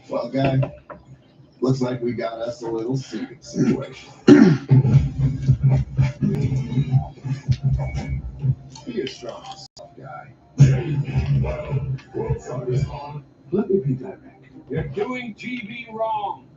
Well, guy, looks like we got us a little seating situation. Be a strong guy. Let me be direct. You're doing TV wrong.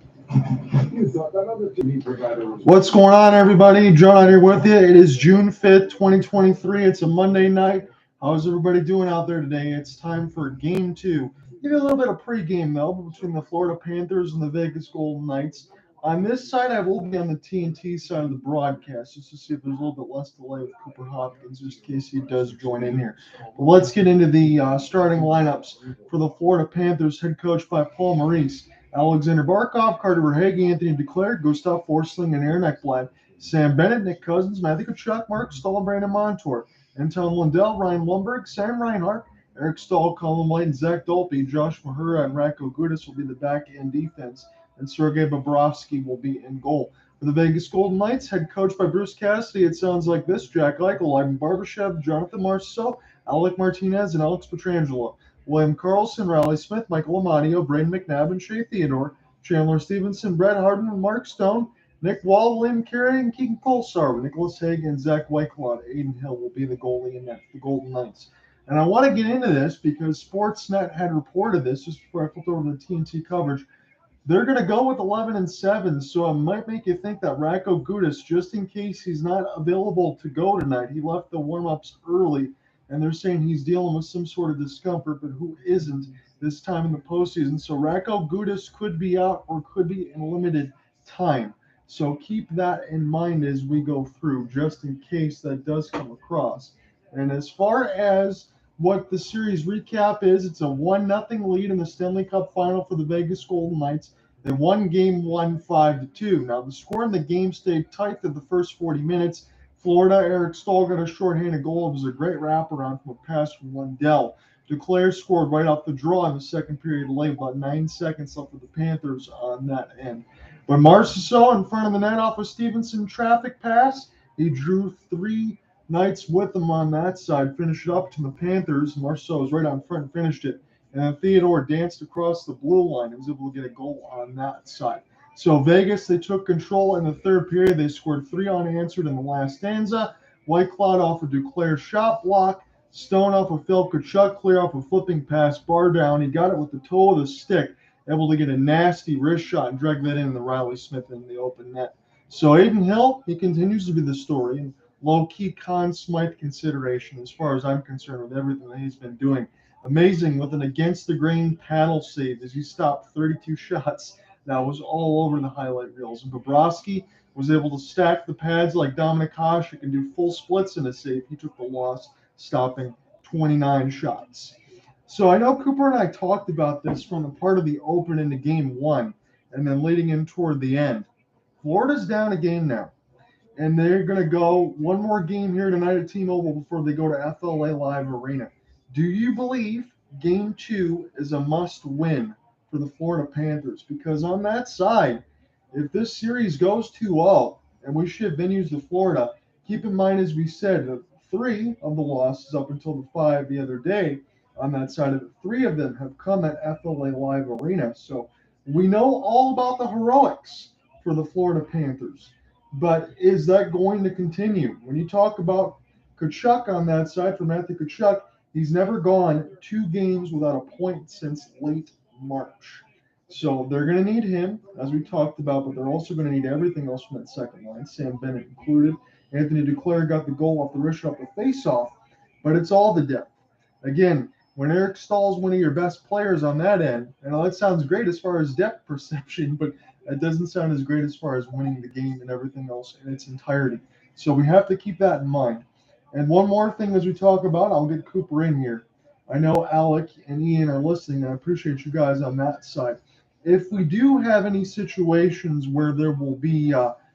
You thought that other TV provider was. What's going on, everybody? John here with you. It is June 5th, 2023. It's a Monday night. How's everybody doing out there today? It's time for Game 2. Give you a little bit of pregame, though, between the Florida Panthers and the Vegas Golden Knights. On this side, I will be on the TNT side of the broadcast, just to see if there's a little bit less delay with Cooper Hopkins, just in case he does join in here. But let's get into the starting lineups for the Florida Panthers, head coached by Paul Maurice. Alexander Barkov, Carter Verhaeghe, Anthony Duclair, Gustav Forsling, and Aaron Ekblad. Sam Bennett, Nick Cousins, Matthew Tkachuk, Mark Staal, Brandon Montour. Anton Lundell, Ryan Lundberg, Sam Reinhart, Eric Staal, Colin White, and Zach Dolpe. Josh Mahura and Radko Gudas will be the back-end defense, and Sergei Bobrovsky will be in goal. For the Vegas Golden Knights, head coached by Bruce Cassidy, it sounds like this: Jack Eichel, Ivan Barbashev, Jonathan Marchessault, Alec Martinez, and Alex Pietrangelo. William Karlsson, Riley Smith, Michael Amadio, Braden McNabb, and Shea Theodore. Chandler Stephenson, Brett Harden, and Mark Stone. Nick Wall, William Carey, and Keegan Pulsar with Nicholas Hague and Zach Whitecloud. Aiden Hill will be the goalie in net for the Golden Knights. And I want to get into this because Sportsnet had reported this just before I flipped over to the TNT coverage. They're going to go with 11-7, so it might make you think that Radko Gudas, just in case he's not available to go tonight, he left the warm-ups early, and they're saying he's dealing with some sort of discomfort, but who isn't this time in the postseason? So Radko Gudas could be out or could be in limited time. So keep that in mind as we go through, just in case that does come across. And as far as what the series recap is, it's a 1-0 lead in the Stanley Cup final for the Vegas Golden Knights. They won Game 1 5-2. Now, the score in the game stayed tight for the first 40 minutes. Florida, Eric Staal got a shorthanded goal. It was a great wraparound from a pass from Lundell. Duclair scored right off the draw in the second period late, about 9 seconds left for the Panthers on that end. But Marchessault in front of the net off a Stephenson traffic pass. He drew 3 Knights with him on that side, finished it up to the Panthers. Marchessault was right on front and finished it. And then Theodore danced across the blue line and was able to get a goal on that side. So Vegas, they took control in the third period. They scored 3 unanswered in the last stanza. Whitecloud off a Duclair shot block. Stone off a Phil Tkachuk, clear off a flipping pass, bar down. He got it with the toe of the stick, able to get a nasty wrist shot and drag that in the Riley Smith in the open net. So Aiden Hill, he continues to be the story, and low-key Conn Smythe consideration as far as I'm concerned with everything that he's been doing. Amazing with an against-the-grain paddle save as he stopped 32 shots. That was all over the highlight reels. And Bobrovsky was able to stack the pads like Dominik Hasek and do full splits in a save. He took the loss, stopping 29 shots. So I know Cooper and I talked about this from the part of the open into Game 1 and then leading in toward the end. Florida's down a game now, and they're going to go one more game here tonight at T-Mobile before they go to FLA Live Arena. Do you believe Game 2 is a must-win for the Florida Panthers? Because on that side, if this series goes 2-0 and we ship venues to Florida, keep in mind, as we said, that 3 of the losses up until the 5 the other day on that side of it, 3 of them have come at FLA Live Arena. So we know all about the heroics for the Florida Panthers. But is that going to continue? When you talk about Tkachuk on that side, for Matthew Tkachuk, he's never gone 2 games without a point since late March. So they're going to need him, as we talked about, but they're also going to need everything else from that second line, Sam Bennett included. Anthony Duclair got the goal off the wrist off the face-off, but it's all the depth. Again, when Eric Staal is one of your best players on that end, and that sounds great as far as depth perception, but it doesn't sound as great as far as winning the game and everything else in its entirety. So we have to keep that in mind. And one more thing as we talk about, I'll get Cooper in here. I know Alec and Ian are listening, and I appreciate you guys on that side. If we do have any situations where there will be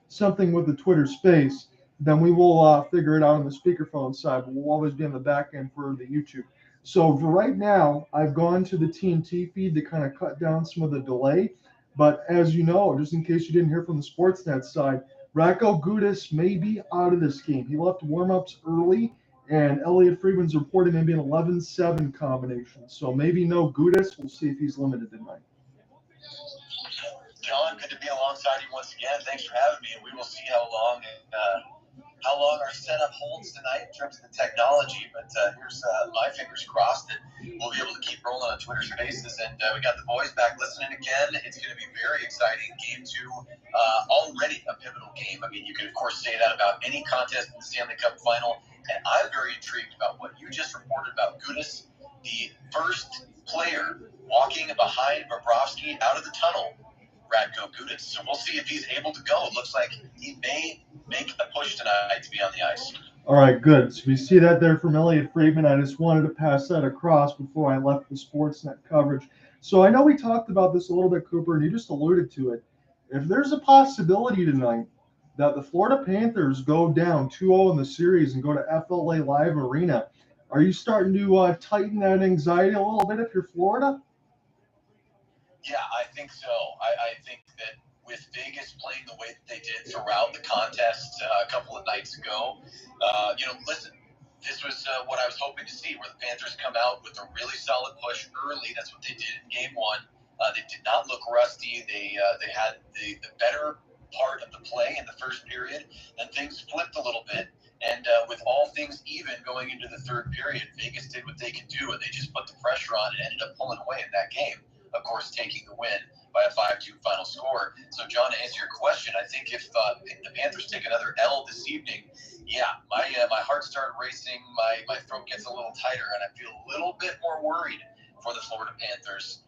something with the Twitter space, then we will figure it out on the speakerphone side, but we'll always be on the back end for the YouTube. So for right now, I've gone to the TNT feed to kind of cut down some of the delay. But as you know, just in case you didn't hear from the Sportsnet side, Radko Gudas may be out of this game. He left warm-ups early, and Elliot Friedman's reporting maybe an 11-7 combination. So maybe no Gudas. We'll see if he's limited tonight. John, good to be alongside you once again. Thanks for having me, and we will see how long our setup holds tonight in terms of the technology. But here's my fingers crossed that we'll be able to keep rolling on Twitter Spaces, and we got the boys back listening again. It's going to be very exciting. Game 2, already a pivotal game. I mean, you can of course say that about any contest in the Stanley Cup Final, and I'm very intrigued about what you just reported about Gudas, the first player walking behind Bobrovsky out of the tunnel. Radko Gudas. So we'll see if he's able to go. It looks like he may make a push tonight to be on the ice. All right, good. So we see that there from Elliot Friedman. I just wanted to pass that across before I left the Sportsnet coverage. So I know we talked about this a little bit, Cooper, and you just alluded to it. If there's a possibility tonight that the Florida Panthers go down 2-0 in the series and go to FLA Live Arena, are you starting to tighten that anxiety a little bit if you're Florida? Yeah, I think so. I think that with Vegas playing the way that they did throughout the contest a couple of nights ago, listen, this was what I was hoping to see, where the Panthers come out with a really solid push early. That's what they did in Game 1. They did not look rusty. They had the better part of the play in the first period, and things flipped a little bit. And with all things even going into the third period, Vegas did what they could do, and they just put the pressure on and ended up pulling away in that game. Of course, taking the win by a 5-2 final score. So, John, to answer your question, I think if the Panthers take another L this evening, yeah, my heart started racing, my throat gets a little tighter, and I feel a little bit more worried for the Florida Panthers.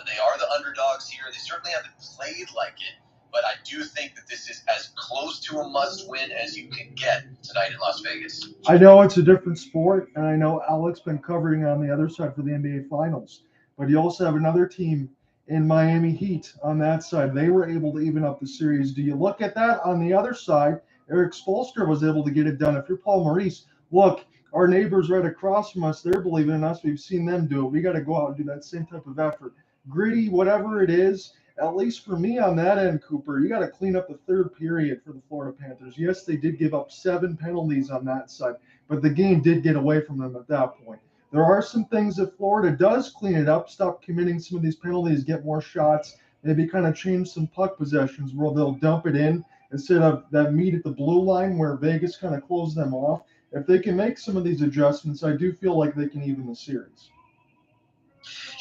They are the underdogs here. They certainly haven't played like it, but I do think that this is as close to a must-win as you can get tonight in Las Vegas. I know it's a different sport, and I know Alec's been covering on the other side for the NBA Finals. But you also have another team in Miami Heat on that side. They were able to even up the series. Do you look at that on the other side? Eric Spoelstra was able to get it done. If you're Paul Maurice, look, our neighbors right across from us, they're believing in us. We've seen them do it. We got to go out and do that same type of effort. Gritty, whatever it is, at least for me on that end, Cooper, you got to clean up the third period for the Florida Panthers. Yes, they did give up 7 penalties on that side, but the game did get away from them at that point. There are some things that Florida does clean it up, stop committing some of these penalties, get more shots, maybe kind of change some puck possessions where they'll dump it in instead of that meet at the blue line where Vegas kind of closed them off. If they can make some of these adjustments, I do feel like they can even the series.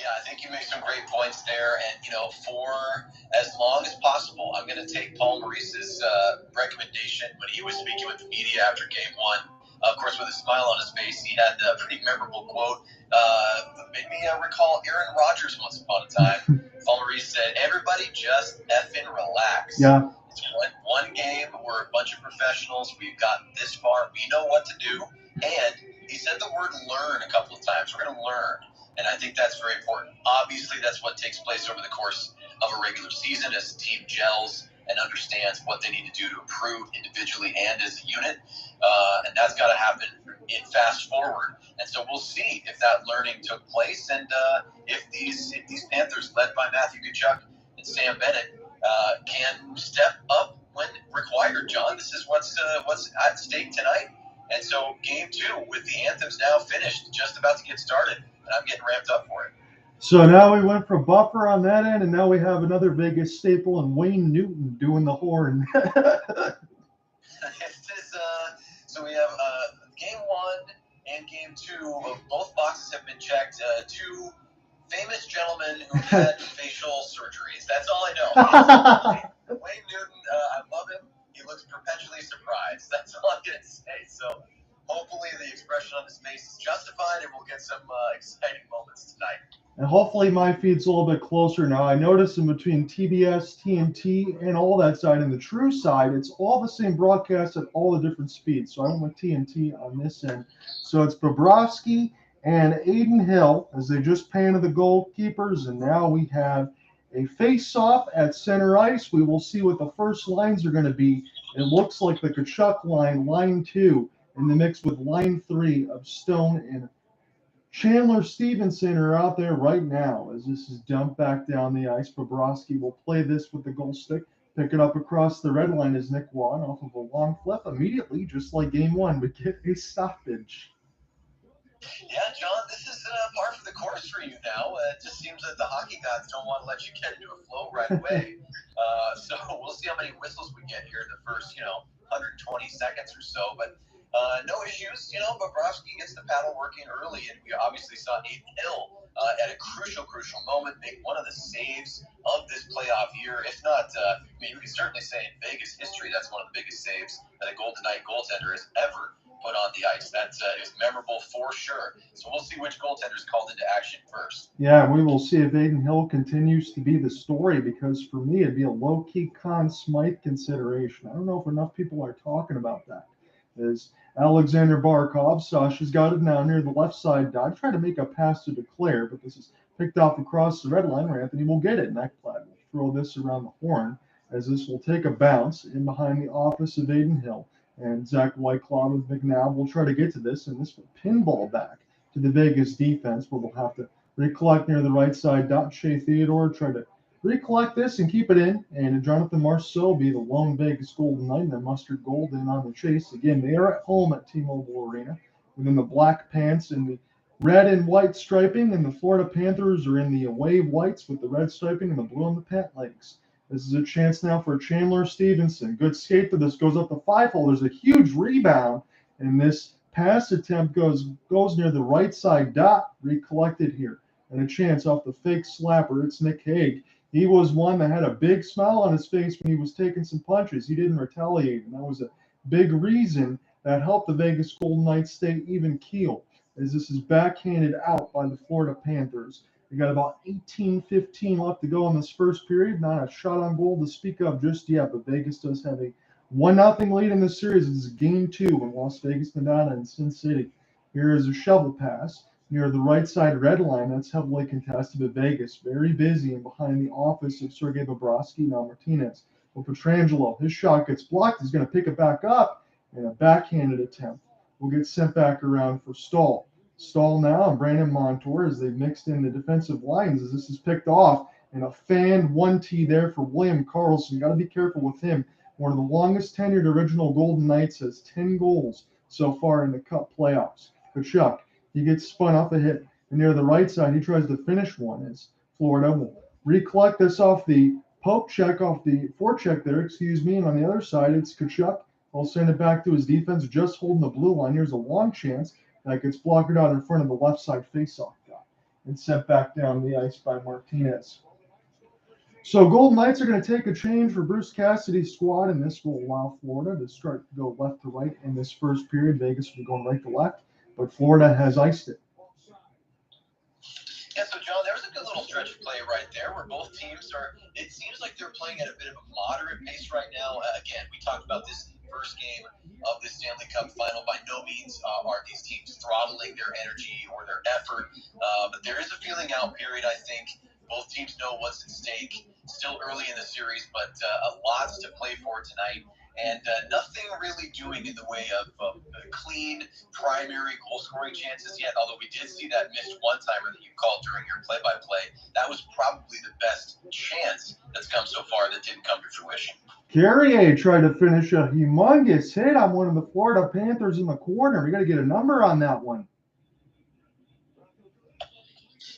Yeah, I think you make some great points there. And, for as long as possible, I'm going to take Paul Maurice's recommendation when he was speaking with the media after Game 1. Of course, with a smile on his face, he had a pretty memorable quote. Made me recall Aaron Rodgers once upon a time. Paul Maurice said, "Everybody just effing relax." Yeah. It's one game. We're a bunch of professionals. We've gotten this far. We know what to do. And he said the word learn a couple of times. We're going to learn. And I think that's very important. Obviously, that's what takes place over the course of a regular season as the team gels and understands what they need to do to improve individually and as a unit. And that's got to happen in fast forward. And so we'll see if that learning took place and if these Panthers, led by Matthew Tkachuk and Sam Bennett, can step up when required, John. This is what's at stake tonight. And so Game 2, with the anthems now finished, just about to get started, and I'm getting ramped up for it. So now we went from Buffer on that end, and now we have another Vegas staple and Wayne Newton doing the horn. So we have Game 1 and Game 2. Both boxes have been checked. 2 famous gentlemen who had facial surgeries. That's all I know. Wayne Newton, I love him. He looks perpetually surprised. That's all I'm going to say. So hopefully the expression on his face is justified, and we'll get some exciting moments tonight. And hopefully my feed's a little bit closer now. I noticed in between TBS, TNT, and all that side, and the true side, it's all the same broadcast at all the different speeds. So I went with TNT on this end. So it's Bobrovsky and Aiden Hill as they just painted the goalkeepers, and now we have a face-off at center ice. We will see what the first lines are going to be. It looks like the Tkachuk line, line 2, in the mix with line 3 of Stone and Chandler Stephenson are out there right now as this is dumped back down the ice. Bobrovsky will play this with the goal stick. pick it up across the red line as Nick Wan off of a long flip. Immediately, just like game one, we get a stoppage. Yeah, John, this is par for the course for you now. It just seems that the hockey gods don't want to let you get into a flow right away. So we'll see how many whistles we get here in the first, 120 seconds or so. But no issues. Bobrovsky gets the paddle working early, and we obviously saw Aiden Hill at a crucial moment make one of the saves of this playoff year. If not, you can certainly say in Vegas history, that's one of the biggest saves that a Golden Knight goaltender has ever put on the ice. That is memorable for sure. So we'll see which goaltender is called into action first. Yeah, we will see if Aiden Hill continues to be the story, because for me, it'd be a low-key Conn Smythe consideration. I don't know if enough people are talking about that. As Alexander Barkov, Sasha's got it now near the left side dot, trying to make a pass to Duclair, but this is picked off across the red line where Anthony will get it. Whitecloud will throw this around the horn, as this will take a bounce in behind the office of Aiden Hill. And Zach Whitecloud with McNabb will try to get to this, and this will pinball back to the Vegas defense, where they'll have to recollect near the right side dot. Shea Theodore try to recollect this and keep it in, and Jonathan Marchessault will be the lone Vegas Golden Knight, and then Mustard-Golden on the chase. Again, they are at home at T-Mobile Arena within the black pants and the red and white striping, and the Florida Panthers are in the away whites with the red striping and the blue on the pant legs. This is a chance now for Chandler Stephenson. Good skate for this. Goes up the 5-hole. There's a huge rebound, and this pass attempt goes near the right side dot. Recollected here. And a chance off the fake slapper. It's Nick Hague. He was one that had a big smile on his face when he was taking some punches. He didn't retaliate, and that was a big reason that helped the Vegas Golden Knights stay even keel, as this is backhanded out by the Florida Panthers. We got about 18-15 left to go in this first period. Not a shot on goal to speak of just yet, but Vegas does have a 1-0 lead in this series. This is game 2 in Las Vegas, Nevada, and Sin City. Here is a shovel pass near the right side red line. That's heavily contested, but Vegas very busy and behind the office of Sergei Bobrovsky. Now Martinez. Well, Pietrangelo, his shot gets blocked. He's going to pick it back up, and a backhanded attempt will get sent back around for Staal. Staal now and Brandon Montour, as they've mixed in the defensive lines, as this is picked off, and a fanned 1T there for William Karlsson. Got to be careful with him. One of the longest tenured original Golden Knights, has 10 goals so far in the Cup playoffs. Tkachuk, he gets spun off a hit, and near the right side, he tries to finish one, as Florida will recollect this off the poke check, off the forecheck there, and on the other side, it's Tkachuk. I'll send it back to his defense, just holding the blue line. Here's a long chance that gets blocked out in front of the left side faceoff guy and sent back down the ice by Martinez. So Golden Knights are going to take a change for Bruce Cassidy's squad, and this will allow Florida to start to go left to right in this first period. Vegas will be going right to left, but Florida has iced it. Yeah, so John, there was a good little stretch of play right there where both teams it seems like they're playing at a bit of a moderate pace right now. Again, we talked about this first game of the Stanley Cup final. By no means are these teams throttling their energy or their effort, but there is a feeling out period, I think. Both teams know what's at stake. Still early in the series, but lots to play for tonight. And nothing really doing in the way of clean primary goal-scoring chances yet, although we did see that missed one-timer that you called during your play-by-play. That was probably the best chance that's come so far that didn't come to fruition. Carrier tried to finish a humongous hit on one of the Florida Panthers in the corner. We got to get a number on that one.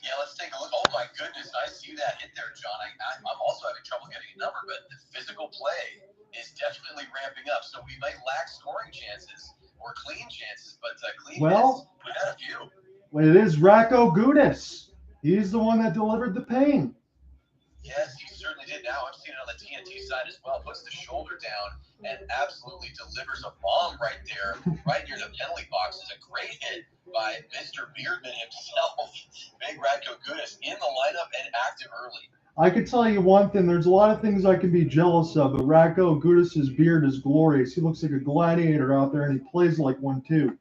Yeah, let's take a look. Oh, my goodness, I see that hit there, John. I'm also having trouble getting a number, but the physical play is definitely ramping up. So we might lack scoring chances or clean chances, but clean hits, we got a few. Well, it is Racco Gudis. He's the one that delivered the pain. Yes, he certainly did. Now I'm seeing it on the TNT side as well. Puts the shoulder down and absolutely delivers a bomb right there, right near the penalty box. It's a great hit by Mr. Beardman himself. Big Radko Gudis in the lineup and active early. I can tell you one thing. There's a lot of things I can be jealous of, but Racco Gudis' beard is glorious. He looks like a gladiator out there, and he plays like one, too.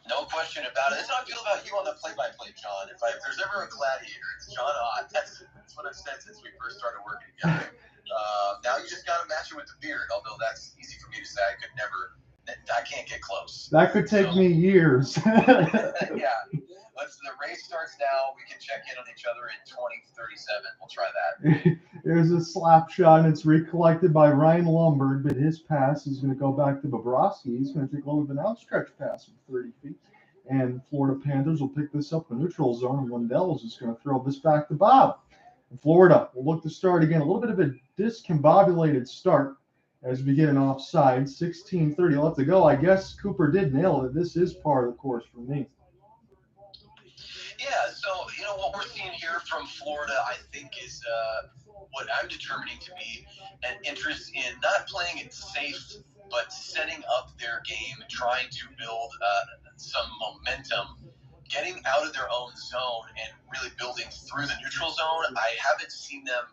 No question about it. That's how I feel about you on the play-by-play, John. If there's ever a gladiator, it's John Ott. That's what I've said since we first started working together. Now you just got to match it with the beard, although that's easy for me to say. I can't get close. That could take me years. Yeah. The race starts now. We can check in on each other in 2037. We'll try that. There's a slap shot, and it's recollected by Ryan Lumberg, but his pass is going to go back to Bobrovsky. He's going to take a little bit of an outstretched pass from 30 feet. And Florida Panthers will pick this up in the neutral zone, and Lindell is just going to throw this back to Bob. And Florida will look to start again. A little bit of a discombobulated start as we get an offside. 16:30 left to go. I guess Cooper did nail it. This is part of the course for me. Yeah, so, what we're seeing here from Florida, I think, is what I'm determining to be an interest in not playing it safe, but setting up their game, trying to build some momentum, getting out of their own zone and really building through the neutral zone. I haven't seen them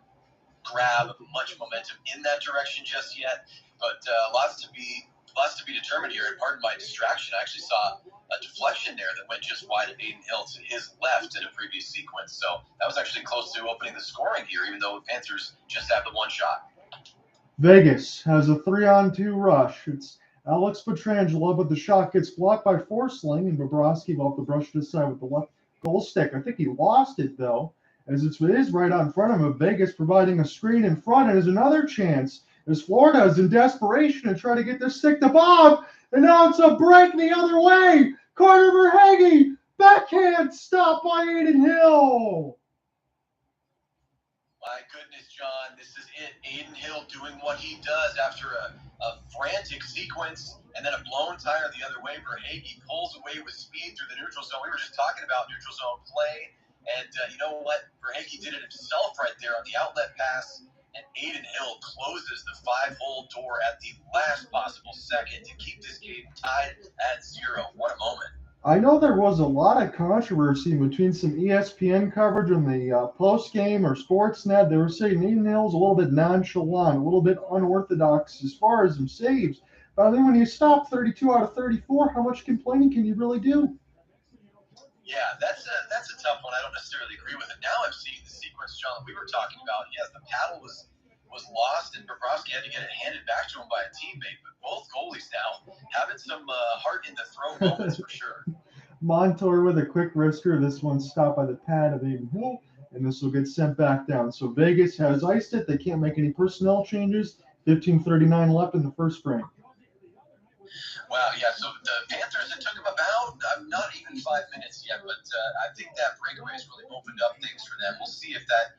grab much momentum in that direction just yet, but lots to be determined here. And pardon my distraction, I actually saw a deflection there that went just wide of Aiden Hill to his left in a previous sequence. So that was actually close to opening the scoring here, even though the Panthers just have the one shot. Vegas has a 3-on-2 rush. It's Alex Pietrangelo, but the shot gets blocked by Forsling, and Bobrovsky will have to brush it aside with the left goal stick. I think he lost it, though, as it is right out in front of him. Vegas providing a screen in front, and there's another chance as Florida is in desperation to try to get this stick to Bob, and now it's a break the other way. Carter Verhaeghe, backhand stop by Aiden Hill. My goodness, John, this is it. Aiden Hill doing what he does after a frantic sequence and then a blown tire the other way. Verhaeghe pulls away with speed through the neutral zone. We were just talking about neutral zone play, and you know what? Verhaeghe did it himself right there on the outlet pass, and Aiden Hill closes the 5-hole door at the last possible second to keep this game tied at 0. What a moment. I know there was a lot of controversy between some ESPN coverage on the post-game or Sportsnet. They were saying Aiden Hill's a little bit nonchalant, a little bit unorthodox as far as him saves. But I think when you stop 32 out of 34, how much complaining can you really do? Yeah, that's a tough one. I don't necessarily agree with it. Now I'm seeing the sequence, John, that we were talking about. Yes, the paddle was lost, and Bobrovsky had to get it handed back to him by a teammate. But both goalies now having some heart in the throw moments for sure. Montour with a quick wrister. This one's stopped by the pad of Aiden Hill, and this will get sent back down. So Vegas has iced it. They can't make any personnel changes. 15:39 left in the first frame. Wow, yeah, so the Panthers, it took them about not even 5 minutes yet, but I think that breakaway has really opened up things for them. We'll see if that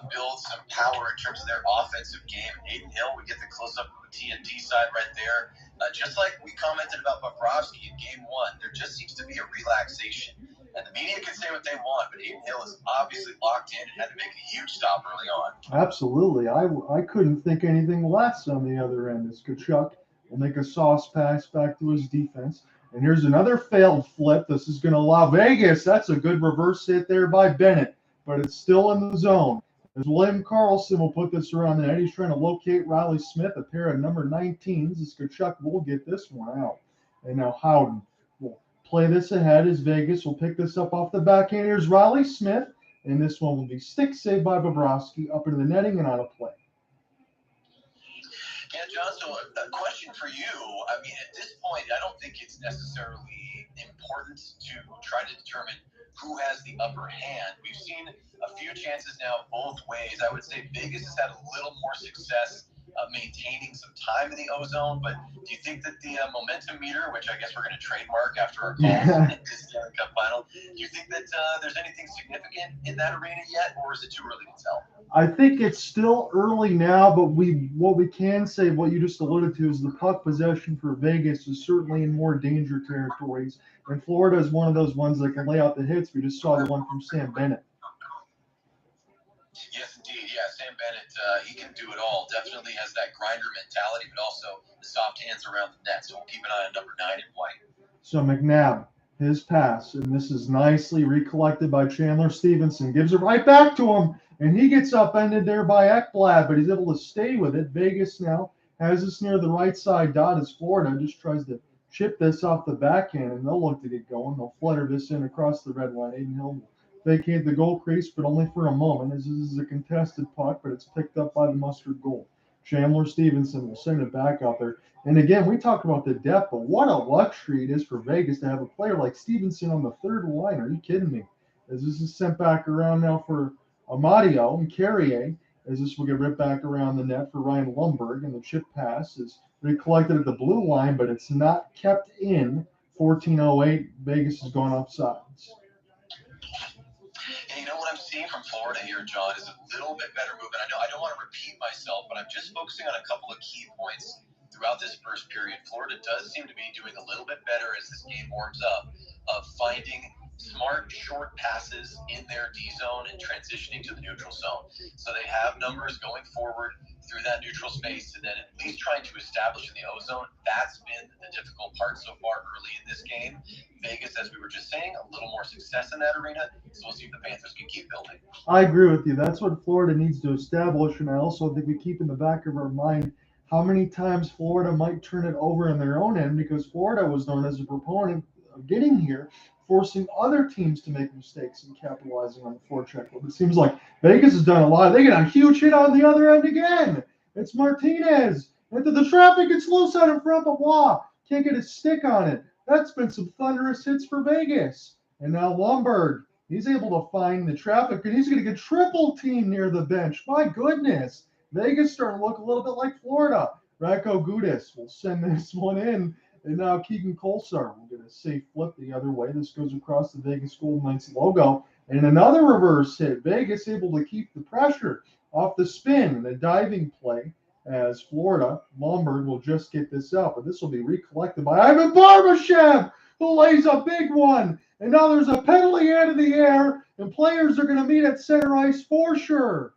builds some power in terms of their offensive game. Aiden Hill, we get the close-up of the TNT side right there. Just like we commented about Bobrovsky in Game 1, there just seems to be a relaxation. And the media can say what they want, but Aiden Hill is obviously locked in and had to make a huge stop early on. Absolutely. I couldn't think anything less on the other end. As Tkachuk will make a sauce pass back to his defense. And here's another failed flip. This is going to allow Vegas. That's a good reverse hit there by Bennett, but it's still in the zone. As William Karlsson will put this around the net. He's trying to locate Riley Smith, a pair of number 19s. As Tkachuk will get this one out. And now Howden will play this ahead as Vegas will pick this up off the backhand. Here's Riley Smith, and this one will be stick saved by Bobrovsky up into the netting and out of play. Yeah, John, so a question for you. I mean, at this point, I don't think it's necessarily important to try to determine who has the upper hand. We've seen a few chances now both ways. I would say Vegas has had a little more success maintaining some time in the ozone, but do you think that the momentum meter, which I guess we're going to trademark after our call in this Stanley Cup final, do you think that there's anything significant in that arena yet, or is it too early to tell? I think it's still early now, but what we can say, what you just alluded to, is the puck possession for Vegas is certainly in more danger territories. And Florida is one of those ones that can lay out the hits. We just saw the one from Sam Bennett. Yes, indeed. Yeah, Sam Bennett, he can do it all. Definitely has that grinder mentality, but also the soft hands around the net. So we'll keep an eye on number 9 in white. So McNabb, his pass, and this is nicely recollected by Chandler Stephenson. Gives it right back to him, and he gets upended there by Ekblad, but he's able to stay with it. Vegas now has this near the right side dot as Florida just tries to chip this off the backhand, and they'll look to get going. They'll flutter this in across the red line. Aiden Hill will vacate the goal crease, but only for a moment, as this is a contested puck, but it's picked up by the Mustard goal. Chandler Stephenson will send it back out there. And again, we talked about the depth, but what a luxury it is for Vegas to have a player like Stephenson on the third line. Are you kidding me? As this is sent back around now for Amadio and Carrier. as this will get ripped back around the net for Ryan Lundberg, and the chip pass is recollected at the blue line, but it's not kept in. 14:08, Vegas has gone offsides. Hey, you know what I'm seeing from Florida here, John, is a little bit better movement. I know I don't want to repeat myself, but I'm just focusing on a couple of key points throughout this first period. Florida does seem to be doing a little bit better as this game warms up, of finding smart, short passes in their D zone and transitioning to the neutral zone. So they have numbers going forward through that neutral space, and then at least trying to establish in the O zone. That's been the difficult part so far early in this game. Vegas, as we were just saying, a little more success in that arena, so we'll see if the Panthers can keep building. I agree with you. That's what Florida needs to establish, and I also think we keep in the back of our mind how many times Florida might turn it over in their own end, because Florida was known as a proponent of getting here, forcing other teams to make mistakes and capitalizing on the forecheck. But it seems like Vegas has done a lot. They get a huge hit on the other end again. It's Martinez. Into the traffic, it's loose out in front, but Waugh can't get his stick on it. That's been some thunderous hits for Vegas. And now Lundberg, he's able to find the traffic, and he's going to get triple team near the bench. My goodness. Vegas starting to look a little bit like Florida. Radko Gudas will send this one in. And now Keegan Kolesar will get a safe flip the other way. This goes across the Vegas Golden Knights logo. And another reverse hit. Vegas able to keep the pressure off the spin and a diving play as Florida. Lundberg will just get this out. But this will be recollected by Ivan Barbashev, who lays a big one. And now there's a penalty out of the air, and players are going to meet at center ice for sure.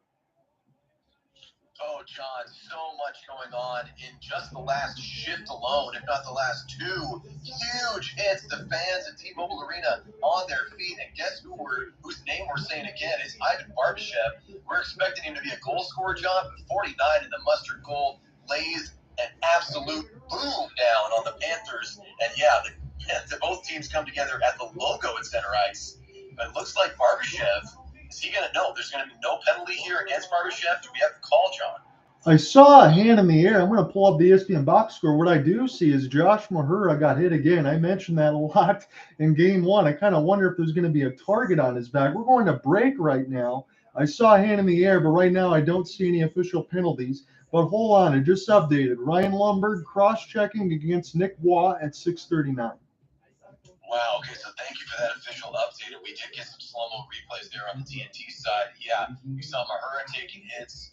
Oh, John, so much going on in just the last shift alone, if not the last two huge hits. The fans at T-Mobile Arena on their feet, and guess whose name we're saying again is Ivan Barbashev. We're expecting him to be a goal scorer, John, but 49 in the mustard goal lays an absolute boom down on the Panthers. And yeah, both teams come together at the logo at center ice. But it looks like Barbashev, is he going to know there's going to be no penalty here against Barbashev? Do we have to call, John? I saw a hand in the air. I'm going to pull up the ESPN box score. What I do see is Josh Mahura got hit again. I mentioned that a lot in game one. I kind of wonder if there's going to be a target on his back. We're going to break right now. I saw a hand in the air, but right now I don't see any official penalties. But hold on, it just updated. Ryan Lundberg cross-checking against Nick Waugh at 6:39. Wow, okay, so thank you for that official update. We did get some slow-mo replays there on the TNT side. Yeah, you saw Mahura taking hits,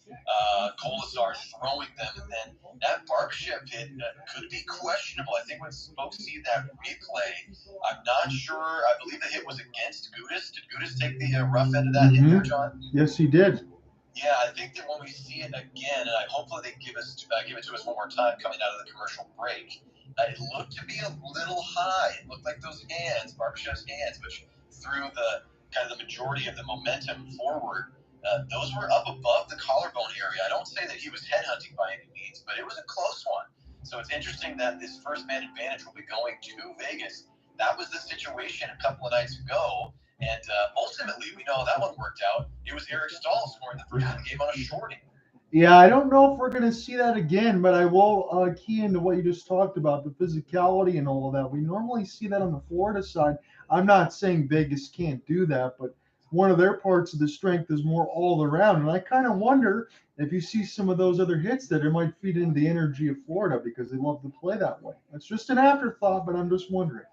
Kolesar throwing them, and then that Barbashev hit could be questionable. I think when folks see that replay, I'm not sure. I believe the hit was against Gudas. Did Gudas take the rough end of that hit there, John? Yes, he did. Yeah, I think that when we see it again, and hopefully they give it to us one more time coming out of the commercial break, it looked to be a little high. It looked like those hands, Barbashev's hands, which threw the kind of the majority of the momentum forward, those were up above the collarbone area. I don't say that he was headhunting by any means, but it was a close one. So it's interesting that this first man advantage will be going to Vegas. That was the situation a couple of nights ago. And ultimately, we know how that one worked out. It was Eric Staal scoring the first of the game on a shorty. Yeah, I don't know if we're going to see that again, but I will key into what you just talked about, the physicality and all of that. We normally see that on the Florida side. I'm not saying Vegas can't do that, but one of their parts of the strength is more all around. And I kind of wonder if you see some of those other hits that it might feed into the energy of Florida because they love to play that way. It's just an afterthought, but I'm just wondering.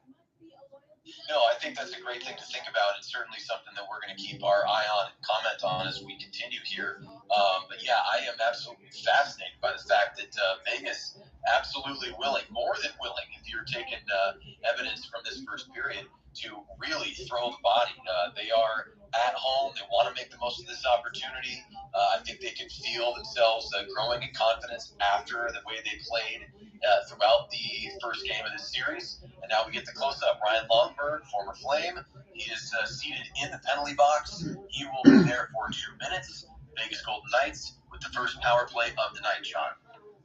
No, I think that's a great thing to think about, and certainly something that we're going to keep our eye on and comment on as we continue here. But yeah, I am absolutely fascinated by the fact that Vegas absolutely willing, more than willing, if you're taking evidence from this first period, to really throw the body. They are at home. They want to make the most of this opportunity. I think they can feel themselves growing in confidence after the way they played throughout the first game of this series. And now we get the close-up. Ryan Lundberg, former Flame, he is seated in the penalty box. He will be there for 2 minutes. Vegas Golden Knights with the first power play of the night, John.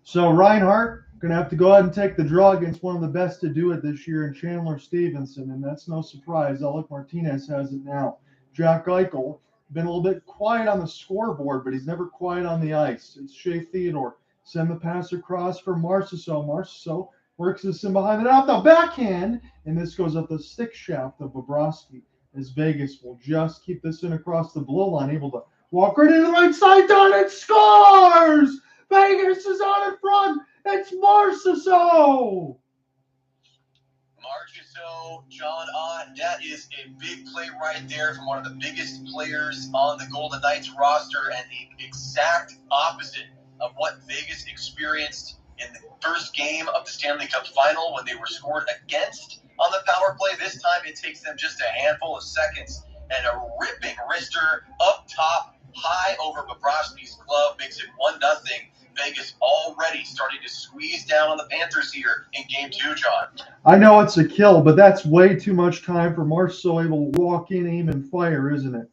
So Reinhart going to have to go ahead and take the draw against one of the best to do it this year in Chandler Stephenson, and that's no surprise. Alec Martinez has it now. Jack Eichel, been a little bit quiet on the scoreboard, but he's never quiet on the ice. It's Shea Theodore. Send the pass across for Marchessault. Marchessault works this in behind it off the backhand, and this goes up the stick shaft of Bobrovsky as Vegas will just keep this in across the blue line, able to Walker to the right side, done, it scores! Vegas is on in front. It's Marchessault. Marchessault, John Ott, that is a big play right there from one of the biggest players on the Golden Knights roster, and the exact opposite of what Vegas experienced in the first game of the Stanley Cup final when they were scored against on the power play. This time it takes them just a handful of seconds, and a ripping wrister up top, high over Bobrovsky's glove, makes it 1-0. Vegas already starting to squeeze down on the Panthers here in Game 2, John. I know it's a kill, but that's way too much time for Marchessault able to walk in, aim, and fire, isn't it?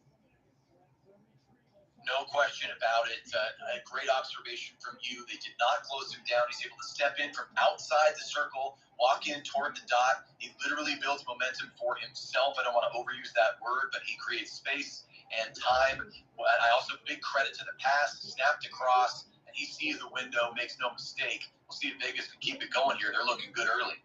No question about it. A great observation from you. They did not close him down. He's able to step in from outside the circle, walk in toward the dot. He literally builds momentum for himself. I don't want to overuse that word, but he creates space and time. I also big credit to the pass, snapped across, and he sees the window, makes no mistake. We'll see if Vegas can keep it going here. They're looking good early.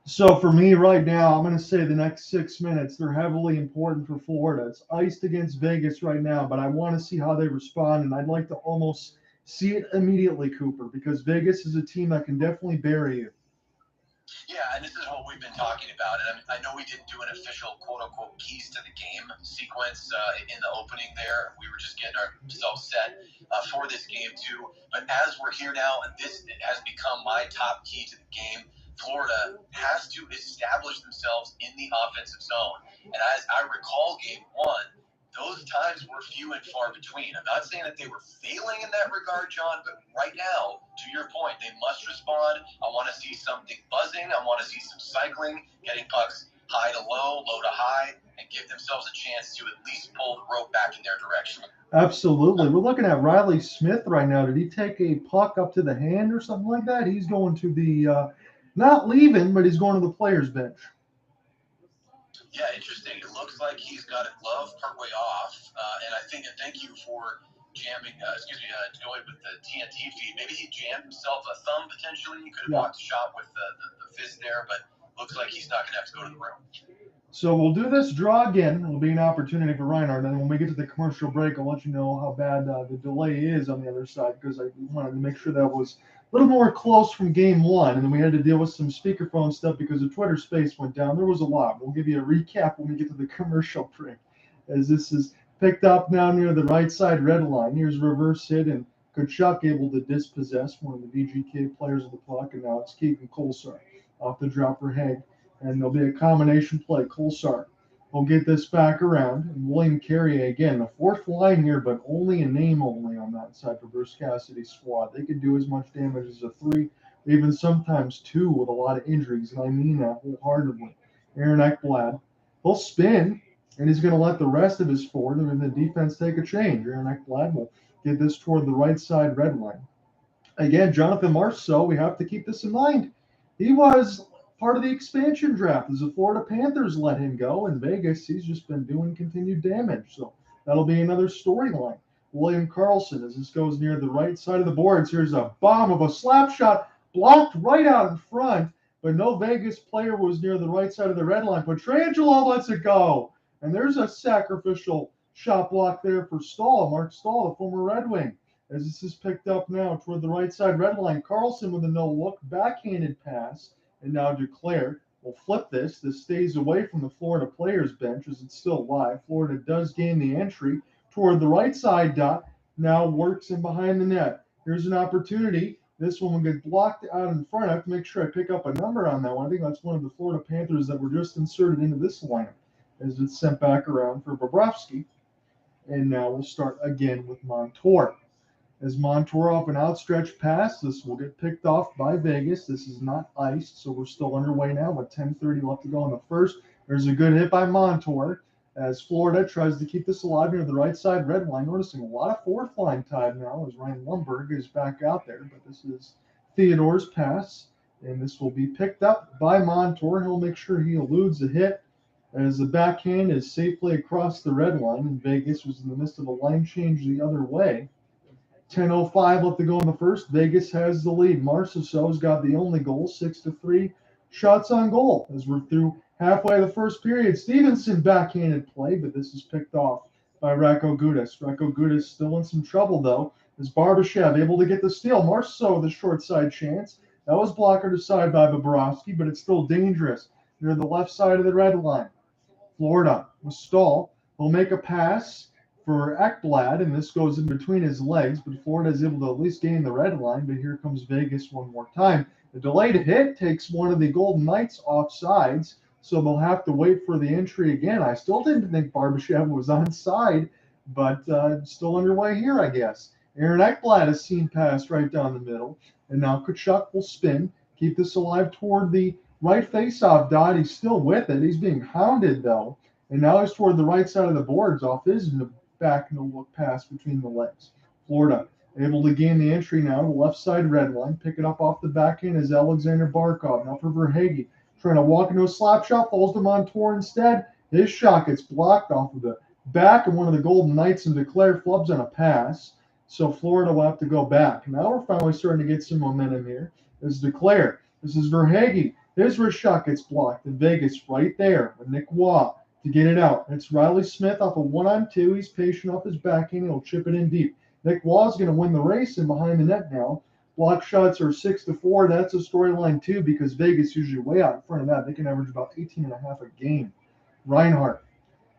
So for me right now, I'm going to say the next 6 minutes, they're heavily important for Florida. It's iced against Vegas right now, but I want to see how they respond, and I'd like to almost see it immediately, Cooper, because Vegas is a team that can definitely bury you. Yeah, and this is what we've been talking about. And I know we didn't do an official quote-unquote keys to the game sequence in the opening there. We were just getting ourselves set for this game too. But as we're here now, and this has become my top key to the game, Florida has to establish themselves in the offensive zone. And as I recall Game 1, those times were few and far between. I'm not saying that they were failing in that regard, John, but right now, to your point, they must respond. I want to see something buzzing. I want to see some cycling, getting pucks high to low, low to high, and give themselves a chance to at least pull the rope back in their direction. Absolutely. We're looking at Riley Smith right now. Did he take a puck up to the hand or something like that? He's going to the not leaving, but he's going to the players' bench. Yeah, interesting. It looks like he's got a glove partway off, and thank you for jamming, going with the TNT feed. Maybe he jammed himself a thumb potentially. He could have blocked the shot with the fist there, but looks like he's not going to have to go to the room. So we'll do this draw again. It'll be an opportunity for Reinhardt. And then when we get to the commercial break, I'll let you know how bad the delay is on the other side, because I wanted to make sure that was a little more close from Game 1. And then we had to deal with some speakerphone stuff because the Twitter space went down. There was a lot. We'll give you a recap when we get to the commercial break, as this is picked up now near the right side red line. Here's a reverse hit, and Tkachuk able to dispossess one of the VGK players of the puck, and now it's Keegan Kolesar off the dropper head. And there'll be a combination play. Kolesar will get this back around. And William Carrier, again, the fourth line here, but only a name only on that side for Bruce Cassidy's squad. They could do as much damage as a 3, even sometimes 2 with a lot of injuries, and I mean that wholeheartedly. Aaron Ekblad, he'll spin, and he's going to let the rest of his forward and the defense take a change. Aaron Ekblad will get this toward the right side red line. Again, Jonathan Marchessault, we have to keep this in mind. He was part of the expansion draft as the Florida Panthers let him go. In Vegas, he's just been doing continued damage. So that'll be another storyline. William Karlsson, as this goes near the right side of the boards, here's a bomb of a slap shot blocked right out in front, but no Vegas player was near the right side of the red line. Pietrangelo lets it go. And there's a sacrificial shot block there for Staal, Mark Staal, the former Red Wing. As this is picked up now toward the right side red line, Karlsson with a no-look, backhanded pass. And now Duclair will flip this. This stays away from the Florida players' bench as it's still live. Florida does gain the entry toward the right side dot. Now works in behind the net. Here's an opportunity. This one will get blocked out in front. I have to make sure I pick up a number on that one. I think that's one of the Florida Panthers that were just inserted into this lineup as it's sent back around for Bobrovsky. And now we'll start again with Montour. As Montour off an outstretched pass, this will get picked off by Vegas. This is not iced, so we're still underway now with 10:30 left to go in the first. There's a good hit by Montour as Florida tries to keep this alive near the right side red line. Noticing a lot of fourth line time now as Ryan Lundberg is back out there, but this is Theodore's pass, and this will be picked up by Montour. He'll make sure he eludes a hit as the backhand is safely across the red line, and Vegas was in the midst of a line change the other way. 10:05 left to go in the first. Vegas has the lead. Marchessault's got the only goal, 6-3 shots on goal. As we're through halfway of the first period, Stephenson backhanded play, but this is picked off by Radko Gudas. Radko Gudas still in some trouble, though, as Barbashev able to get the steal. Marchessault with a short side chance. That was blocked aside by Bobrovsky, but it's still dangerous near the left side of the red line. Florida with Staal. He'll make a pass for Ekblad, and this goes in between his legs, but Florida is able to at least gain the red line, but here comes Vegas one more time. The delayed hit takes one of the Golden Knights off sides, so they'll have to wait for the entry again. I still didn't think Barbashev was onside, but still underway here, I guess. Aaron Ekblad has seen pass right down the middle, and now Tkachuk will spin, keep this alive toward the right faceoff dot. He's still with it. He's being hounded, though, and now he's toward the right side of the boards off his back no-look pass between the legs. Florida able to gain the entry now, the left side red line. Pick it up off the back end is Alexander Barkov. Now for Verhaeghe. Trying to walk into a slap shot, falls to Montour instead. His shot gets blocked off of the back, and one of the Golden Knights and Duclair flubs on a pass. So Florida will have to go back. Now we're finally starting to get some momentum here. This is Duclair. This is Verhaeghe. His wrist shot gets blocked. And Vegas right there with Nick Waugh to get it out. It's Riley Smith off a 1-on-2. He's patient off his backhand. He'll chip it in deep. Nick Waugh is going to win the race and behind the net now. Block shots are 6-4. That's a storyline, too, because Vegas usually way out in front of that. They can average about 18.5 a game. Reinhart.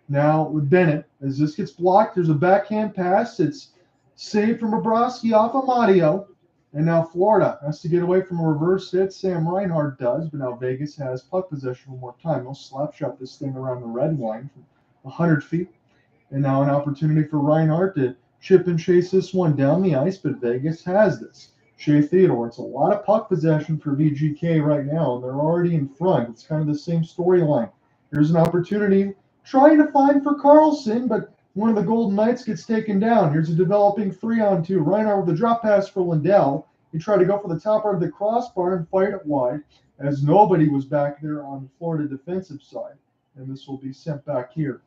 Now with Bennett, as this gets blocked, there's a backhand pass. It's saved from Bobrovsky off of Mario. And now Florida has to get away from a reverse hit. Sam Reinhart does, but now Vegas has puck possession one more time. They'll slap shot this thing around the red line from 100 feet. And now an opportunity for Reinhart to chip and chase this one down the ice, but Vegas has this. Shea Theodore. It's a lot of puck possession for VGK right now, and they're already in front. It's kind of the same storyline. Here's an opportunity trying to find for Carlson, but one of the Golden Knights gets taken down. Here's a developing 3-on-2. Reinhart with a drop pass for Lindell. He tried to go for the top part of the crossbar and fight it wide, as nobody was back there on the Florida defensive side. And this will be sent back here.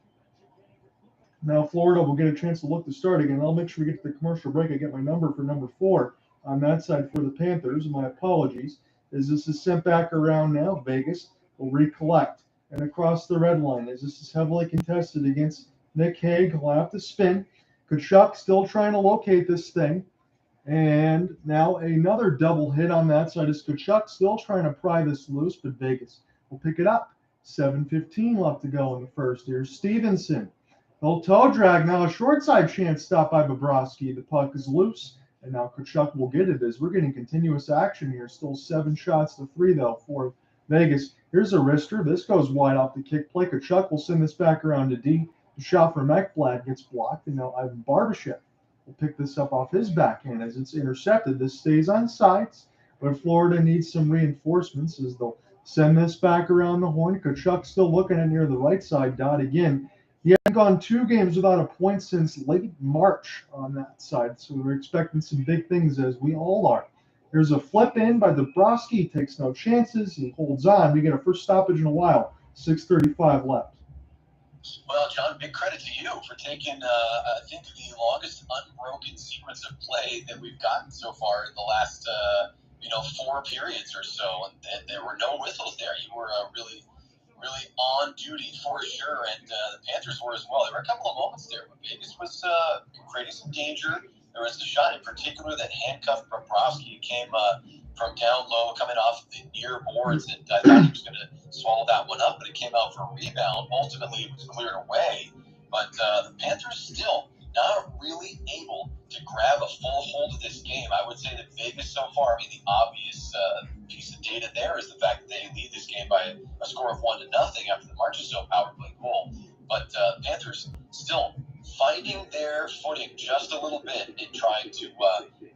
Now Florida will get a chance to look to start again. I'll make sure we get to the commercial break. I get my number for number 4 on that side for the Panthers. My apologies. As this is sent back around now, Vegas will recollect. And across the red line, as this is heavily contested against Nick Hague, he'll have to spin. Tkachuk still trying to locate this thing. And now another double hit on that side is Tkachuk still trying to pry this loose, but Vegas will pick it up. 7:15 left to go in the first. Here's Stephenson. He'll toe drag. Now a short side chance stopped by Bobrovsky. The puck is loose, and now Tkachuk will get it as we're getting continuous action here. Still 7 shots to 3, though, for Vegas. Here's a wrister. This goes wide off the kick play. Tkachuk will send this back around to D. The shot from Ekblad gets blocked, and now Ivan Barbashev will pick this up off his backhand as it's intercepted. This stays on sides, but Florida needs some reinforcements as they'll send this back around the horn. Tkachuk still looking at near the right side dot again. He hadn't gone 2 games without a point since late March on that side, so we're expecting some big things, as we all are. Here's a flip in by Dubas. He takes no chances. He holds on. We get a first stoppage in a while. 6:35 left. Well, John, big credit to you for taking, I think, the longest unbroken sequence of play that we've gotten so far in the last, 4 periods or so. And there were no whistles there. You were really on duty for sure, and the Panthers were as well. There were a couple of moments there, but Vegas was creating some danger. There was the shot in particular that handcuffed Bobrovsky. It came from down low, coming off the near boards, and I thought he was going to swallow that one up, but it came out for a rebound. Ultimately, it was cleared away, but the Panthers still not really able to grab a full hold of this game. I would say that Vegas so far, the obvious piece of data there is the fact that they lead this game by a score of 1-0 after the Marchessault power play goal. But Panthers still finding their footing just a little bit in trying to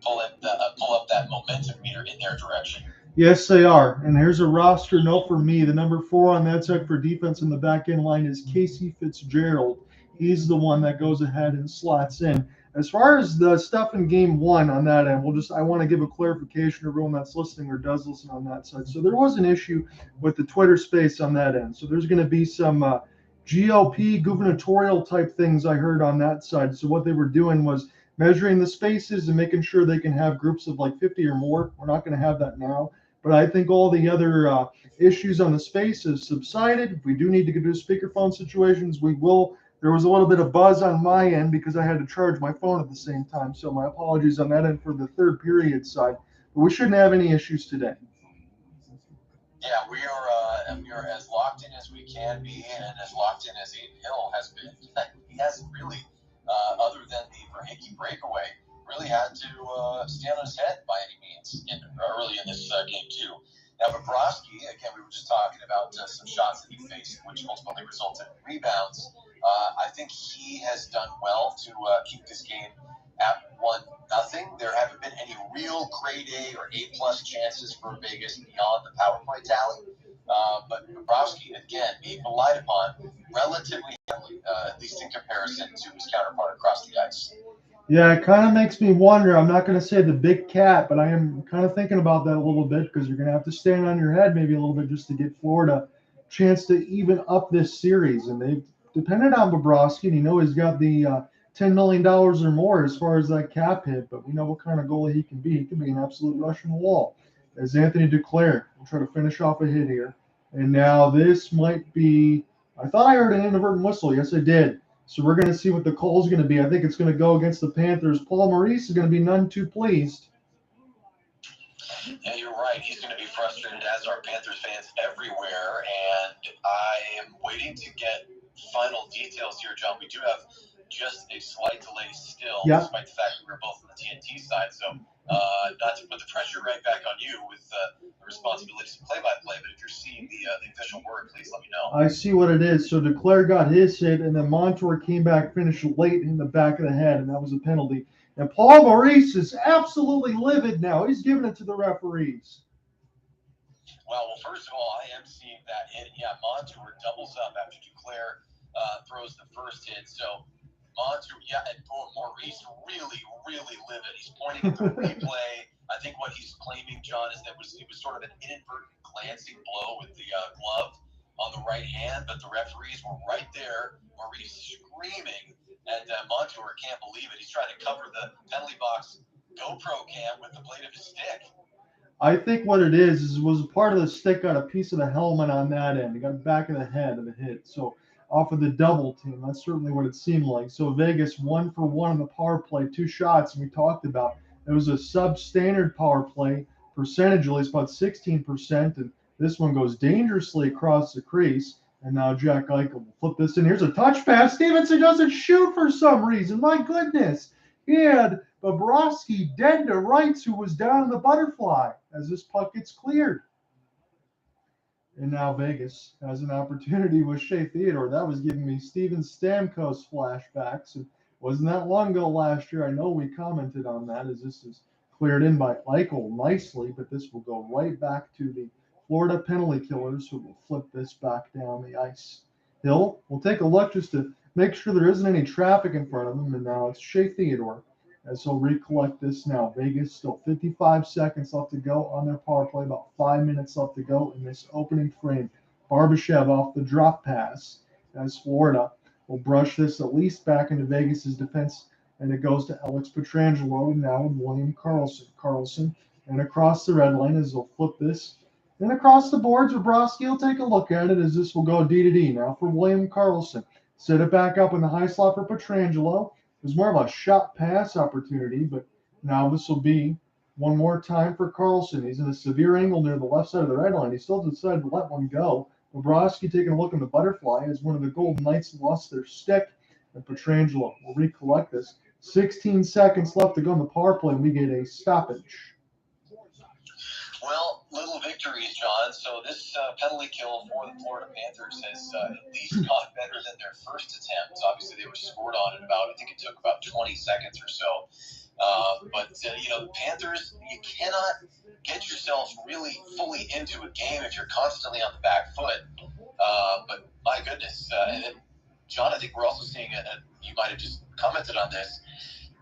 pull up that momentum meter in their direction. Yes, they are. And here's a roster note for me. The number 4 on that side for defense in the back end line is Casey Fitzgerald. He's the one that goes ahead and slots in. As far as the stuff in game 1 on that end, I want to give a clarification to everyone that's listening or does listen on that side. So there was an issue with the Twitter space on that end. So there's going to be some GOP gubernatorial type things I heard on that side. So what they were doing was measuring the spaces and making sure they can have groups of like 50 or more. We're not going to have that now. But I think all the other issues on the space have subsided. If we do need to do speakerphone situations, we will There was a little bit of buzz on my end because I had to charge my phone at the same time. So my apologies on that end for the third period side. But we shouldn't have any issues today. Yeah, we are as locked in as we can be, and as locked in as Aiden Hill has been. He hasn't really, other than the Verhaeghe breakaway, really had to stand on his head by any means early in this game too. Now, Bobrovsky, again, we were just talking about some shots that he faced, which ultimately resulted in rebounds. I think he has done well to keep this game at 1-0. There haven't been any real grade A or A+ chances for Vegas beyond the power play tally. But Bobrovsky, again, being relied upon relatively heavily, at least in comparison to his counterpart across the ice. Yeah, it kind of makes me wonder. I'm not going to say the big cat, but I am kind of thinking about that a little bit because you're going to have to stand on your head maybe a little bit just to get Florida a chance to even up this series. And they've depended on Bobrovsky, and you know he's got the $10 million or more as far as that cap hit, but we know what kind of goalie he can be. He can be an absolute Russian wall. As Anthony Duclair will try to finish off a hit here. And now this might be, I thought I heard an inadvertent whistle. Yes, I did. So we're going to see what the call is going to be. I think it's going to go against the Panthers. Paul Maurice is going to be none too pleased. Yeah, you're right. He's going to be frustrated, as are Panthers fans everywhere. And I am waiting to get final details here, John. We do have just a slight delay still, despite the fact that we're both on the TNT side. So not to put the pressure right back on you with the responsibilities of play-by-play, but if you're seeing the official word, please let me know. I see what it is. So Duclair got his hit, and then Montour came back, finished late in the back of the head, and that was a penalty. And Paul Maurice is absolutely livid now. He's giving it to the referees. Well, first of all, I am seeing that hit. Yeah, Montour doubles up after Duclair throws the first hit. So Montour, and Maurice really, really livid. He's pointing at the replay. I think what he's claiming, John, is that it was sort of an inadvertent glancing blow with the glove on the right hand, but the referees were right there. Maurice screaming, and Montour can't believe it. He's trying to cover the penalty box GoPro cam with the blade of his stick. I think what it is was part of the stick got a piece of the helmet on that end. It got the back of the head of the hit. So off of the double team, that's certainly what it seemed like. So Vegas 1 for 1 on the power play, 2 shots, and we talked about it was a substandard power play percentage-wise, it's about 16%, and this one goes dangerously across the crease. And now Jack Eichel will flip this in. Here's a touch pass. Stephenson doesn't shoot for some reason. My goodness. He had Bobrovsky dead to rights, who was down in the butterfly as this puck gets cleared. And now Vegas has an opportunity with Shea Theodore. That was giving me Steven Stamkos flashbacks. It wasn't that long ago last year. I know we commented on that as this is cleared in by Eichel nicely, but this will go right back to the Florida penalty killers, who will flip this back down the ice. Hill will take a look just to make sure there isn't any traffic in front of him, and now it's Shea Theodore as he'll recollect this now. Vegas still 55 seconds left to go on their power play, about 5 minutes left to go in this opening frame. Barbashev off the drop pass as Florida will brush this at least back into Vegas's defense, and it goes to Alex Pietrangelo now with William Karlsson, and across the red line as they'll flip this. And across the boards, Bobrovsky will take a look at it as this will go D to D now for William Karlsson. Set it back up in the high slot for Pietrangelo. It was more of a shot pass opportunity, but now this will be one more time for Karlsson. He's in a severe angle near the left side of the red line. He still decided to let one go. Bobrovsky taking a look in the butterfly as one of the Golden Knights lost their stick, and Pietrangelo will recollect this. 16 seconds left to go in the power play, and we get a stoppage. Well, little victories, John. So this penalty kill for the Florida Panthers has at least gone better than their first attempt. Obviously, they were scored on in about, I think it took about 20 seconds or so. But the Panthers, you cannot get yourself really fully into a game if you're constantly on the back foot. But my goodness. And then, John, I think we're also seeing, you might have just commented on this,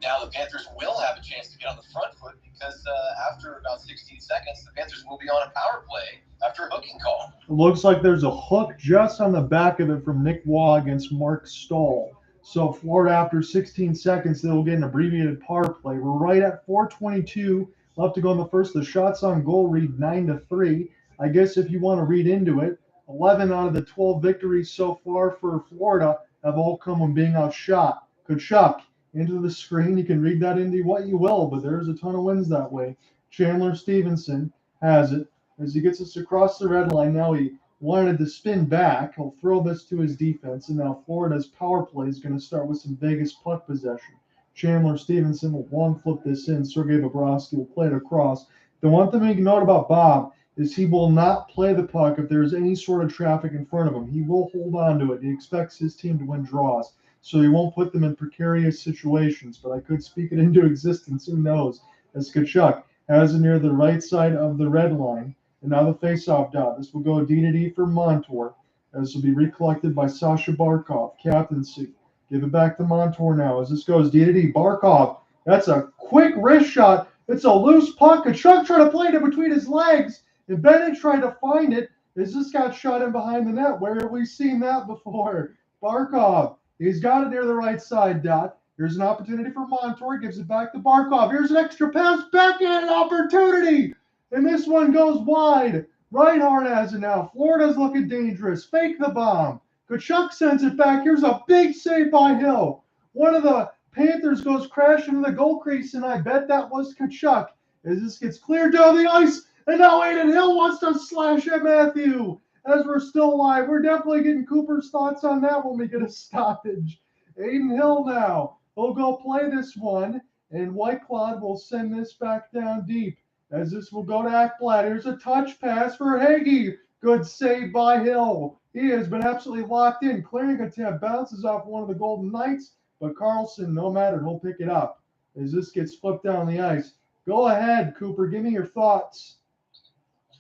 now the Panthers will have a chance to get on the front foot because after about 16 seconds, the Panthers will be on a power play after a hooking call. It looks like there's a hook just on the back of it from Nick Waugh against Mark Staal. So Florida, after 16 seconds, they will get an abbreviated power play. We're right at 4:22 left to go in the first. The shots on goal read 9-3. I guess if you want to read into it, 11 out of the 12 victories so far for Florida have all come on being outshot. Tkachuk into the screen. You can read that into what you will, but there's a ton of wins that way. Chandler Stephenson has it as he gets us across the red line. Now he wanted to spin back. He'll throw this to his defense, and now Florida's power play is going to start with some Vegas puck possession. Chandler Stephenson will long flip this in. Sergei Bobrovsky will play it across. The one thing we can note about Bob is he will not play the puck if there is any sort of traffic in front of him. He will hold on to it. He expects his team to win draws, so he won't put them in precarious situations, but I could speak it into existence. Who knows? As Tkachuk has it near the right side of the red line. And now the faceoff dot. This will go D for Montour. As will be recollected by Sasha Barkov, captaincy. Give it back to Montour now as this goes D. Barkov. That's a quick wrist shot. It's a loose puck. Tkachuk tried to play it in between his legs. And Bennett tried to find it as this got shot in behind the net. Where have we seen that before? Barkov. He's got it near the right side dot. Here's an opportunity for Montour. Gives it back to Barkov. Here's an extra pass. Backhand opportunity. And this one goes wide. Reinhardt has it now. Florida's looking dangerous. Fake the bomb. Tkachuk sends it back. Here's a big save by Hill. One of the Panthers goes crashing into the goal crease, and I bet that was Tkachuk. As this gets cleared down the ice, and now Aiden Hill wants to slash at Matthew. As we're still live, we're definitely getting Cooper's thoughts on that when we get a stoppage. Aiden Hill now. He'll go play this one, and Whitecloud will send this back down deep. As this will go to Ekblad. Here's a touch pass for Hagee. Good save by Hill. He has been absolutely locked in. Clearing attempt bounces off one of the Golden Knights, but Carlson, no matter, he'll pick it up. As this gets flipped down the ice. Go ahead, Cooper. Give me your thoughts.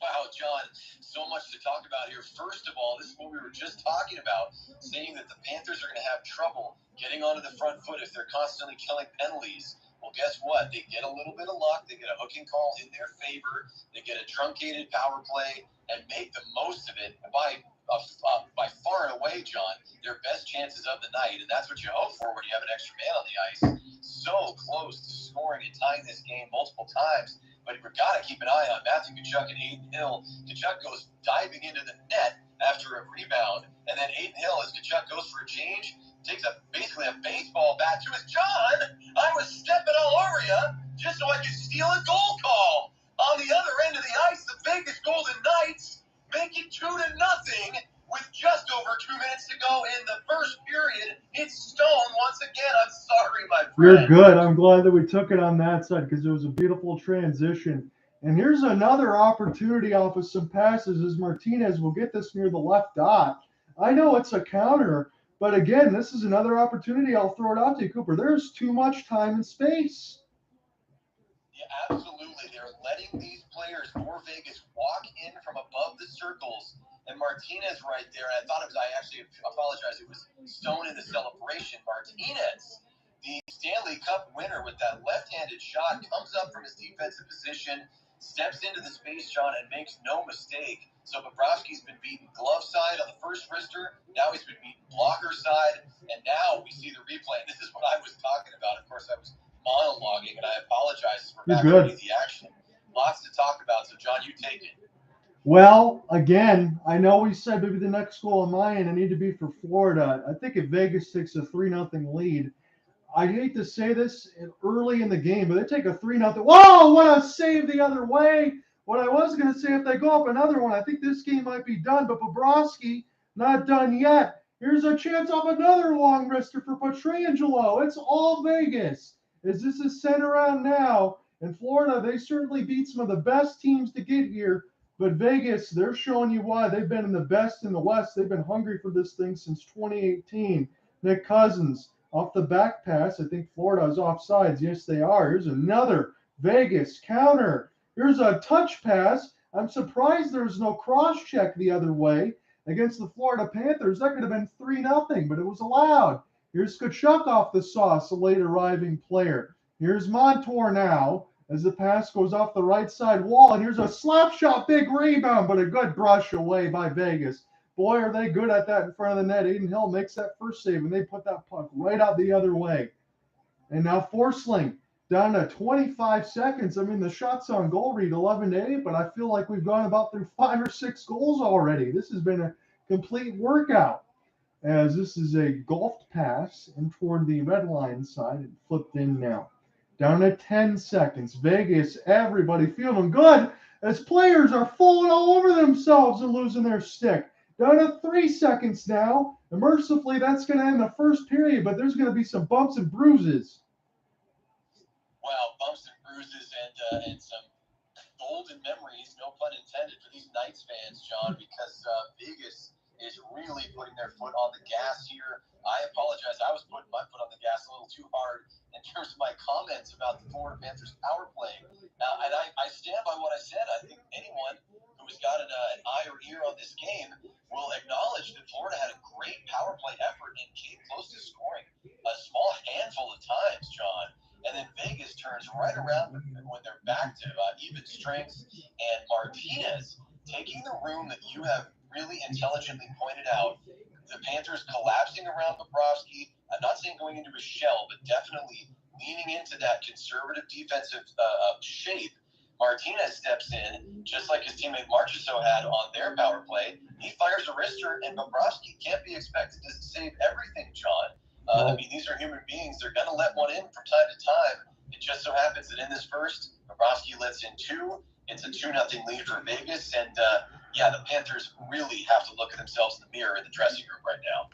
Wow, John, so much to talk about here. First of all, this is what we were just talking about, saying that the Panthers are going to have trouble getting onto the front foot if they're constantly killing penalties. Well, guess what? They get a little bit of luck. They get a hooking call in their favor. They get a truncated power play and make the most of it by far and away, John, their best chances of the night. And that's what you hope for when you have an extra man on the ice. So close to scoring and tying this game multiple times. But we've got to keep an eye on Matthew Tkachuk and Aiden Hill. Tkachuk goes diving into the net after a rebound. And then Aiden Hill, as Tkachuk goes for a change, takes basically a baseball bat to his John. I was stepping all over you just so I could steal a goal call. On the other end of the ice, the Vegas Golden Knights make it 2-0 with just over 2 minutes to go in the first period. It's Stone once again. I'm sorry, my friend. You're good. I'm glad that we took it on that side because it was a beautiful transition. And here's another opportunity off of some passes as Martinez will get this near the left dot. I know it's a counter, but again, this is another opportunity. I'll throw it out to you, Cooper. There's too much time and space. Yeah, absolutely. They're letting these players for Vegas walk in from above the circles. And Martinez right there, I actually apologize. It was Stone in the celebration. Martinez, the Stanley Cup winner with that left-handed shot, comes up from his defensive position, steps into the space, John, and makes no mistake. So Bobrovsky's been beaten glove side on the first wrister. Now he's been beaten blocker side. And now we see the replay. And this is what I was talking about. Of course, I was monologuing, and I apologize for not getting the action. Lots to talk about. So, John, you take it. Well, again, I know we said maybe the next goal on my end I need to be for Florida. I think if Vegas takes a 3-0 lead, I hate to say this early in the game, but they take a 3-0. Whoa, what a save the other way. What I was going to say, if they go up another one, I think this game might be done, but Bobrovsky not done yet. Here's a chance of another long wrister for Pietrangelo. It's all Vegas. As this is sent around now, in Florida, they certainly beat some of the best teams to get here. But Vegas, they're showing you why. They've been the best in the West. They've been hungry for this thing since 2018. Nick Cousins off the back pass. I think Florida is offsides. Yes, they are. Here's another Vegas counter. Here's a touch pass. I'm surprised there's no cross check the other way against the Florida Panthers. That could have been 3-0, but it was allowed. Here's Tkachuk off the sauce, a late arriving player. Here's Montour now as the pass goes off the right side wall. And here's a slap shot, big rebound, but a good brush away by Vegas. Boy, are they good at that in front of the net. Aiden Hill makes that first save, and they put that puck right out the other way. And now Forsling down to 25 seconds. I mean, the shots on goal read 11-8, but I feel like we've gone about through 5 or 6 goals already. This has been a complete workout. as this is a golfed pass and toward the red line side and flipped in now. Down to 10 seconds. Vegas, everybody feeling good as players are falling all over themselves and losing their stick. Down to 3 seconds now. And mercifully, that's going to end the first period, but there's going to be some bumps and bruises. Well, bumps and bruises and some golden memories, no pun intended, for these Knights fans, John, because Vegas is really putting their foot on the gas here. I apologize. I was putting my foot on the gas a little too hard in terms of my comments about the Florida Panthers power play. And I stand by what I said. I think anyone who has got an eye or ear on this game will acknowledge that Florida had a great power play effort and came close to scoring a small handful of times, John. And then Vegas turns right around when they're back to even strength. And Martinez taking the room that you have really intelligently pointed out, the Panthers collapsing around Bobrovsky. I'm not saying going into a shell, but definitely leaning into that conservative defensive shape. Martinez steps in, just like his teammate Marchessault had on their power play. He fires a wrister, and Bobrovsky can't be expected to save everything, John. I mean, these are human beings. They're going to let one in from time to time. It just so happens that in this first, Bobrovsky lets in 2. It's a 2-0 lead for Vegas. And, the Panthers really have to look at themselves in the mirror in the dressing room right now.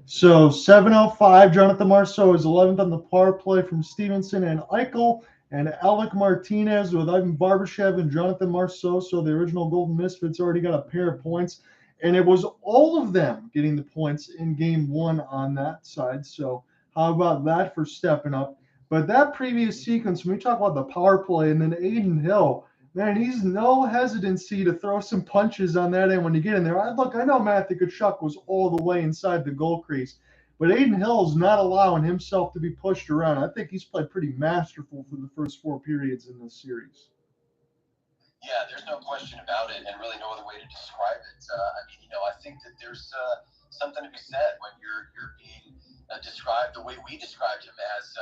So 7:05, Jonathan Marceau is 11th on the power play from Stephenson and Eichel, and Alec Martinez with Ivan Barbashev and Jonathan Marceau. So the original Golden Misfits already got a pair of points, and it was all of them getting the points in game 1 on that side. So how about that for stepping up? But that previous sequence, when we talk about the power play, and then Aiden Hill, man, he's no hesitancy to throw some punches on that end when you get in there. I know Matthew Tkachuk was all the way inside the goal crease, but Aiden Hill is not allowing himself to be pushed around. I think he's played pretty masterful for the first 4 periods in this series. Yeah, there's no question about it, and really no other way to describe it. I think that there's something to be said when you're being described the way we described him as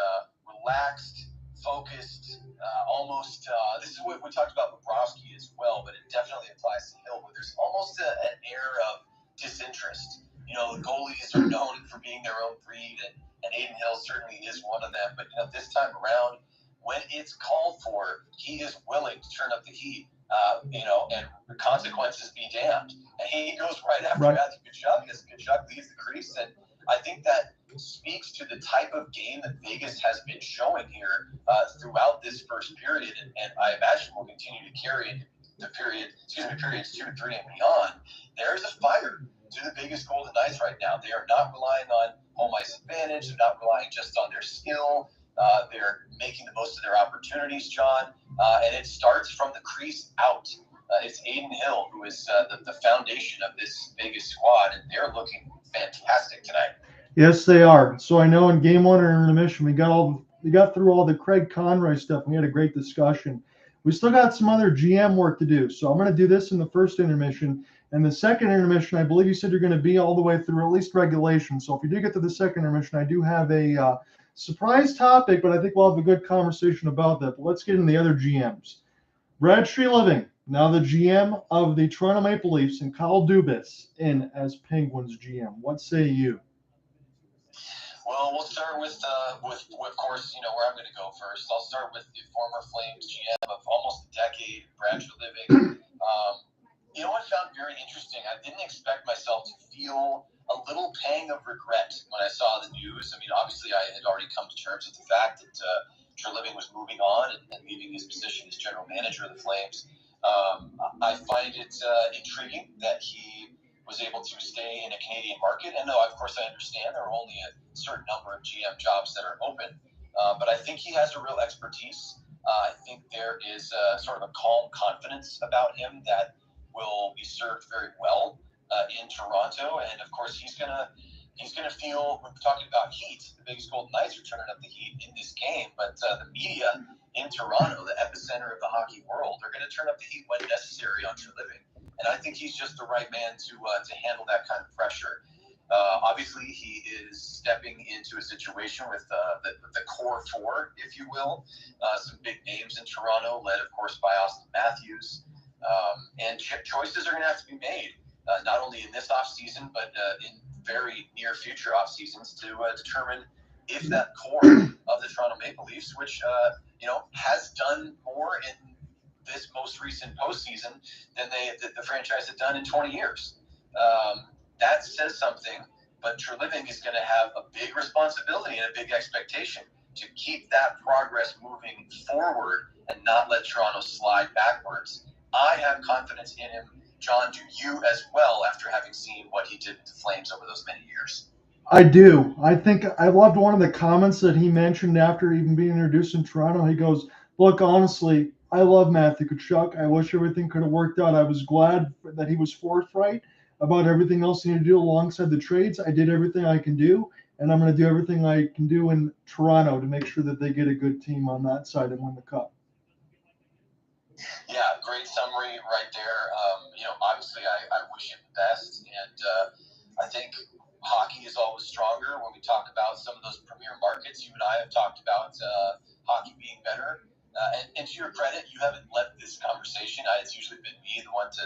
relaxed, focused, almost. This is what we talked about with Bobrovsky as well, but it definitely applies to Hill. But there's almost an air of disinterest. You know, the goalies are known for being their own breed, and Aiden Hill certainly is one of them. But this time around, when it's called for, he is willing to turn up the heat. And the consequences be damned. And he goes right after Matthew Tkachuk as Tkachuk leaves the crease. And I think that speaks to the type of game that Vegas has been showing here throughout this first period. And I imagine will continue to carry into the periods 2 and 3 and beyond. There's a fire to the Vegas Golden Knights right now. They are not relying on home ice advantage. They're not relying just on their skill. They're making the most of their opportunities, John, and it starts from the crease out. It's Aiden Hill who is the foundation of this Vegas squad, and they're looking fantastic tonight. Yes, they are. So I know in game 1 or intermission, we got through all the Craig Conroy stuff, and we had a great discussion. We still got some other GM work to do, so I'm going to do this in the first intermission. And the second intermission, I believe you said you're going to be all the way through at least regulation. So if you do get to the second intermission, I do have a surprise topic, but I think we'll have a good conversation about that. But let's get into the other GMs. Brad Treliving, now the GM of the Toronto Maple Leafs, and Kyle Dubas in as Penguins GM. What say you? Well, we'll start with of course, where I'm going to go first. I'll start with the former Flames GM of almost a decade, Brad Treliving. What I found very interesting, I didn't expect myself to feel a little pang of regret when I saw the news. I mean, obviously, I had already come to terms with the fact that Treliving was moving on and leaving his position as general manager of the Flames. I find it intriguing that he was able to stay in a Canadian market. And no, of course, I understand there are only a certain number of GM jobs that are open. But I think he has a real expertise. I think there is sort of a calm confidence about him that will be served very well in Toronto, and of course he's gonna feel. We're talking about heat. The Vegas Golden Knights are turning up the heat in this game, but the media in Toronto, the epicenter of the hockey world, are going to turn up the heat when necessary on Treliving, and I think he's just the right man to handle that kind of pressure. Obviously, he is stepping into a situation with the core 4, if you will, some big names in Toronto, led of course by Austin Matthews. And choices are going to have to be made, not only in this offseason, but in very near future off seasons to determine if that core of the Toronto Maple Leafs, which has done more in this most recent postseason than the franchise had done in 20 years. That says something, but Treliving is going to have a big responsibility and a big expectation to keep that progress moving forward and not let Toronto slide backwards. I have confidence in him. John, do you as well, after having seen what he did with the Flames over those many years? I do. I think I loved one of the comments that he mentioned after even being introduced in Toronto. He goes, look, honestly, I love Matthew Tkachuk. I wish everything could have worked out. I was glad that he was forthright about everything else he needed to do alongside the trades. I did everything I can do, and I'm going to do everything I can do in Toronto to make sure that they get a good team on that side and win the cup. Yeah, great summary right there. Obviously I wish him the best, and I think hockey is always stronger when we talk about some of those premier markets. You and I have talked about hockey being better. And to your credit, you haven't led this conversation. It's usually been me, the one to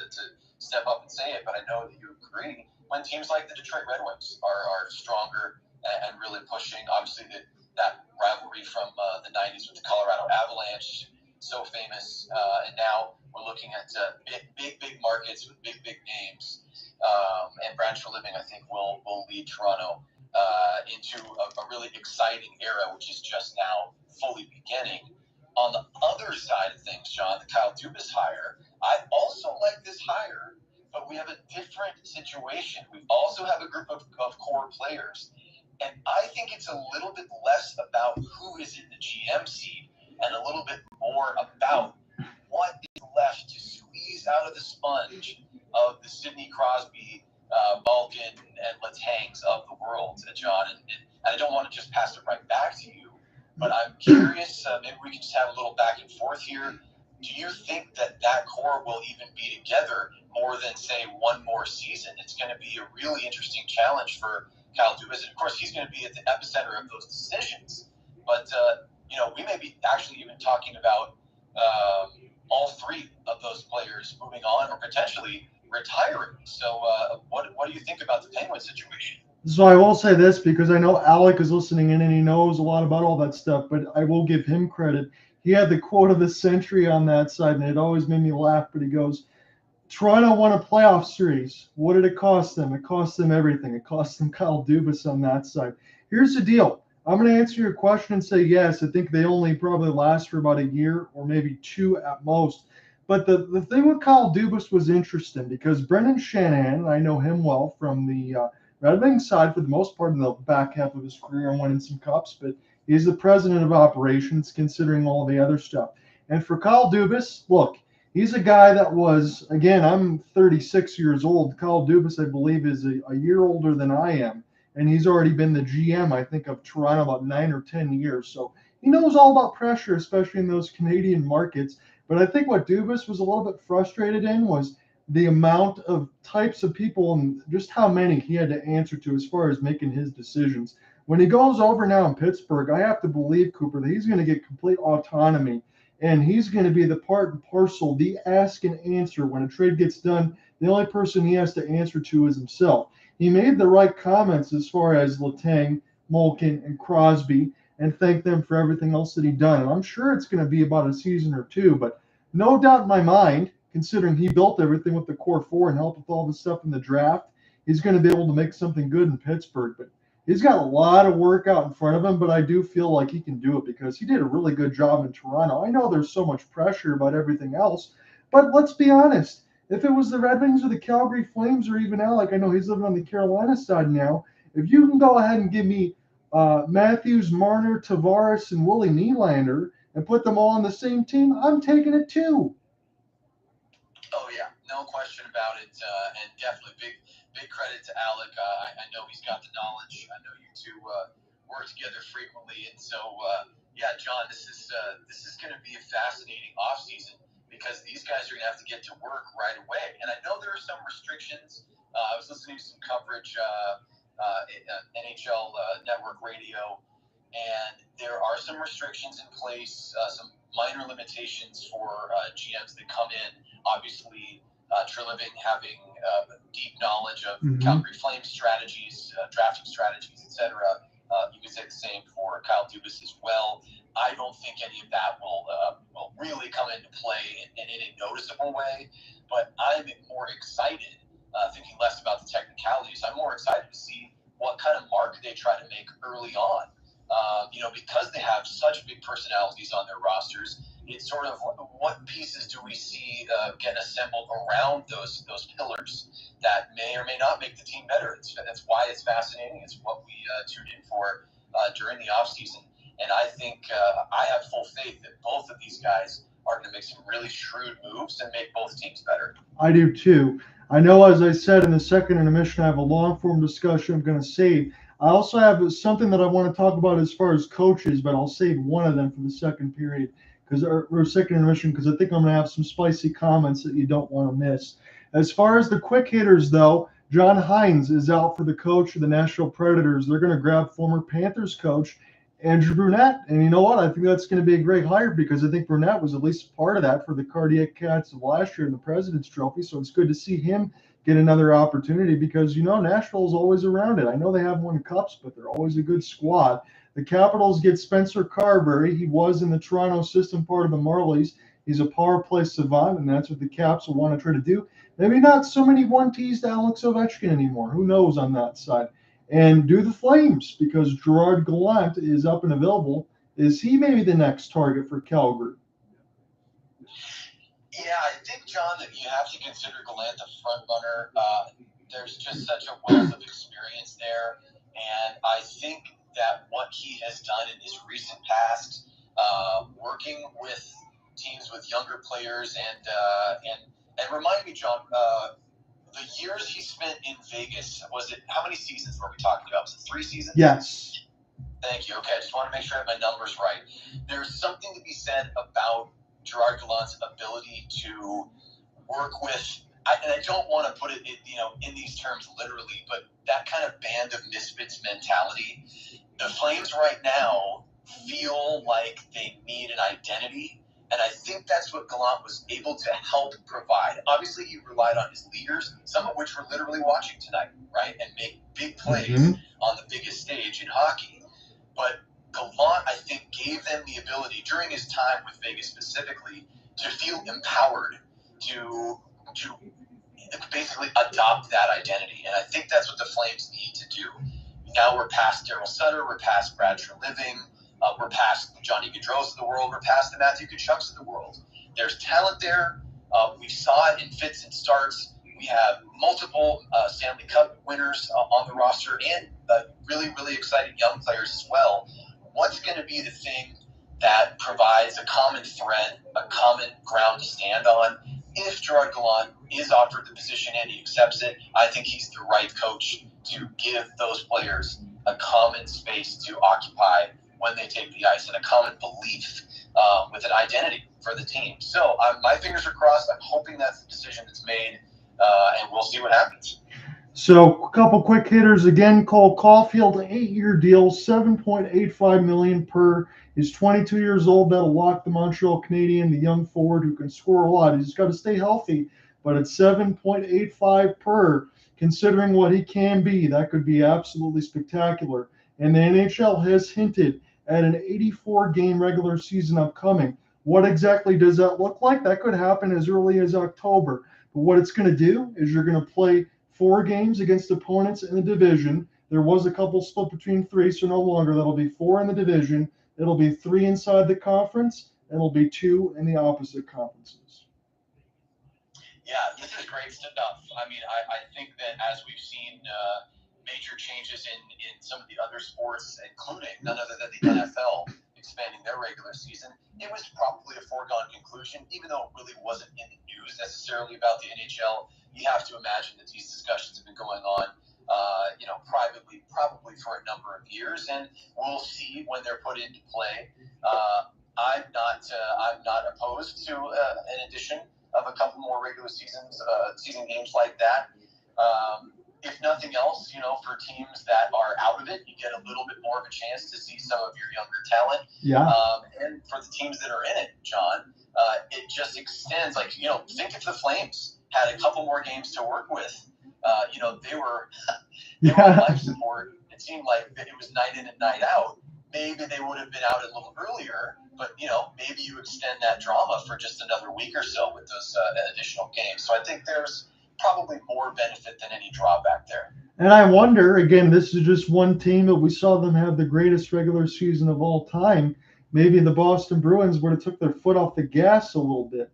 step up and say it, but I know that you agree. When teams like the Detroit Red Wings are stronger and really pushing, obviously that rivalry from the 90s with the Colorado Avalanche, so famous, and now we're looking at big markets with big names. And Brad Treliving, I think, will lead Toronto into a really exciting era, which is just now fully beginning. On the other side of things, John, the Kyle Dubas hire, I also like this hire, but we have a different situation. We also have a group of core players, and I think it's a little bit less about who is in the GM seat and a little bit more about what is left to squeeze out of the sponge of the Sidney Crosby, Malkin, and Letangs of the world, John. And I don't want to just pass it right back to you, but I'm curious, maybe we can just have a little back and forth here. Do you think that core will even be together more than, say, one more season? It's going to be a really interesting challenge for Kyle Dubas. And, of course, he's going to be at the epicenter of those decisions. But, we may be actually even talking about all three of those players moving on or potentially retiring. So what do you think about the Penguins situation? So I will say this, because I know Alec is listening in and he knows a lot about all that stuff, but I will give him credit. He had the quote of the century on that side, and it always made me laugh. But he goes, Toronto won a playoff series. What did it cost them? It cost them everything. It cost them Kyle Dubas on that side. Here's the deal. I'm going to answer your question and say yes. I think they only probably last for about a year or maybe two at most. But the thing with Kyle Dubas was interesting because Brendan Shanahan, I know him well from the Red Wings side for the most part in the back half of his career and winning some cups, but he's the president of operations considering all the other stuff. And for Kyle Dubas, look, he's a guy that was, again, I'm 36 years old. Kyle Dubas, I believe, is a year older than I am. And he's already been the GM, I think, of Toronto about 9 or 10 years. So he knows all about pressure, especially in those Canadian markets. But I think what Dubas was a little bit frustrated in was the amount of types of people and just how many he had to answer to as far as making his decisions. When he goes over now in Pittsburgh, I have to believe, Cooper, that he's going to get complete autonomy. And he's going to be the part and parcel, the ask and answer. When a trade gets done, the only person he has to answer to is himself. He made the right comments as far as Letang, Malkin, and Crosby, and thanked them for everything else that he'd done. And I'm sure it's going to be about a season or two, but no doubt in my mind, considering he built everything with the core four and helped with all the stuff in the draft, he's going to be able to make something good in Pittsburgh. But he's got a lot of work out in front of him, but I do feel like he can do it because he did a really good job in Toronto. I know there's so much pressure about everything else, but let's be honest. If it was the Red Wings or the Calgary Flames or even Alec, I know he's living on the Carolina side now. If you can go ahead and give me Matthews, Marner, Tavares, and Willie Nylander and put them all on the same team, I'm taking it too. Oh, yeah, no question about it. And definitely big credit to Alec. I know he's got the knowledge. I know you two work together frequently. And so, John, this is going to be a fascinating offseason, because these guys are going to have to get to work right away. And I know there are some restrictions. I was listening to some coverage, NHL Network Radio, and there are some restrictions in place, some minor limitations for GMs that come in. Obviously, Treliving having deep knowledge of Mhm. Calgary Flames strategies, drafting strategies, etc. You could say the same for Kyle Dubas as well. I don't think any of that will really come into play in any noticeable way, but I'm more excited, thinking less about the technicalities. I'm more excited to see what kind of mark they try to make early on. Because they have such big personalities on their rosters, it's sort of what pieces do we see get assembled around those pillars that may or may not make the team better. That's why it's fascinating. It's what we tune in for during the offseason. And I think I have full faith that both of these guys are going to make some really shrewd moves and make both teams better. I do too. I know, as I said in the second intermission, I have a long-form discussion I'm going to save. I also have something that I want to talk about as far as coaches, but I'll save one of them for the second period or second intermission, because I think I'm going to have some spicy comments that you don't want to miss. As far as the quick hitters, though, John Hines is out for the coach of the Nashville Predators. They're going to grab former Panthers coach Andrew Brunette. And you know what? I think that's going to be a great hire, because I think Brunette was at least part of that for the Cardiac Cats of last year in the President's Trophy. So it's good to see him get another opportunity, because, Nashville is always around it. I know they haven't won cups, but they're always a good squad. The Capitals get Spencer Carberry. He was in the Toronto system, part of the Marlies. He's a power play savant, and that's what the Caps will want to try to do. Maybe not so many one-tees to Alex Ovechkin anymore. Who knows on that side? And do the Flames, because Gerard Gallant is up and available. Is he maybe the next target for Calgary? Yeah, I think, John, that you have to consider Gallant the front runner. There's just such a wealth of experience there, and I think that what he has done in his recent past, working with teams with younger players, and remind me, John, the years he spent in Vegas, how many seasons were we talking about? Was it 3 seasons? Yes. Thank you. Okay, I just want to make sure I have my numbers right. There's something to be said about Gerard Gallant's ability to work with, and I don't want to put it in these terms literally, but that kind of band of misfits mentality. The Flames right now feel like they need an identity, and I think that's what Gallant was able to help provide. Obviously, he relied on his leaders, some of which we're literally watching tonight, right, and make big plays on the biggest stage in hockey. But Gallant, I think, gave them the ability during his time with Vegas specifically to feel empowered to basically adopt that identity. And I think that's what the Flames need to do. Now we're past Daryl Sutter, we're past Brad Treliving, we're past Johnny Gaudreau's of the world, we're past the Matthew Tkachuks of the world. There's talent there. We saw it in fits and starts. We have multiple Stanley Cup winners on the roster, and really, really exciting young players as well. What's going to be the thing that provides a common thread, a common ground to stand on? If Gerard Gallant is offered the position and he accepts it, I think he's the right coach to give those players a common space to occupy when they take the ice, and a common belief with an identity for the team. So my fingers are crossed. I'm hoping that's the decision that's made, and we'll see what happens. So a couple quick hitters again. Cole Caulfield, an 8-year deal, $7.85 million per. He's 22 years old. That'll lock the Montreal Canadian, the young forward who can score a lot. He's got to stay healthy, but at $7.85 per, considering what he can be, that could be absolutely spectacular. And the NHL has hinted at an 84-game regular season upcoming. What exactly does that look like? That could happen as early as October. But what it's going to do is you're going to play 4 games against opponents in the division. There was a couple split between 3, so no longer. That'll be 4 in the division. It'll be 3 inside the conference. And it'll be 2 in the opposite conferences. Yeah, this is great stuff. I mean, I think that as we've seen major changes in some of the other sports, including none other than the NFL expanding their regular season, it was probably a foregone conclusion, even though it really wasn't in the news necessarily about the NHL. You have to imagine that these discussions have been going on, privately, probably for a number of years, and we'll see when they're put into play. I'm not opposed to an addition of a couple more regular season games like that. If nothing else, for teams that are out of it, you get a little bit more of a chance to see some of your younger talent. Yeah. And for the teams that are in it, John, it just extends. Think if the Flames had a couple more games to work with they were on life support. It seemed like it was night in and night out. Maybe they would have been out a little earlier, but maybe you extend that drama for just another week or so with those additional games. So I think there's probably more benefit than any drawback there. And I wonder, again, this is just one team, but we saw them have the greatest regular season of all time. Maybe the Boston Bruins would have took their foot off the gas a little bit.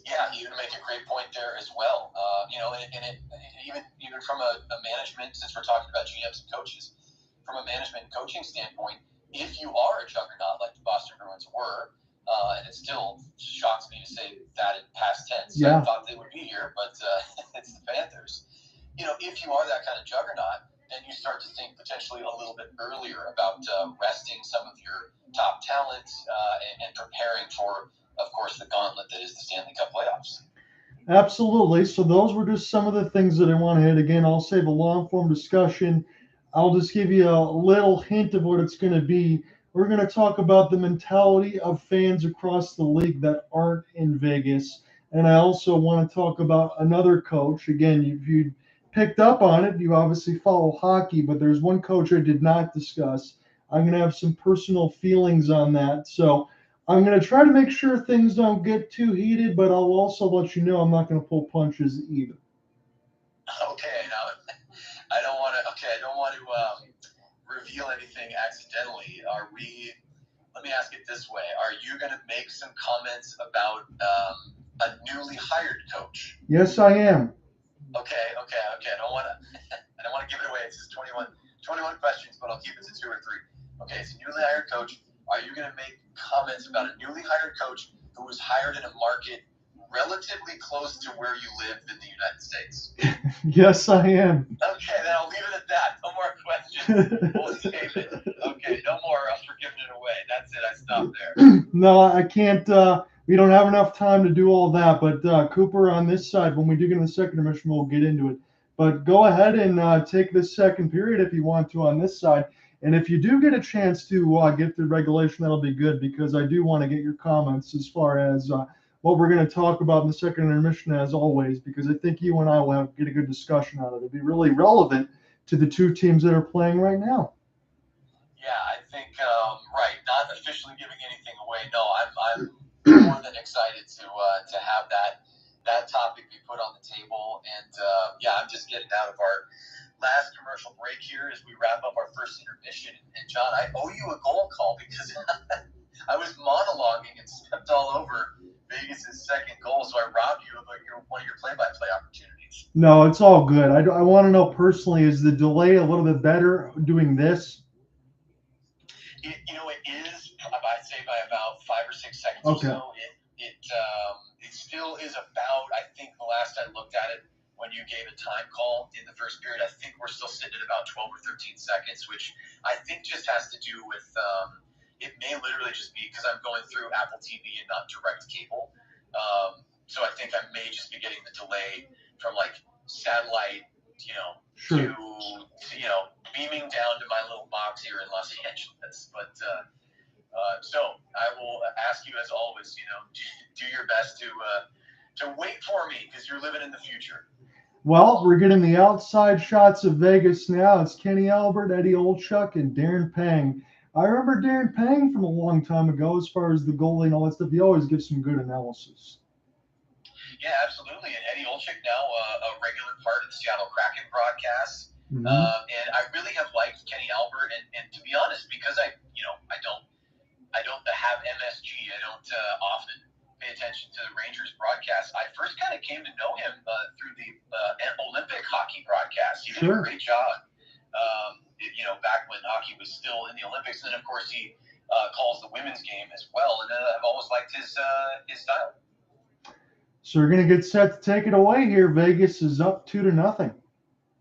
Yeah, you make a great point there as well. Even from a management, since we're talking about GMs and coaches, from a management and coaching standpoint, if you are a juggernaut like the Boston Bruins were, and it still shocks me to say that in past tense. Yeah. I thought they would be here, but it's the Panthers. If you are that kind of juggernaut, then you start to think potentially a little bit earlier about resting some of your top talent and preparing for, of course, the gauntlet that is the Stanley Cup playoffs. Absolutely. So those were just some of the things that I want to hit. Again, I'll save a long-form discussion. I'll just give you a little hint of what it's going to be. We're going to talk about the mentality of fans across the league that aren't in Vegas. And I also want to talk about another coach. Again, if you picked up on it, you obviously follow hockey, but there's one coach I did not discuss. I'm going to have some personal feelings on that. So I'm going to try to make sure things don't get too heated, but I'll also let you know I'm not going to pull punches either. Okay, now I don't want to reveal anything accidentally. Let me ask it this way: are you going to make some comments about a newly hired coach? Yes, I am. Okay. I don't want to give it away. It's just 21 questions, but I'll keep it to 2 or 3. Okay, so newly hired coach. Are you going to make comments about a newly hired coach who was hired in a market relatively close to where you live in the United States? Yes, I am. Okay, then I'll leave it at that. No more questions. We'll save it. Okay, no more. I'm forgiving it away. That's it. I stopped there. No, I can't. We don't have enough time to do all that. But Cooper, on this side, when we dig into the second intermission, we'll get into it. But go ahead and take the second period if you want to on this side. And if you do get a chance to get through regulation, that'll be good, because I do want to get your comments as far as what we're going to talk about in the second intermission, as always, because I think you and I will get a good discussion on it. It'll be really relevant to the two teams that are playing right now. Yeah, I think, right, not officially giving anything away. No, I'm more than excited to have that topic be put on the table. And, I'm just getting out of our last commercial break here as we wrap up our first intermission. And John, I owe you a goal call because I was monologuing and stepped all over Vegas' second goal, so I robbed you of one of your play-by-play opportunities. No, it's all good. I want to know personally, is the delay a little bit better doing this? It is, I'd say, by about 5 or 6 seconds Okay. or so. It still is about, I think the last I looked at it, when you gave a time call in the first period, I think we're still sitting at about 12 or 13 seconds, which I think just has to do with, it may literally just be because I'm going through Apple TV and not direct cable. So I think I may just be getting the delay from like satellite, Sure. to, beaming down to my little box here in Los Angeles. But so I will ask you, as always, do your best to wait for me, because you're living in the future. Well, we're getting the outside shots of Vegas now. It's Kenny Albert, Eddie Olczyk, and Darren Pang. I remember Darren Pang from a long time ago as far as the goalie and all that stuff. He always gives some good analysis. Yeah, absolutely. And Eddie Olczyk now a regular part of the Seattle Kraken broadcasts. Mm-hmm. And I really have liked Kenny Albert. And to be honest, because I don't have MSG, I don't often pay attention to the Rangers broadcast. I first kind of came to know him through the Olympic hockey broadcast. He did a great job, back when hockey was still in the Olympics. And then, of course, he calls the women's game as well. And I've always liked his style. So we're going to get set to take it away here. Vegas is up 2-0.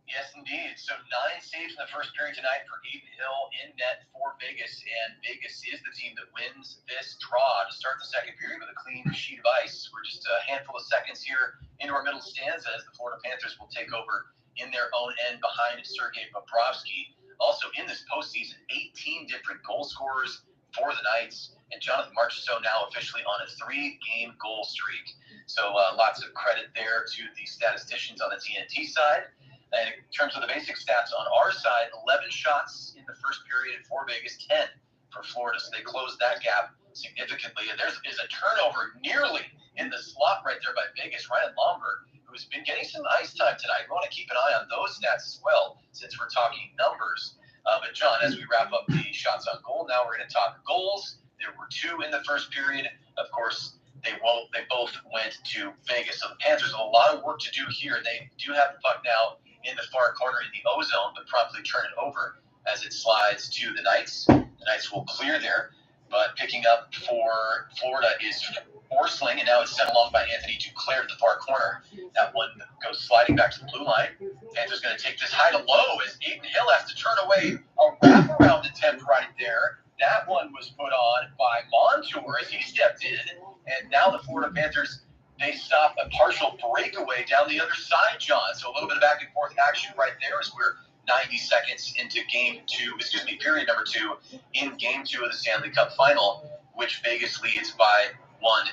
Yes, indeed. So 9 saves in the first period tonight for Aiden Hill in net for Vegas, and Vegas is the team that wins this draw to start the second period with a clean sheet of ice. We're just a handful of seconds here into our middle stanza as the Florida Panthers will take over in their own end behind Sergei Bobrovsky. Also in this postseason, 18 different goal scorers, for the Knights. And Jonathan Marchessault now officially on a 3-game goal streak. So lots of credit there to the statisticians on the TNT side. And in terms of the basic stats on our side, 11 shots in the first period for Vegas, 10 for Florida. So they closed that gap significantly. And there's a turnover nearly in the slot right there by Vegas, Ryan Lomberg, who's been getting some ice time tonight. We want to keep an eye on those stats as well, since we're talking numbers. But John, as we wrap up the shots on goal, now we're going to talk goals. There were 2 in the first period. Of course, they both went to Vegas. So the Panthers have a lot of work to do here. They do have the puck now in the far corner in the O-zone, but promptly turn it over as it slides to the Knights. The Knights will clear there, but picking up for Florida is Forsling, and now it's sent along by Anthony Duclair to the far corner. That one goes sliding back to the blue line. Panthers going to take this high to low as Aiden Hill has to turn away a wraparound attempt right there. That one was put on by Montour as he stepped in, and now the Florida Panthers, they stop a partial breakaway down the other side, John. So a little bit of back and forth action right there as we're 90 seconds into period number 2 in game 2 of the Stanley Cup final, which Vegas leads by 1-0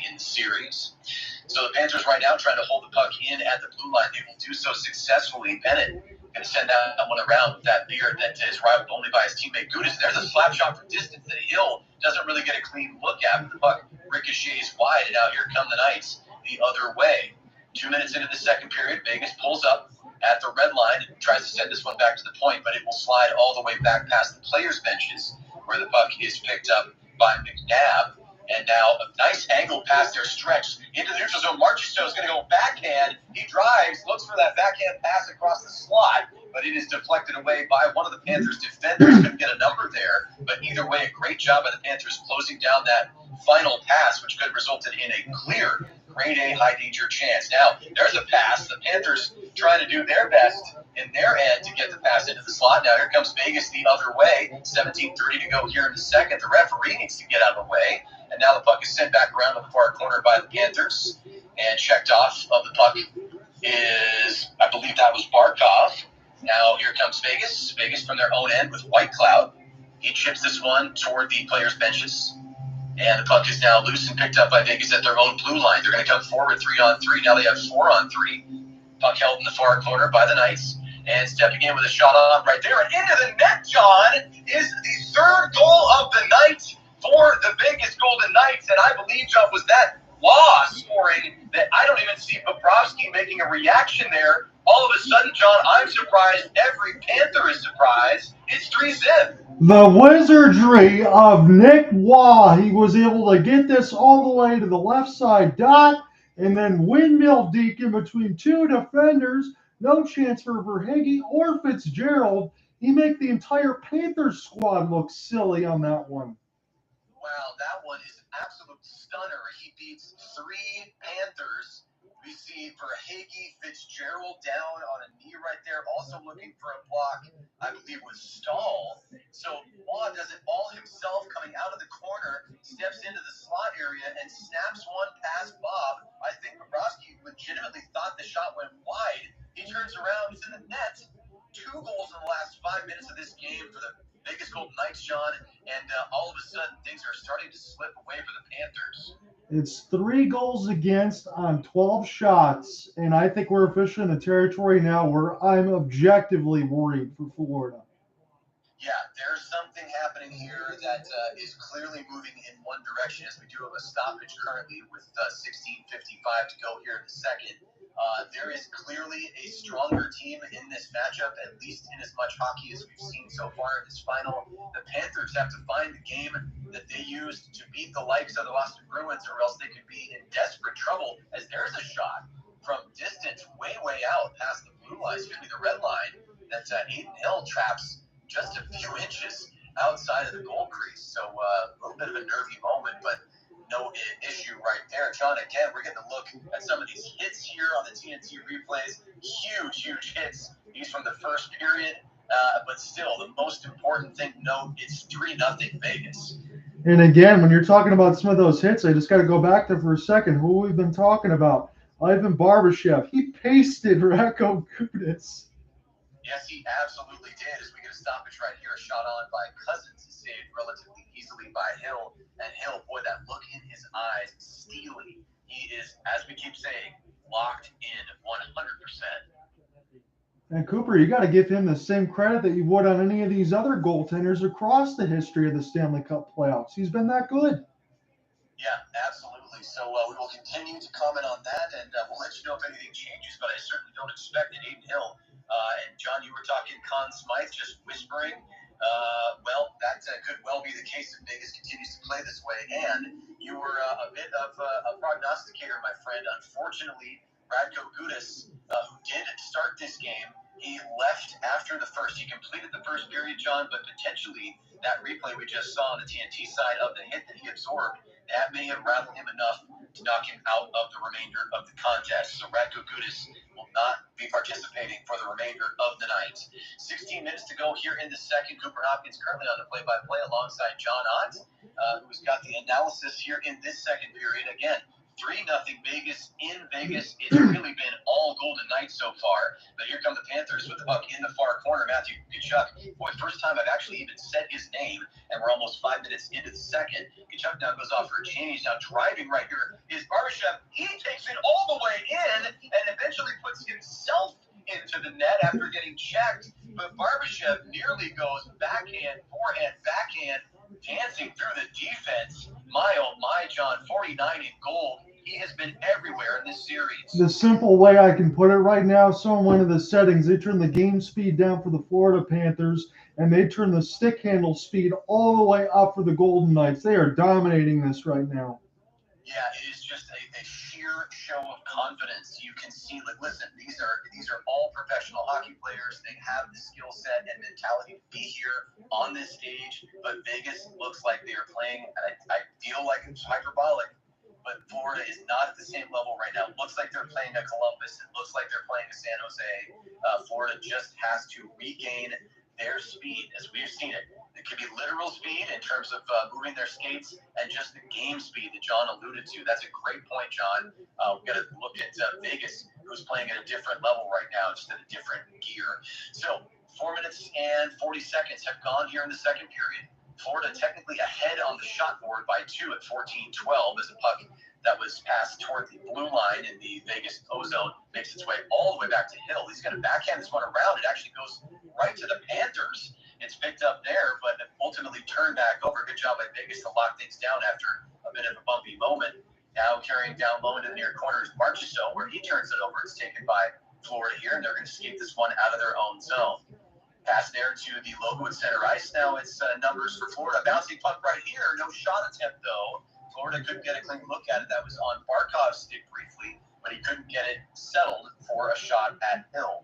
in the series. So the Panthers right now trying to hold the puck in at the blue line. They will do so successfully. Bennett going to send that one around with that beard that is rivaled only by his teammate Gudis. There's a slap shot from distance that Hill doesn't really get a clean look at, but the puck ricochets wide, and now here come the Knights the other way. 2 minutes into the second period, Vegas pulls up at the red line and tries to send this one back to the point, but it will slide all the way back past the players' benches where the puck is picked up by McNabb. And now a nice angle pass there, stretched into the neutral zone. Marchessault is going to go backhand. He drives, looks for that backhand pass across the slot, but it is deflected away by one of the Panthers' defenders. Couldn't get a number there, but either way, a great job by the Panthers closing down that final pass, which could have resulted in a clear grade A high-danger chance. Now, there's a pass. The Panthers trying to do their best in their end to get the pass into the slot. Now, here comes Vegas the other way. 17:30 to go here in the second. The referee needs to get out of the way. And now the puck is sent back around to the far corner by the Panthers. And checked off of the puck is, I believe that was Barkov. Now here comes Vegas. Vegas from their own end with Whitecloud. He chips this one toward the players' benches. And the puck is now loose and picked up by Vegas at their own blue line. They're going to come forward 3-on-3. Now they have 4-on-3. Puck held in the far corner by the Knights. And stepping in with a shot on right there. And into the net, John, is the third goal of the night for the Vegas Golden Knights. And I believe, John, was that Law scoring that I don't even see Bobrovsky making a reaction there. All of a sudden, John, I'm surprised. Every Panther is surprised. It's 3-zip. The wizardry of Nick Waugh. He was able to get this all the way to the left side dot and then windmill deke in between 2 defenders. No chance for Verhaeghe or Fitzgerald. He made the entire Panthers squad look silly on that one. Wow, that one is an absolute stunner. He beats 3 Panthers. We see Verhaeghe, Fitzgerald down on a knee right there, also looking for a block, I believe, with Staal. So Waugh does it all himself, coming out of the corner, steps into the slot area, and snaps one past Bob. I think Bobrovsky legitimately thought the shot went wide. He turns around, he's in the net. 2 goals in the last 5 minutes of this game for the Vegas Golden Knights, John, and all of a sudden things are starting to slip away for the Panthers. It's 3 goals against on 12 shots, and I think we're officially in the territory now where I'm objectively worried for Florida. Yeah, there's something happening here that is clearly moving in one direction as we do have a stoppage currently with 16:55 to go here in the second. There is clearly a stronger team in this matchup, at least in as much hockey as we've seen so far in this final. The Panthers have to find the game that they used to beat the likes of the Boston Bruins, or else they could be in desperate trouble, as there's a shot from distance way out past the blue line, the red line, that Aiden Hill traps just a few inches outside of the goal crease. So a little bit of a nervy moment, but no issue right there. John, again, we're getting a look at some of these hits here on the TNT replays. Huge hits. These from the first period. But still, the most important thing to note, it's 3-0 Vegas. And again, when you're talking about some of those hits, I just got to go back there for a second. Who we've been talking about? Ivan Barbashev. He pasted Radko Gudas. Yes, he absolutely did. As we get a stoppage right here, a shot on by Cousins is saved relatively easily by Hill. And Hill, boy, that look in his eyes, steely. He is, as we keep saying, locked in 100%. And Cooper, you got to give him the same credit that you would on any of these other goaltenders across the history of the Stanley Cup playoffs. He's been that good. Yeah, absolutely. So we will continue to comment on that, and we'll let you know if anything changes, but I certainly don't expect it. Aiden Hill. And John, you were talking Conn Smythe, just whispering. Well, that could well be the case if Vegas continues to play this way. And you were a bit of a prognosticator, my friend. Unfortunately, Radko Gudas, who did start this game, he left after the first. He completed the first period, John, but potentially that replay we just saw on the TNT side of the hit that he absorbed, that may have rattled him enough to knock him out of the remainder of the contest. So Radko Gudas will not be participating for the remainder of the night. 16 minutes to go here in the second. Cooper Hopkins currently on the play-by-play alongside John Ott, who's got the analysis here in this second period. Again, 3-0 Vegas in Vegas. It's really been all Golden Knights so far. But here come the Panthers with the puck in the far corner. Matthew Tkachuk. Boy, first time I've actually even said his name, and we're almost 5 minutes into the second. Tkachuk now goes off for a change. Now driving right here is Bobrovsky. He takes it all the way in and eventually puts himself into the net after getting checked. But Barbashev nearly goes backhand, forehand, backhand, dancing through the defense. My, oh my, John, 49 in goal. He has been everywhere in this series. The simple way I can put it right now, someone went to the settings. They turned the game speed down for the Florida Panthers, and they turned the stick handle speed all the way up for the Golden Knights. They are dominating this right now. Yeah, it is just a sheer show of confidence. You can see, like, listen, these are all professional hockey players. They have the skill set and mentality to be here on this stage, but Vegas looks like they are playing, and I feel like it's hyperbolic, but Florida is not at the same level right now. It looks like they're playing a Columbus. It looks like they're playing a San Jose. Florida just has to regain their speed, as we've seen it. It could be literal speed in terms of moving their skates and just the game speed that John alluded to. That's a great point, John. We've got to look at Vegas, who's playing at a different level right now, just at a different gear. So 4 minutes and 40 seconds have gone here in the second period. Florida technically ahead on the shot board by 2 at 14-12 as a puck that was passed toward the blue line in the Vegas ozone makes its way all the way back to Hill. He's going to backhand this one around. It actually goes right to the Panthers. It's picked up there, but ultimately turned back over. Good job by Vegas to lock things down after a bit of a bumpy moment. Now carrying down low into the near corner is Marchessault, where he turns it over. It's taken by Florida here, and they're going to skate this one out of their own zone. Pass there to the logo at center ice. Now it's numbers for Florida. Bouncing puck right here. No shot attempt, though. Florida couldn't get a clean look at it. That was on Barkov's stick briefly, but he couldn't get it settled for a shot at Hill.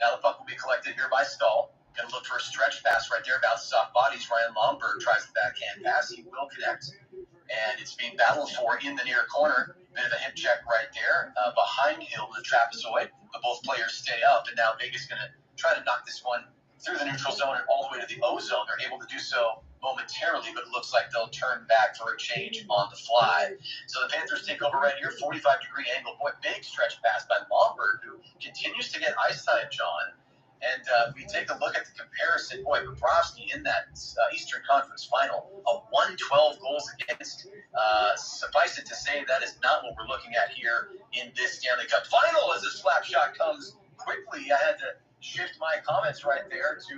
Now the puck will be collected here by Staal. Going to look for a stretch pass right there. Bounces off bodies. Ryan Lomberg tries the backhand pass. He will connect. And it's being battled for in the near corner. Bit of a hip check right there. Behind Hill, the trapezoid. But both players stay up. And now Vegas going to try to knock this one through the neutral zone and all the way to the O zone. They're able to do so momentarily, but it looks like they'll turn back for a change on the fly. So the Panthers take over right here, 45-degree angle. Boy, big stretch pass by Lomberg, who continues to get ice time, John. And we take a look at the comparison. Boy, Bobrovsky in that Eastern Conference final, a 112 goals against. Suffice it to say, that is not what we're looking at here in this Stanley Cup final as a slap shot comes quickly. I had to shift my comments right there to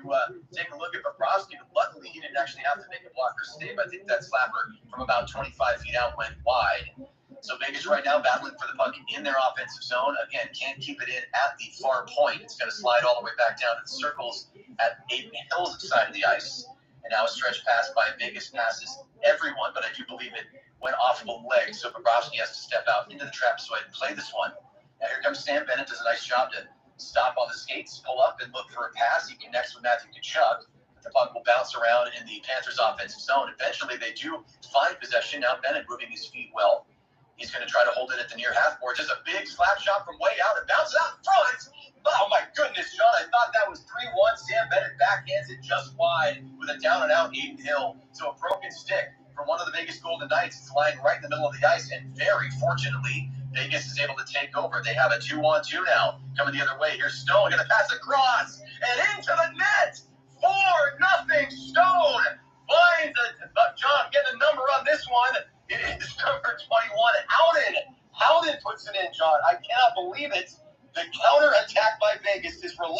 take a look at Bobrovsky. Luckily, he didn't actually have to make a blocker save. I think that slapper from about 25 feet out went wide. So Vegas right now battling for the puck in their offensive zone. Again, can't keep it in at the far point. It's going to slide all the way back down to the circles at Aiden Hill's side of the ice. And now a stretch pass by Vegas passes everyone, but I do believe it went off of a leg. So Bobrovsky has to step out into the trapezoid and play this one. Now here comes Stan Bennett, does a nice job to stop on the skates, pull up, and look for a pass. He connects with Matthew Tkachuk. The puck will bounce around in the Panthers' offensive zone. Eventually, they do find possession. Now Bennett moving his feet well. He's going to try to hold it at the near half board. Just a big slap shot from way out. It bounces out front. Oh, my goodness, John. I thought that was 3-1. Sam Bennett backhands it just wide with a down-and-out Aiden Hill. So a broken stick from one of the Vegas Golden Knights. It's lying right in the middle of the ice. And very fortunately, Vegas is able to take over. They have a 2-on-2 now coming the other way. Here's Stone going to pass across.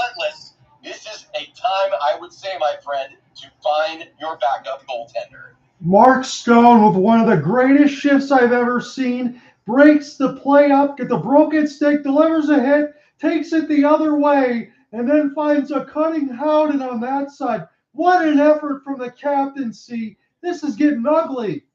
relentless. This is a time, I would say, my friend, to find your backup goaltender. Mark Stone with one of the greatest shifts I've ever seen. Breaks the play up, get the broken stick, delivers a hit, takes it the other way, and then finds a cutting Howden on that side. What an effort from the captaincy. This is getting ugly.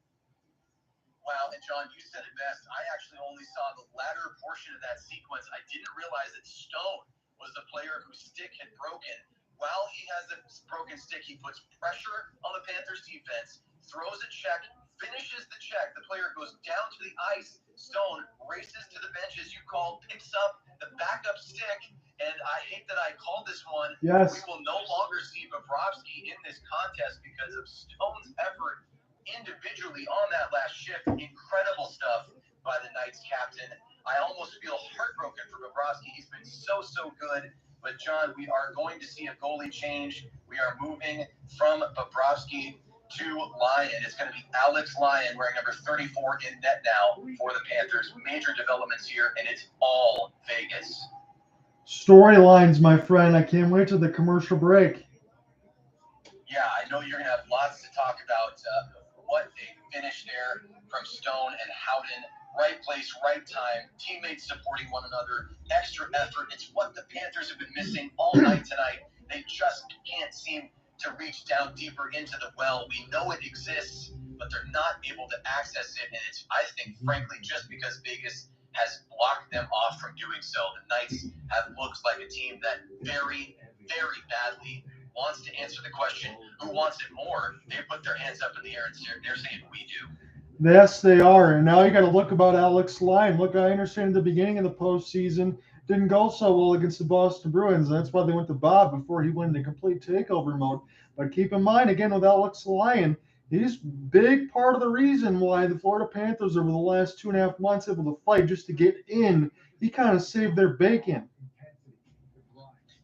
Wow, and John, you said it best. I actually only saw the latter portion of that sequence. I didn't realize that Stone was the player whose stick had broken. While he has the broken stick, he puts pressure on the Panthers defense, throws a check, finishes the check. The player goes down to the ice. Stone races to the bench, as you called, picks up the backup stick. And I hate that I called this one. Yes. We will no longer see Bobrovsky in this contest because of Stone's effort individually on that last shift. Incredible stuff by the Knights captain. I almost feel heartbroken for Bobrovsky. He's been so good. But, John, we are going to see a goalie change. We are moving from Bobrovsky to Lyon. It's going to be Alex Lyon wearing number 34 in net now for the Panthers. Major developments here, and it's all Vegas. Storylines, my friend. I can't wait till the commercial break. Yeah, I know you're going to have lots to talk about. What a finish there from Stone and Howden. Right place, right time. Teammates supporting one another. Extra effort. It's what the Panthers have been missing all night tonight. They just can't seem to reach down deeper into the well. We know it exists, but they're not able to access it. And it's, I think, frankly, just because Vegas has blocked them off from doing so. The Knights have looked like a team that very, very badly wants to answer the question, who wants it more? They put their hands up in the air and they're saying, we do. Yes, they are. And now you got to look about Alex Lyon. Look, I understand at the beginning of the postseason didn't go so well against the Boston Bruins. And that's why they went to Bob before he went into complete takeover mode. But keep in mind, again, with Alex Lyon, he's big part of the reason why the Florida Panthers over the last 2.5 months able to fight just to get in. He kind of saved their bacon.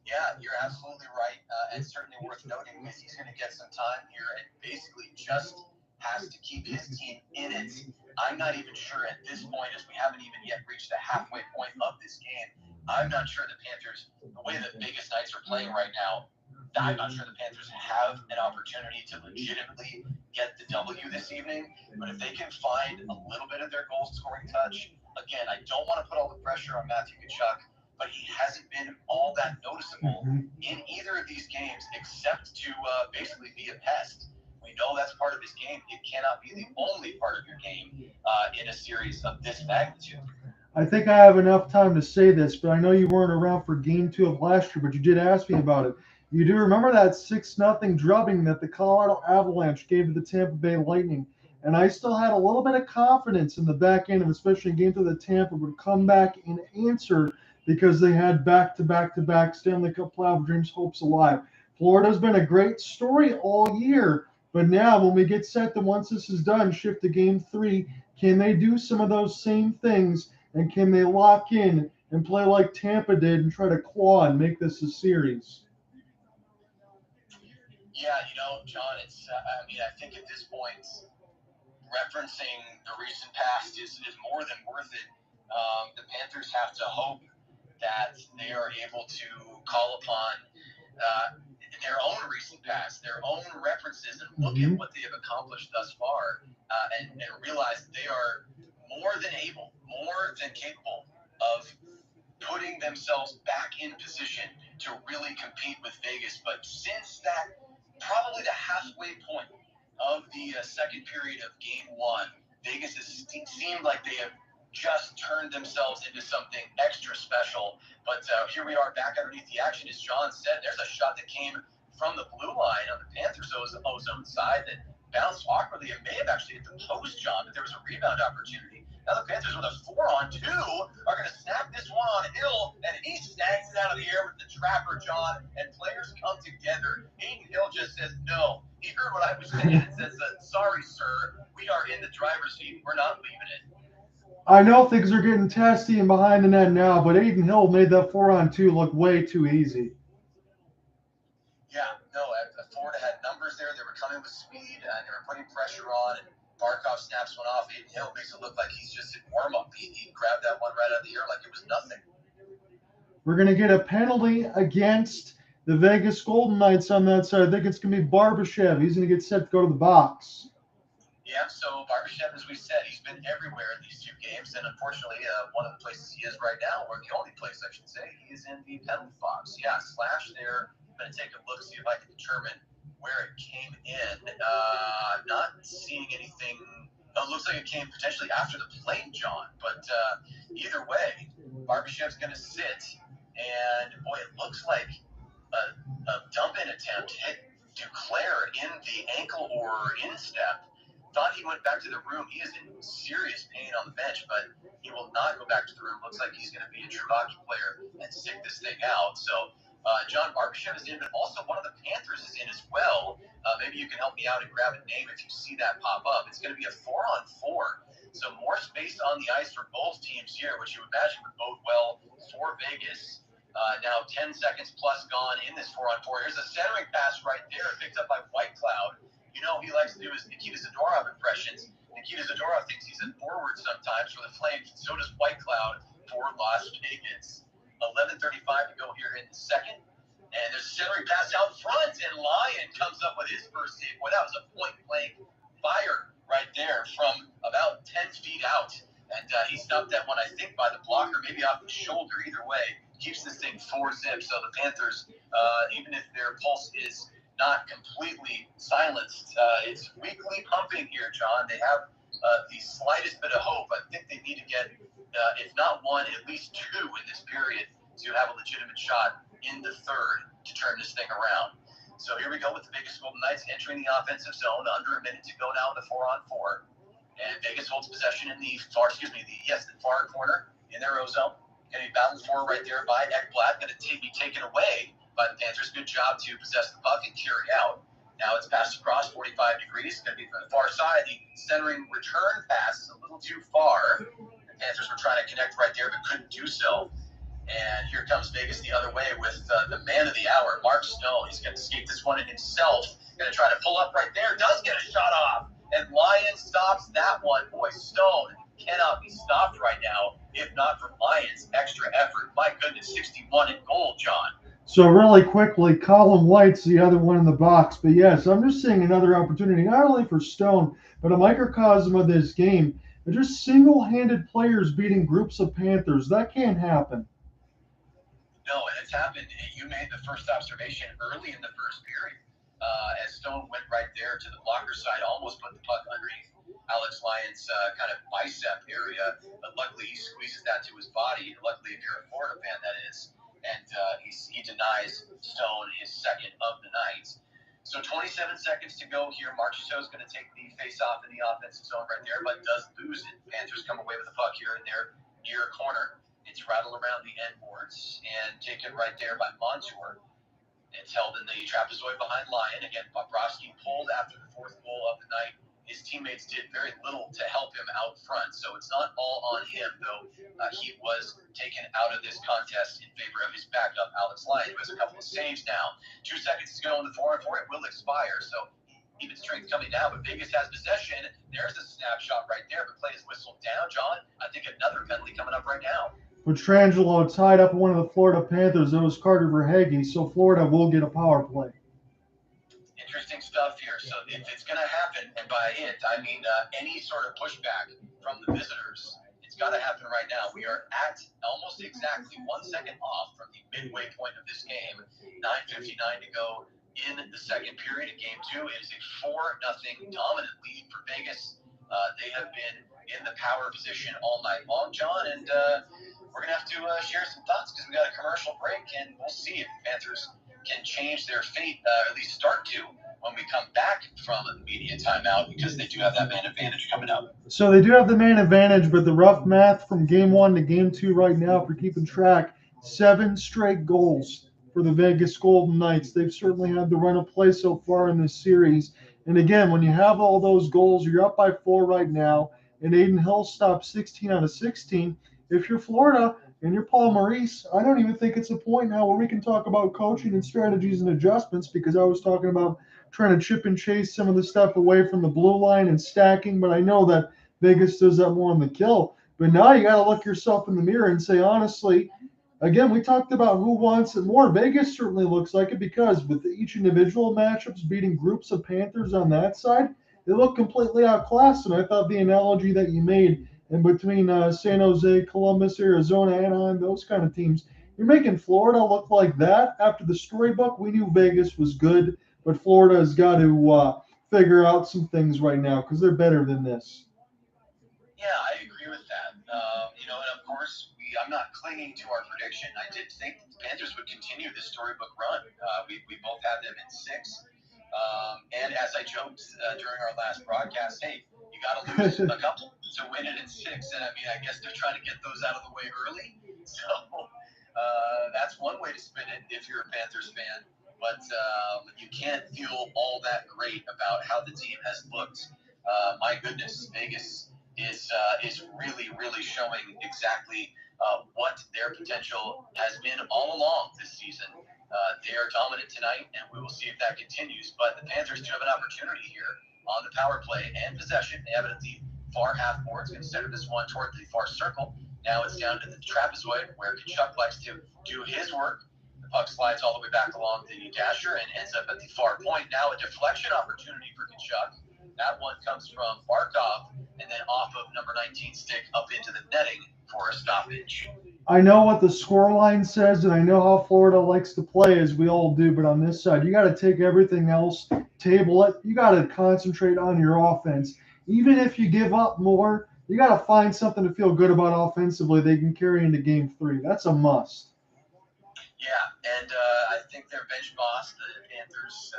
Yeah, you're absolutely right. And certainly worth noting is he's going to get some time here and basically just has to keep his team in it. I'm not even sure at this point, as we haven't even yet reached the halfway point of this game, I'm not sure the Panthers, the way the Vegas Knights are playing right now, I'm not sure the Panthers have an opportunity to legitimately get the W this evening. But if they can find a little bit of their goal scoring touch, again, I don't want to put all the pressure on Matthew Tkachuk, but he hasn't been all that noticeable in either of these games except to basically be a pest. We know that's part of his game. It cannot be the only part of your game in a series of this magnitude. I think I have enough time to say this, but I know you weren't around for Game 2 of last year, but you did ask me about it. You do remember that 6-0 drubbing that the Colorado Avalanche gave to the Tampa Bay Lightning? And I still had a little bit of confidence in the back end, of especially in Game 2 that Tampa would come back and answer because they had back-to-back Stanley Cup playoff dreams, hopes alive. Florida's been a great story all year, but now when we get set to, once this is done, shift to Game 3, can they do some of those same things, and can they lock in and play like Tampa did and try to claw and make this a series? Yeah, John, it's, I think at this point, referencing the recent past is more than worth it. The Panthers have to hope that they are able to call upon their own recent past, their own references, and look at what they have accomplished thus far, and realize that they are more than able, more than capable of putting themselves back in position to really compete with Vegas. But since that, probably the halfway point of the second period of Game 1, Vegas has seemed like they have just turned themselves into something extra special. But here we are back underneath the action. As John said, there's a shot that came from the blue line on the Panthers' ozone side that bounced awkwardly. It may have actually hit the post, John, but there was a rebound opportunity. Now the Panthers with a 4-on-2 are going to snap this one on Hill, and he snags it out of the air with the trapper, John, and players come together. Aiden Hill just says, no. He heard what I was saying and says, sorry, sir, we are in the driver's seat. We're not leaving it. I know things are getting testy and behind the net now, but Aiden Hill made that 4-on-2 look way too easy. Yeah, no, Florida had numbers there. They were coming with speed, and they were putting pressure on, and Barkov snaps one off. Aiden Hill makes it look like he's just in warm-up. He grabbed that one right out of the air like it was nothing. We're going to get a penalty against the Vegas Golden Knights on that side. I think it's going to be Barbashev. He's going to get set to go to the box. Yeah, so Barbashev, as we said, he's been everywhere in these two games, and unfortunately, one of the places he is right now, or the only place I should say, he is in the penalty box. Yeah, slash there. I'm going to take a look, see if I can determine where it came in. I'm not seeing anything. It looks like it came potentially after the play, John, but either way, Barbashev's going to sit, and boy, it looks like a dump-in attempt hit Duclair in the ankle or instep. Thought he went back to the room. He is in serious pain on the bench, but he will not go back to the room. Looks like he's going to be a true hockey player and stick this thing out. So John Barbashev is in, but also one of the Panthers is in as well. Maybe you can help me out and grab a name if you see that pop up. It's going to be a 4-on-4. So more space on the ice for both teams here, which you would imagine would bode well for Vegas. Now 10 seconds plus gone in this 4-on-4. Here's a centering pass right there, picked up by Whitecloud. You know, he likes to do his Nikita Zadorov impressions. Nikita Zadorov thinks he's a forward sometimes for the Flames, and so does Whitecloud for Las Vegas. 11:35 to go here in the second. And there's a centering pass out front, and Lyon comes up with his first save. Boy, that was a point-blank fire right there from about 10 feet out. And he stopped that one, I think, by the blocker, maybe off the shoulder. Either way, keeps this thing 4-zip. So the Panthers, even if their pulse is not completely silenced, it's weakly pumping here, John. They have the slightest bit of hope. I think they need to get, if not one, at least two in this period to have a legitimate shot in the third to turn this thing around. So here we go with the Vegas Golden Knights entering the offensive zone. Under a minute to go now in the 4-on-4. And Vegas holds possession in the far corner in their O-zone. Going to be battled for right there by Ekblad. Going to be taken away by the Panthers. Good job to possess the puck and carry out. Now it's passed across 45 degrees. It's going to be from the far side. The centering return pass is a little too far. The Panthers were trying to connect right there, but couldn't do so. And here comes Vegas the other way with the man of the hour, Marchessault. He's going to skate this one in himself. Going to try to pull up right there. Does get a shot off. And Lyon stops that one. Boy, Stone cannot be stopped right now, if not for Lyon's extra effort. My goodness, 61 in goal, John. So really quickly, Colin White's the other one in the box. But yes, I'm just seeing another opportunity, not only for Stone, but a microcosm of this game. They're just single-handed players beating groups of Panthers. That can't happen. No, and it's happened. You made the first observation early in the first period. As Stone went right there to the blocker side, almost put the puck underneath Alex Lyon's kind of bicep area. But luckily, he squeezes that to his body. Luckily, if you're a Florida fan, that is. And he denies Stone his second of the night. So 27 seconds to go here. Marchessault is going to take the face-off in the offensive zone right there, but does lose it. Panthers come away with the puck here in their near corner. It's rattled around the end boards and taken right there by Montour. It's held in the trapezoid behind Lyon. Again, Bobrovsky pulled after the fourth goal of the night. His teammates did very little to help him out front, so it's not all on him, though he was taken out of this contest in favor of his backup, Alex Lyon, who has a couple of saves now. 2 seconds to go in the 4-on-4. It will expire, so even strength coming down, but Vegas has possession. There's a snapshot right there, but play is whistled down, John. I think another penalty coming up right now. Pietrangelo tied up one of the Florida Panthers. That was Carter Verhaeghe, so Florida will get a power play. Interesting stuff here. So if it's going to happen, and by it, I mean any sort of pushback from the visitors, it's got to happen right now. We are at almost exactly 1 second off from the midway point of this game. 9:59 to go in the second period of Game 2. It is a 4-0 dominant lead for Vegas. They have been in the power position all night long, John, and we're going to have to share some thoughts because we got a commercial break, and we'll see if the Panthers can change their fate, at least start to, when we come back from the media timeout, because they do have that man advantage coming up. So they do have the man advantage, but the rough math from Game 1 to Game 2 right now, if we're keeping track, 7 straight goals for the Vegas Golden Knights. They've certainly had the run of play so far in this series. And again, when you have all those goals, you're up by 4 right now, and Aiden Hill stopped 16 out of 16. If you're Florida and you're Paul Maurice, I don't even think it's a point now where we can talk about coaching and strategies and adjustments, because I was talking about trying to chip and chase some of the stuff away from the blue line and stacking, but I know that Vegas does that more on the kill. But now you got to look yourself in the mirror and say, honestly, Again, we talked about who wants it more. Vegas certainly looks like it because with each individual matchups beating groups of Panthers on that side, they look completely outclassed. And I thought the analogy that you made in between San Jose, Columbus, Arizona, Anaheim, those kind of teams, you're making Florida look like that. After the storybook, we knew Vegas was good, but Florida has got to figure out some things right now because they're better than this. Yeah, I agree with that. And of course, I'm not clinging to our prediction. I did think the Panthers would continue this storybook run. We both had them in 6. And as I joked during our last broadcast, hey, you got to lose a couple to win it in 6. And I mean, I guess they're trying to get those out of the way early. So that's one way to spin it if you're a Panthers fan. But you can't feel all that great about how the team has looked. My goodness, Vegas is really, really showing exactly what their potential has been all along this season. They are dominant tonight, and we will see if that continues. But the Panthers do have an opportunity here on the power play and possession. They have it at the far half boards. Going to center this one toward the far circle. Now it's down to the trapezoid where Tkachuk likes to do his work. The puck slides all the way back along the dasher and ends up at the far point. Now a deflection opportunity for Tkachuk. That one comes from Barkov and then off of number 19 stick up into the netting for a stoppage. I know what the scoreline says, and I know how Florida likes to play, as we all do. But on this side, you got to take everything else, table it. You got to concentrate on your offense. Even if you give up more, you got to find something to feel good about offensively they can carry into Game 3. That's a must. Yeah, and I think their bench boss, the Panthers,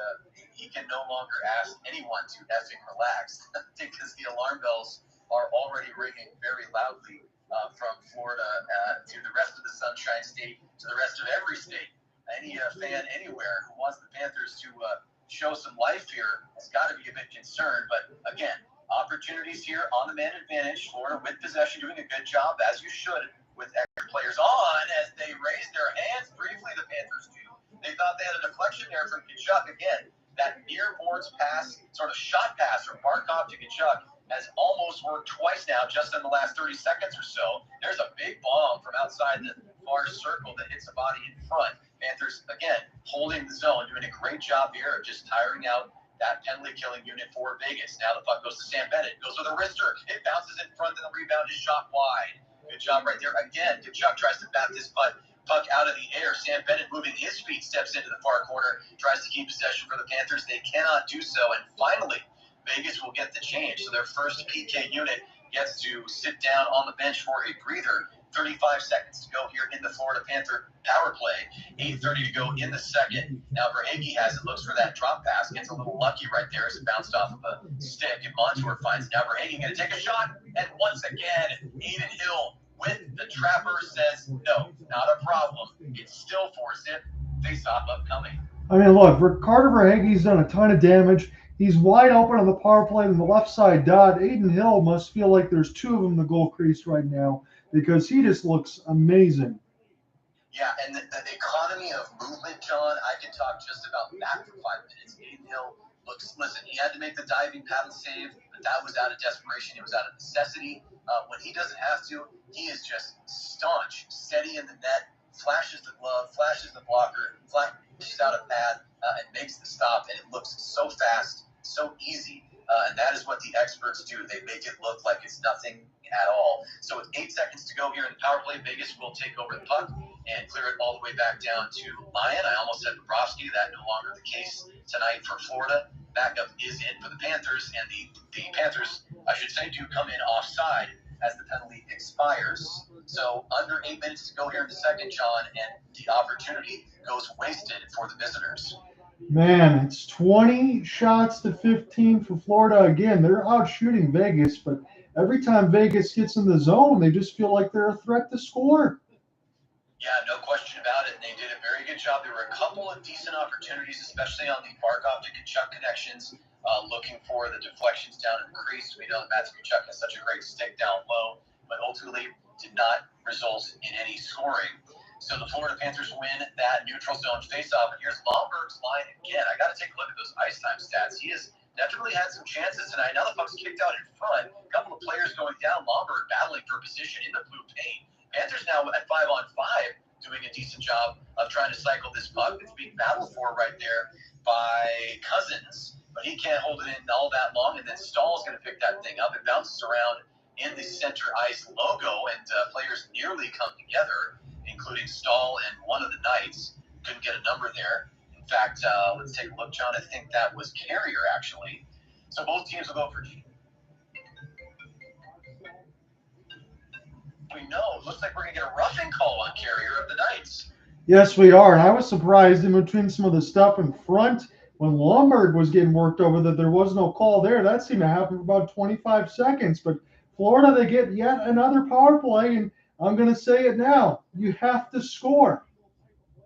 he can no longer ask anyone to effing relax because the alarm bells are already ringing very loudly from Florida to the rest of the Sunshine State, to the rest of every state. Any fan anywhere who wants the Panthers to show some life here has got to be a bit concerned. But again, opportunities here on the man advantage. Florida with possession, doing a good job, as you should, with extra players on as they raise their hands briefly. The Panthers do. They thought they had a deflection there from Tkachuk. Again, that near boards pass, sort of shot pass from Barkov to Tkachuk has almost worked twice now, just in the last 30 seconds or so. There's a big bomb from outside the far circle that hits the body in front. Panthers, again, holding the zone, doing a great job here of just tiring out that penalty-killing unit for Vegas. Now the puck goes to Sam Bennett. Goes with a wrister. It bounces in front, and the rebound is shot wide. Good job right there. Again, Tkachuk tries to bat this puck out of the air. Sam Bennett, moving his feet, steps into the far corner, tries to keep possession for the Panthers. They cannot do so. And finally, Vegas will get the change. So their first PK unit gets to sit down on the bench for a breather. 35 seconds to go here in the Florida Panther power play. 8:30 to go in the second. Now Verhaeghe has it, looks for that drop pass, gets a little lucky right there as it bounced off of a stick, and Montour finds now Verhaeghe going to take a shot, and once again, Aiden Hill with the trapper says, no, not a problem. It's still 4-zip. Face-off upcoming. I mean, look, Carter Verhaeghe's done a ton of damage. He's wide open on the power play on the left side dot. Aiden Hill must feel like there's 2 of them in the goal crease right now because he just looks amazing. Yeah, and the economy of movement, John, I can talk just about that for 5 minutes. Aiden Hill listen, he had to make the diving paddle save, but that was out of desperation. It was out of necessity. When he doesn't have to, he is just staunch, steady in the net, flashes the glove, flashes the blocker, flashes out a pad, and makes the stop, and it looks so fast, so easy. And that is what the experts do. They make it look like it's nothing at all. So with 8 seconds to go here in the power play, Vegas will take over the puck and clear it all the way back down to Lyon. I almost said Bobrovsky. That no longer the case tonight for Florida. Backup is in for the Panthers, and the Panthers, I should say, do come in offside as the penalty expires. So under 8 minutes to go here in the second, John, and the opportunity goes wasted for the visitors. Man, it's 20 shots to 15 for Florida. Again, they're out shooting Vegas, but every time Vegas gets in the zone, they just feel like they're a threat to score. Yeah, no question about it. They did a very good job. There were a couple of decent opportunities, especially on the Barkov to Tkachuk connections, looking for the deflections down in the crease. We know that Matthew Tkachuk has such a great stick down low, but ultimately did not result in any scoring. So the Florida Panthers win that neutral zone faceoff. And here's Lomberg's line again. I got to take a look at those ice time stats. He has definitely had some chances tonight. Now the puck's kicked out in front. A couple of players going down. Lomberg battling for position in the blue paint. Panthers now at 5-on-5 doing a decent job of trying to cycle this puck. It's being battled for right there by Cousins, but he can't hold it in all that long, and then Staal's going to pick that thing up. It bounces around in the center ice logo, and players nearly come together, including Staal and one of the Knights. Couldn't get a number there. In fact, let's take a look, John. I think that was Carrier, actually. So both teams will go for G. We know, it looks like we're going to get a roughing call on Carrier of the Knights. Yes, we are. And I was surprised in between some of the stuff in front when Lomberg was getting worked over that there was no call there. That seemed to happen for about 25 seconds. But Florida, they get yet another power play, and I'm going to say it now. You have to score.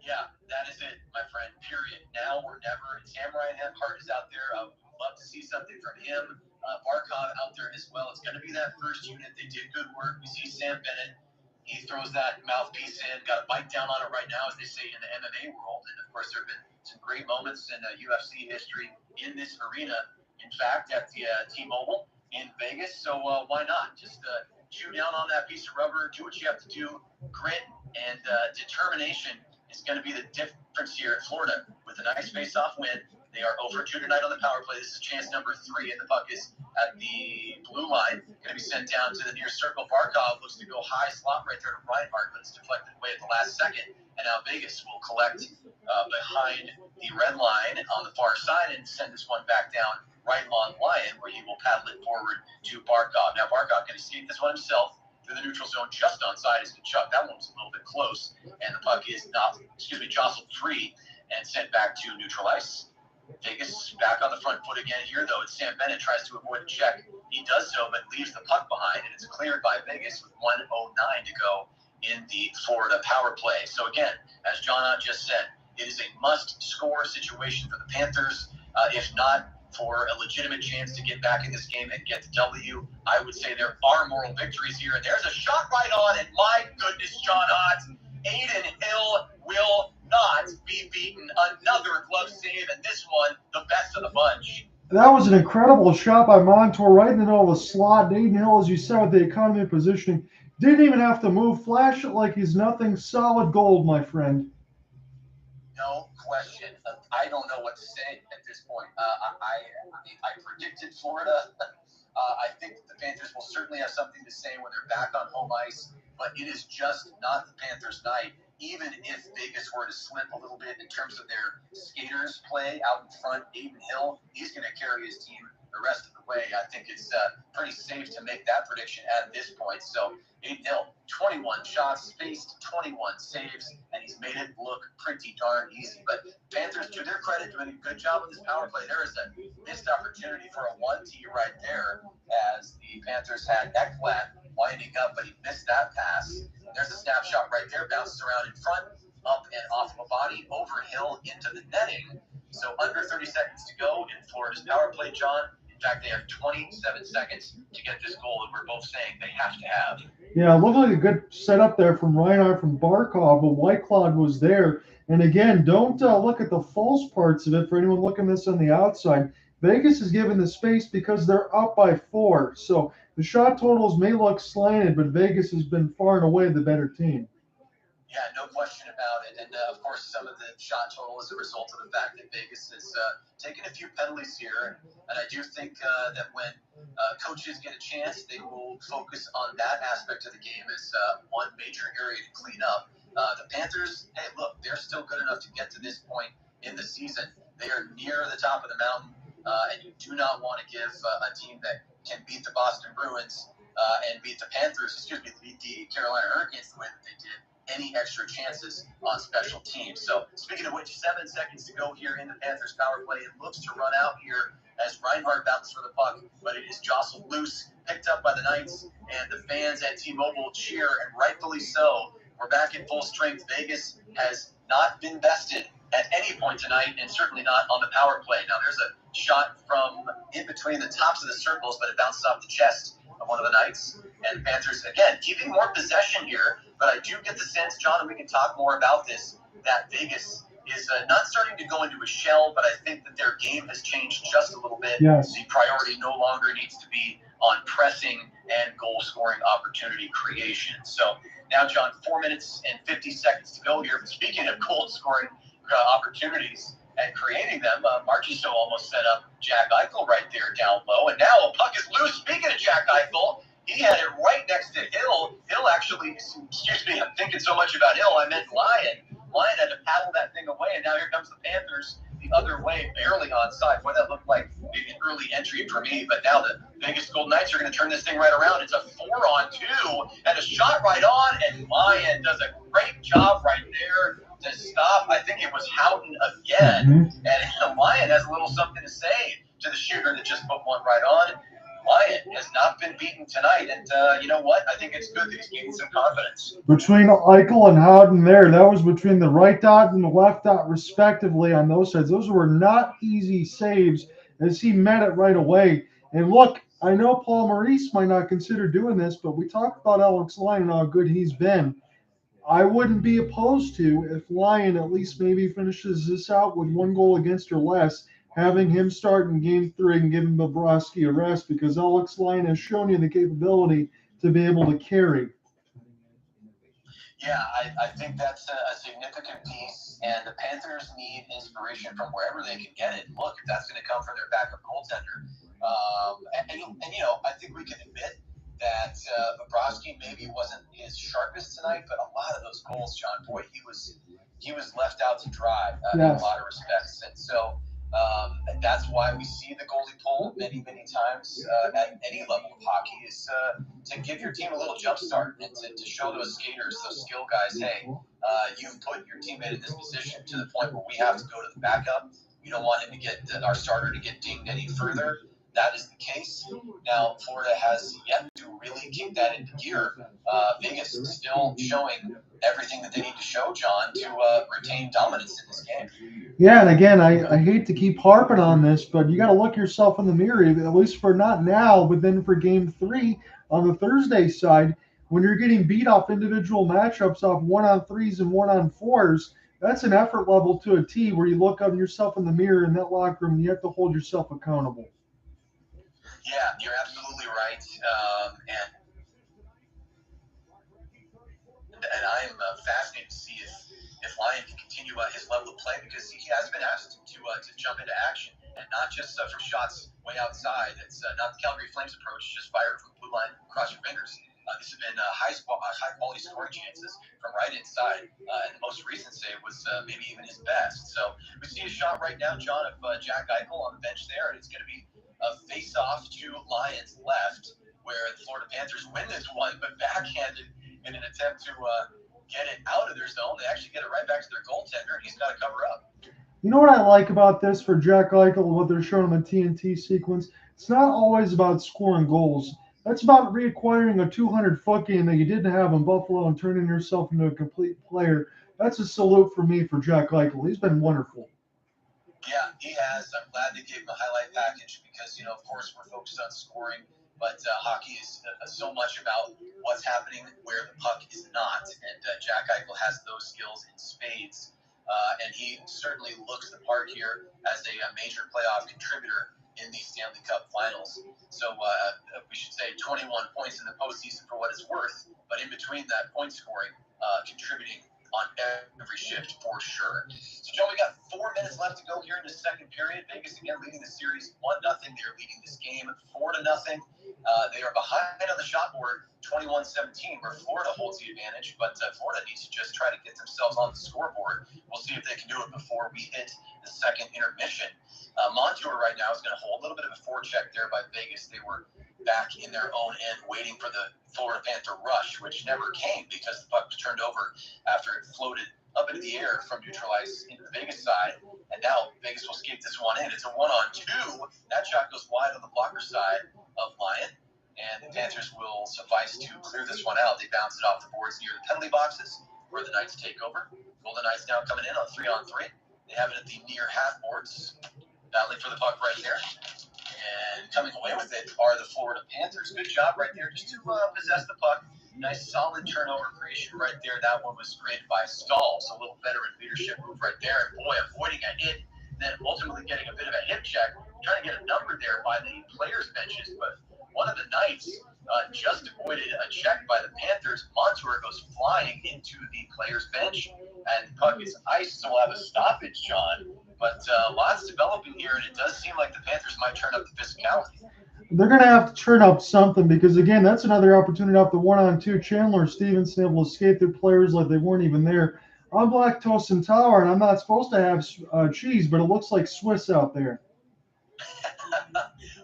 Yeah, that is it, my friend, period. Now or never. Sam Reinhart is out there. I would love to see something from him. Barkov out there as well. It's going to be that first unit. They did good work. We see Sam Bennett. He throws that mouthpiece in. Got a bite down on it right now, as they say in the MMA world. And, of course, there have been some great moments in UFC history in this arena. In fact, at the T-Mobile in Vegas. So why not? Just chew down on that piece of rubber. Do what you have to do. Grit and determination is going to be the difference here at Florida. With a nice face-off win, they are 0 for 2 tonight on the power play. This is chance number 3, and the puck is at the blue line. Going to be sent down to the near circle. Barkov looks to go high slot right there to Reinhart, but it's deflected away at the last second. And now Vegas will collect behind the red line on the far side and send this one back down right along Lyon, where he will paddle it forward to Barkov. Now Barkov can escape this one himself through the neutral zone just onside is Tkachuk. That one was a little bit close, and the puck is jostled free and sent back to neutral ice. Vegas back on the front foot again here, though. It's Sam Bennett tries to avoid a check. He does so, but leaves the puck behind, and it's cleared by Vegas with 1:09 to go in the Florida power play. So again, as John just said, it is a must-score situation for the Panthers. If not for a legitimate chance to get back in this game and get the W, I would say there are moral victories here. And there's a shot right on, and my goodness, John Ott, Aiden Hill will not be beaten. Another glove save, and this one, the best of the bunch. That was an incredible shot by Montour right in the middle of the slot. Aiden Hill, as you said, with the economy positioning, didn't even have to move. Flash it like he's nothing. Solid gold, my friend. No question. I don't know what to say at this point. I predicted Florida. I think the Panthers will certainly have something to say when they're back on home ice, but it is just not the Panthers' night. Even if Vegas were to slip a little bit in terms of their skaters play out in front, Aiden Hill, he's going to carry his team the rest of the way. I think it's pretty safe to make that prediction at this point. So Aiden Hill, 21 shots, faced 21 saves, and he's made it look pretty darn easy. But Panthers, to their credit, doing a good job on this power play. There is a missed opportunity for a 1-T right there, as the Panthers had Ekblad winding up, but he missed that pass. There's a snapshot right there, bounces around in front, up and off of a body, over Hill into the netting. So under 30 seconds to go in Florida's power play, John. In fact, they have 27 seconds to get this goal, and we're both saying they have to have. Yeah, it looked like a good setup there from Reinhart from Barkov, but Whitecloud was there. And again, don't look at the false parts of it for anyone looking at this on the outside. Vegas is given the space because they're up by 4. So the shot totals may look slanted, but Vegas has been far and away the better team. Yeah, no question about it. And, of course, some of the shot total is a result of the fact that Vegas has taken a few penalties here. And I do think that when coaches get a chance, they will focus on that aspect of the game as one major area to clean up. The Panthers, hey, look, they're still good enough to get to this point in the season. They are near the top of the mountain, and you do not want to give a team that can beat the Boston Bruins and beat the Carolina Hurricanes the way that they did any extra chances on special teams. So speaking of which, 7 seconds to go here in the Panthers power play. It looks to run out here as Reinhart bounces for the puck, but it is jostled loose, picked up by the Knights, and the fans at T-Mobile cheer, and rightfully so. We're back in full strength. Vegas has not been bested at any point tonight, and certainly not on the power play. Now there's a shot from in between the tops of the circles, but it bounces off the chest of one of the Knights. And the Panthers, again, keeping more possession here, but I do get the sense, John, and we can talk more about this, that Vegas is not starting to go into a shell, but I think that their game has changed just a little bit. Yes. The priority no longer needs to be on pressing and goal-scoring opportunity creation. So now, John, 4 minutes and 50 seconds to go here. Speaking of goal-scoring opportunities and creating them, Marchessault almost set up Jack Eichel right there down low. And now a puck is loose. Speaking of Jack Eichel, he had it right next to Hill. Hill actually, excuse me, I'm thinking so much about Hill, I meant Lyon. Lyon had to paddle that thing away, and now here comes the Panthers the other way, barely onside. Boy, that looked like maybe an early entry for me, but now the Vegas Golden Knights are going to turn this thing right around. It's a 4-on-2, and a shot right on, and Lyon does a great job right there to stop. I think it was Houghton again, and Lyon has a little something to say to the shooter that just put one right on. Lyon has not been beaten tonight, and you know what? I think it's good that he's gaining some confidence. Between Eichel and Houghton there, that was between the right dot and the left dot, respectively, on those sides. Those were not easy saves as he met it right away. And look, I know Paul Maurice might not consider doing this, but we talked about Alex Lyon and how good he's been. I wouldn't be opposed to if Lyon at least maybe finishes this out with 1 goal against or less, having him start in Game 3 and giving Bobrovsky a rest, because Alex Lyon has shown you the capability to be able to carry. Yeah, I think that's a significant piece, and the Panthers need inspiration from wherever they can get it. Look, if that's going to come from their backup goaltender. And, you know, I think we can admit that Bobrovsky maybe wasn't his sharpest tonight, but a lot of those goals, John, boy, he was left out to dry in a lot of respects. And so that's why we see the goalie pull many times at any level of hockey, is to give your team a little jump start and to show those skaters, those skill guys, hey, you've put your teammate in this position to the point where we have to go to the backup. We don't want him to get our starter to get dinged any further. That is the case. Now, Florida has yet to really kick that into gear. Vegas is still showing everything that they need to show, John, to retain dominance in this game. Yeah, and again, I hate to keep harping on this, but you got to look yourself in the mirror, at least for not now, but then for Game 3 on the Thursday side, when you're getting beat off individual matchups off 1-on-3s and 1-on-4s, that's an effort level to a T where you look on yourself in the mirror in that locker room and you have to hold yourself accountable. Yeah, you're absolutely right. And I'm fascinated to see if Lyon can continue his level of play, because he has been asked to jump into action, and not just for shots way outside. It's not the Calgary Flames approach, just fire from the blue line, cross your fingers. These have been high-quality scoring chances from right inside, and the most recent save was maybe even his best. So we see a shot right now, John, of Jack Eichel on the bench there, and it's going to be a face-off to Lyon's left, where the Florida Panthers win this one, but backhanded in an attempt to get it out of their zone. They actually get it right back to their goaltender, and he's got to cover up. You know what I like about this for Jack Eichel, what they're showing in the TNT sequence? It's not always about scoring goals. That's about reacquiring a 200-foot game that you didn't have in Buffalo and turning yourself into a complete player. That's a salute for me for Jack Eichel. He's been wonderful. Yeah, he has. I'm glad they gave him a highlight package because, you know, of course, we're focused on scoring, but hockey is so much about what's happening where the puck is not. And Jack Eichel has those skills in spades, and he certainly looks the part here as a major playoff contributor in the Stanley Cup Finals. So we should say 21 points in the postseason for what it's worth, but in between that point scoring, contributing on every shift for sure. So, Joe, we got 4 minutes left to go here in the second period. Vegas again leading the series 1-0. They're leading this game 4-0. They are behind on the shot board 21-17, where Florida holds the advantage, but Florida needs to just try to get themselves on the scoreboard. We'll see if they can do it before we hit the second intermission. Montour right now is going to hold a little bit of a forecheck there by Vegas. They were back in their own end waiting for the Florida Panther rush, which never came because the puck was turned over after it floated up into the air from neutral ice into the Vegas side. And now Vegas will skate this one in. It's a 1-on-2. That shot goes wide on the blocker side of Lyon, and the Panthers will suffice to clear this one out. They bounce it off the boards near the penalty boxes where the Knights take over. Golden Knights now coming in on 3-on-3. They have it at the near half boards, battling for the puck right here. And coming away with it are the Florida Panthers. Good job right there just to possess the puck. Nice solid turnover creation right there. That one was created by Staal, so a little veteran leadership move right there. And boy, avoiding a hit, then ultimately getting a bit of a hip check. Trying to get a number there by the players' benches, but one of the But lots developing here, and it does seem like the Panthers might turn up the physicality. They're going to have to turn up something because, again, that's another opportunity off the 1-on-2. Chandler and Stephenson able to skate through players like they weren't even there. I'm lactose intolerant. I'm not supposed to have cheese, but it looks like Swiss out there.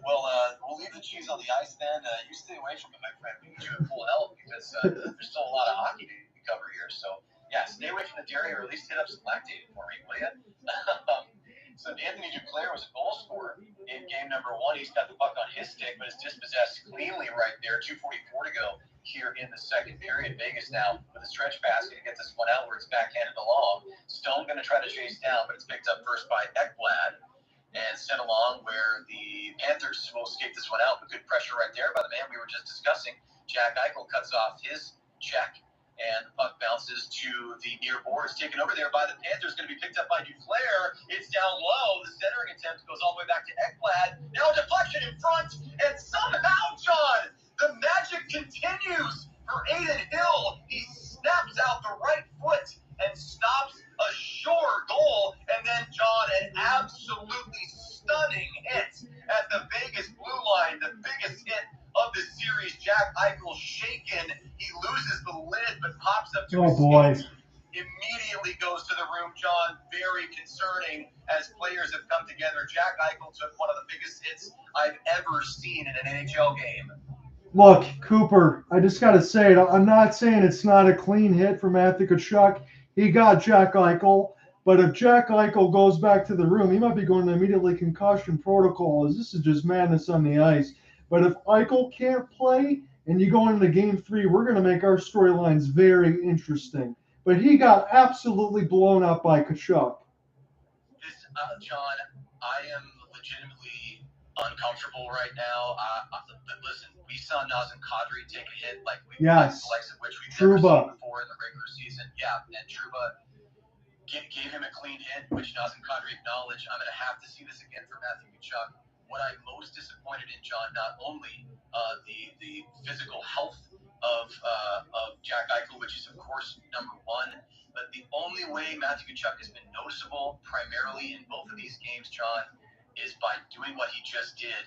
Well, we'll leave the cheese on the ice then. You stay away from it, my friend. We need you at full health because there's still a lot of hockey to cover here. So, yeah, stay away from the dairy or at least hit up some lactated for me, will you? So Anthony Duclair was a goal scorer in game number 1. He's got the puck on his stick, but is dispossessed cleanly right there. 2:44 to go here in the second period. Vegas now with a stretch pass going to get this one out where it's backhanded along. Stone going to try to chase down, but it's picked up first by Ekblad and sent along where the Panthers will escape this one out. But good pressure right there by the man we were just discussing. Jack Eichel cuts off his check. And the puck bounces to the near boards, taken over there by the Panthers, going to be picked up by Duclair. It's down low. The centering attempt goes all the way back to Ekblad. Now a deflection in front, and somehow, John, the magic continues for Aiden Hill. He snaps out the right foot and stops a sure goal. And then, John, an absolutely stunning hit at the Vegas blue line, the biggest hit of the series. Jack Eichel shaken. He loses the lid, but pops up to his feet. Immediately goes to the room, John. Very concerning as players have come together. Jack Eichel took one of the biggest hits I've ever seen in an NHL game. Look, Cooper, I just got to say it. I'm not saying it's not a clean hit from Matthew Tkachuk. He got Jack Eichel. But if Jack Eichel goes back to the room, he might be going to immediately concussion protocol, as this is just madness on the ice. But if Eichel can't play and you go into game 3, we're going to make our storylines very interesting. But he got absolutely blown up by Tkachuk. John, I am legitimately uncomfortable right now. Listen, we saw Nazem Kadri take a hit like the likes of which we've never seen before in the regular season. Yeah, and Trouba gave him a clean hit, which Nazem Kadri acknowledged. I'm going to have to see this again from Matthew Tkachuk. What I'm most disappointed in, John, not only the physical health of Jack Eichel, which is, of course, number 1, but the only way Matthew Tkachuk has been noticeable, primarily in both of these games, John, is by doing what he just did.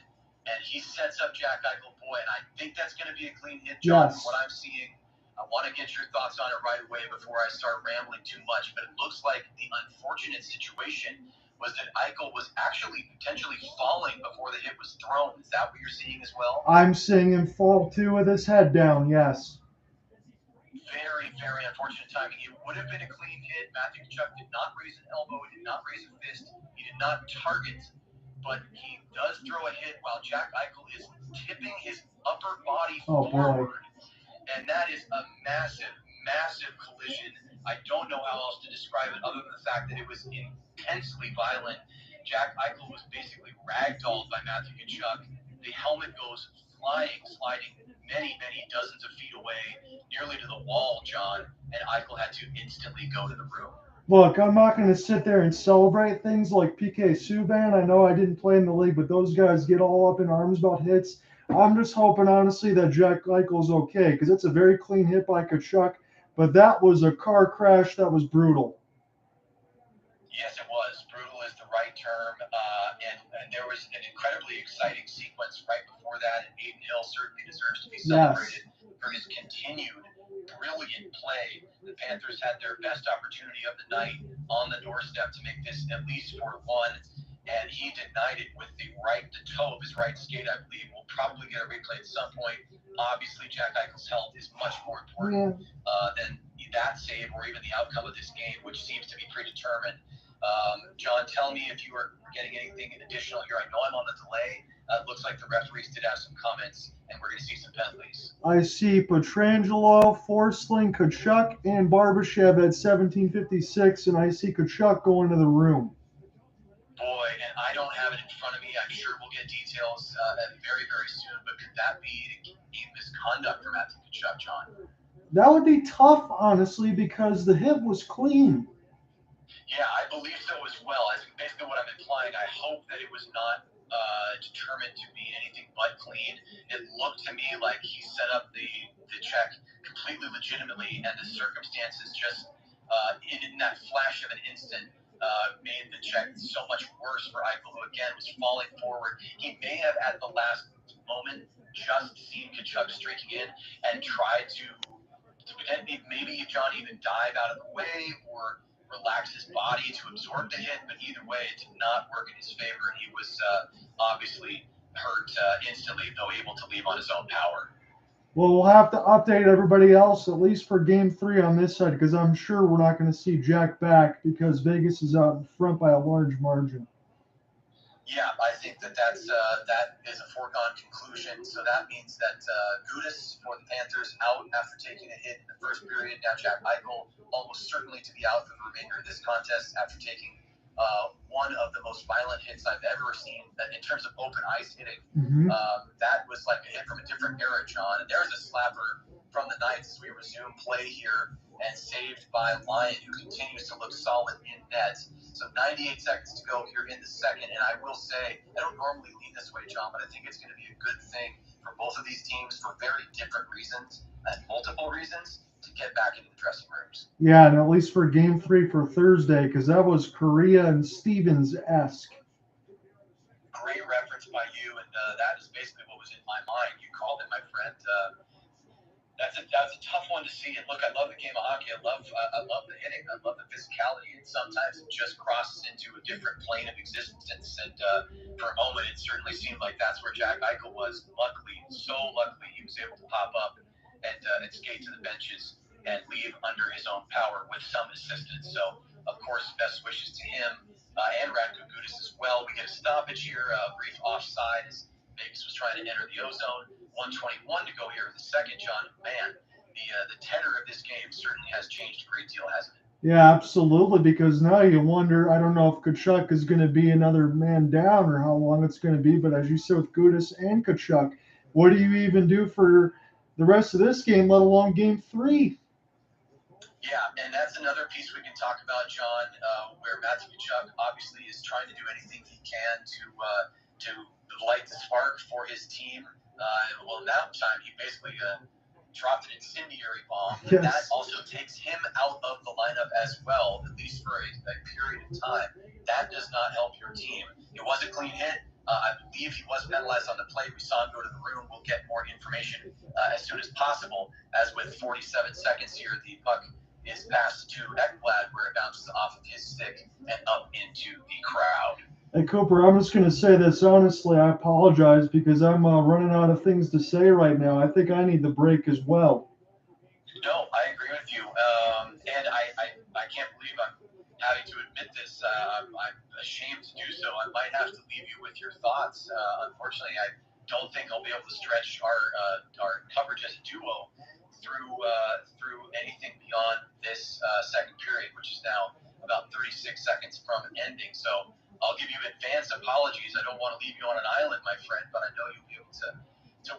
And he sets up Jack Eichel, boy, and I think that's going to be a clean hit, John, from what I'm seeing. I want to get your thoughts on it right away before I start rambling too much, but it looks like the unfortunate situation was that Eichel was actually potentially falling before the hit was thrown. Is that what you're seeing as well? I'm seeing him fall, too, with his head down, yes. Very, very unfortunate timing. It would have been a clean hit. Matthew Tkachuk did not raise an elbow. He did not raise a fist. He did not target, but he does throw a hit while Jack Eichel is tipping his upper body forward. And that is a massive, massive collision. I don't know how else to describe it other than the fact that it was intensely violent. Jack Eichel was basically ragdolled by Matthew Tkachuk. The helmet goes flying, sliding many, many dozens of feet away, nearly to the wall, John, and Eichel had to instantly go to the room. Look, I'm not going to sit there and celebrate things like PK Subban. I know I didn't play in the league, but those guys get all up in arms about hits. I'm just hoping, honestly, that Jack Eichel's okay, because it's a very clean hit by Tkachuk, but that was a car crash that was brutal. Yes, it was. Brutal is the right term, and there was an incredibly exciting sequence right before that, and Aiden Hill certainly deserves to be celebrated for his continued brilliant play. The Panthers had their best opportunity of the night on the doorstep to make this at least 4-1, and he denied it with the toe of his right skate, I believe. We'll probably get a replay at some point. Obviously, Jack Eichel's health is much more important than that save or even the outcome of this game, which seems to be predetermined. John, tell me if you are getting anything additional here. I know I'm on the delay. It looks like the referees did have some comments, and we're going to see some penalties. I see Pietrangelo, Forsling, Tkachuk, and Barbashev at 17:56, and I see Tkachuk go into the room. Boy, and I don't have it in front of me. I'm sure we'll get details very, very soon, but could that be misconduct for Matthew Tkachuk, John? That would be tough, honestly, because the hit was clean. Yeah, I believe so as well. That's basically what I'm implying. I hope that it was not determined to be anything but clean. It looked to me like he set up the check completely legitimately, and the circumstances just in that flash of an instant made the check so much worse for Eichel, who again was falling forward. He may have at the last moment just seen Tkachuk streaking in and tried to maybe John even dive out of the way or relax his body to absorb the hit, but either way, it did not work in his favor. He was obviously hurt instantly, though able to leave on his own power. Well, we'll have to update everybody else, at least for Game 3 on this side, because I'm sure we're not going to see Jack back because Vegas is out in front by a large margin. Yeah, I think that that is a foregone conclusion. So that means that Dubas for the Panthers out after taking a hit in the first period. Now Jack Eichel almost certainly to be out for the remainder of this contest after taking one of the most violent hits I've ever seen in terms of open ice hitting. That was like a hit from a different era, John. And there's a slapper from the Knights as we resume play here and saved by Lyon, who continues to look solid in net. So 98 seconds to go here in the second, and I will say, I don't normally lean this way, John, but I think it's going to be a good thing for both of these teams for very different reasons and multiple reasons to get back into the dressing rooms. Yeah, and at least for Game 3 for Thursday, because that was Korea and Stevens-esque. Great reference by you, and that is basically what was in my mind. You called it, my friend. That's a tough one to see. And look, I love the game of hockey. I love the hitting. I love the physicality. And sometimes it just crosses into a different plane of existence. And for a moment, it certainly seemed like that's where Jack Eichel was. Luckily, he was able to pop up and skate to the benches and leave under his own power with some assistance. So, of course, best wishes to him and Radko Gudas as well. We get a stoppage here, a brief offside as Vegas was trying to enter the ozone. 1:21 to go here in the second, John. Man, the tenor of this game certainly has changed a great deal, hasn't it? Yeah, absolutely, because now you wonder, I don't know if Tkachuk is going to be another man down or how long it's going to be, but as you said with Gudas and Tkachuk, what do you even do for the rest of this game, let alone Game 3? Yeah, and that's another piece we can talk about, John, where Matthew Tkachuk obviously is trying to do anything he can to light the spark for his team. Well, in that time, he basically dropped an incendiary bomb. Yes. That also takes him out of the lineup as well, at least for a period of time. That does not help your team. It was a clean hit. I believe he was penalized on the play. We saw him go to the room. We'll get more information as soon as possible. As with 47 seconds here, the puck is passed to Whitecloud, where it bounces off of his stick and up into the crowd. Hey, Cooper, I'm just going to say this honestly. I apologize because I'm running out of things to say right now. I think I need the break as well. No, I agree with you. And I can't believe I'm having to admit this. I'm ashamed to do so. I might have to leave you with your thoughts. Unfortunately, I don't think I'll be able to stretch our coverage as a duo through anything beyond this second period, which is now about 36 seconds from ending. So I'll give you advance apologies. I don't want to leave you on an island, my friend, but I know you'll be able to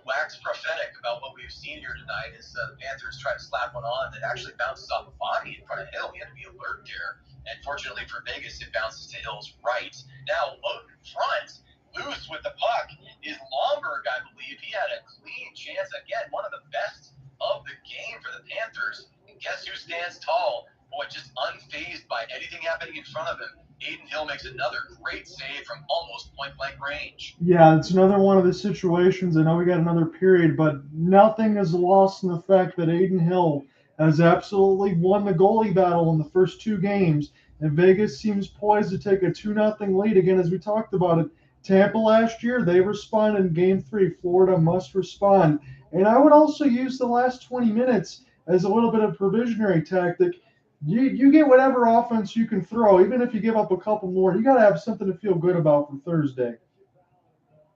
wax prophetic about what we've seen here tonight as the Panthers try to slap one on that actually bounces off a body in front of Hill. He had to be alert there. And fortunately for Vegas, it bounces to Hill's right. Now, out in front, loose with the puck is Lomberg, I believe. He had a clean chance. Again, one of the best of the game for the Panthers. And guess who stands tall? Boy, just unfazed by anything happening in front of him. Adin Hill makes another great save from almost point-blank range. Yeah, it's another one of the situations. I know we got another period, but nothing is lost in the fact that Adin Hill has absolutely won the goalie battle in the first two games, and Vegas seems poised to take a 2-0 lead again, as we talked about it. Tampa last year, they responded in Game 3. Florida must respond. And I would also use the last 20 minutes as a little bit of provisionary tactic. You get whatever offense you can throw, even if you give up a couple more. You got to have something to feel good about for Thursday.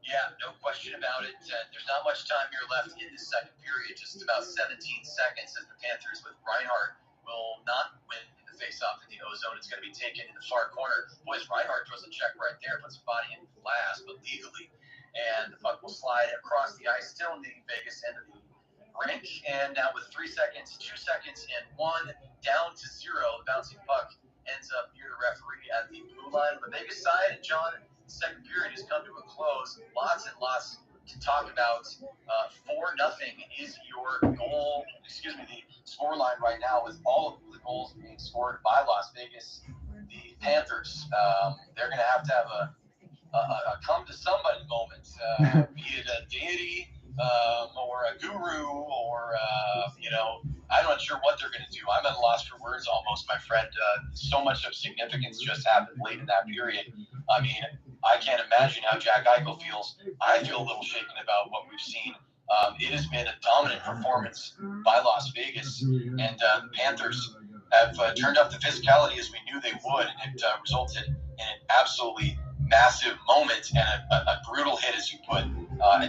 Yeah, no question about it. There's not much time here left in this second period, just about 17 seconds as the Panthers with Reinhart will not win the face-off in the ozone. It's going to be taken in the far corner. Boys, Reinhart throws a check right there, puts a body in glass, but legally. And the puck will slide across the ice, still in the Vegas end of the rink. And now with 3 seconds, 2 seconds, and 1 down to 0, the bouncing puck ends up near the referee at the blue line on the Vegas side. And John, the second period has come to a close. Lots and lots to talk about. 4-0 is your goal. The scoreline right now with all of the goals being scored by Las Vegas. The Panthers. They're going to have a come to somebody moment, be it a deity or a guru or, I'm not sure what they're going to do. I'm at a loss for words almost, my friend. So much of significance just happened late in that period. I mean, I can't imagine how Jack Eichel feels. I feel a little shaken about what we've seen. It has been a dominant performance by Las Vegas, and the Panthers have turned up the physicality as we knew they would, and it resulted in an absolutely massive moment and a brutal hit, as you put,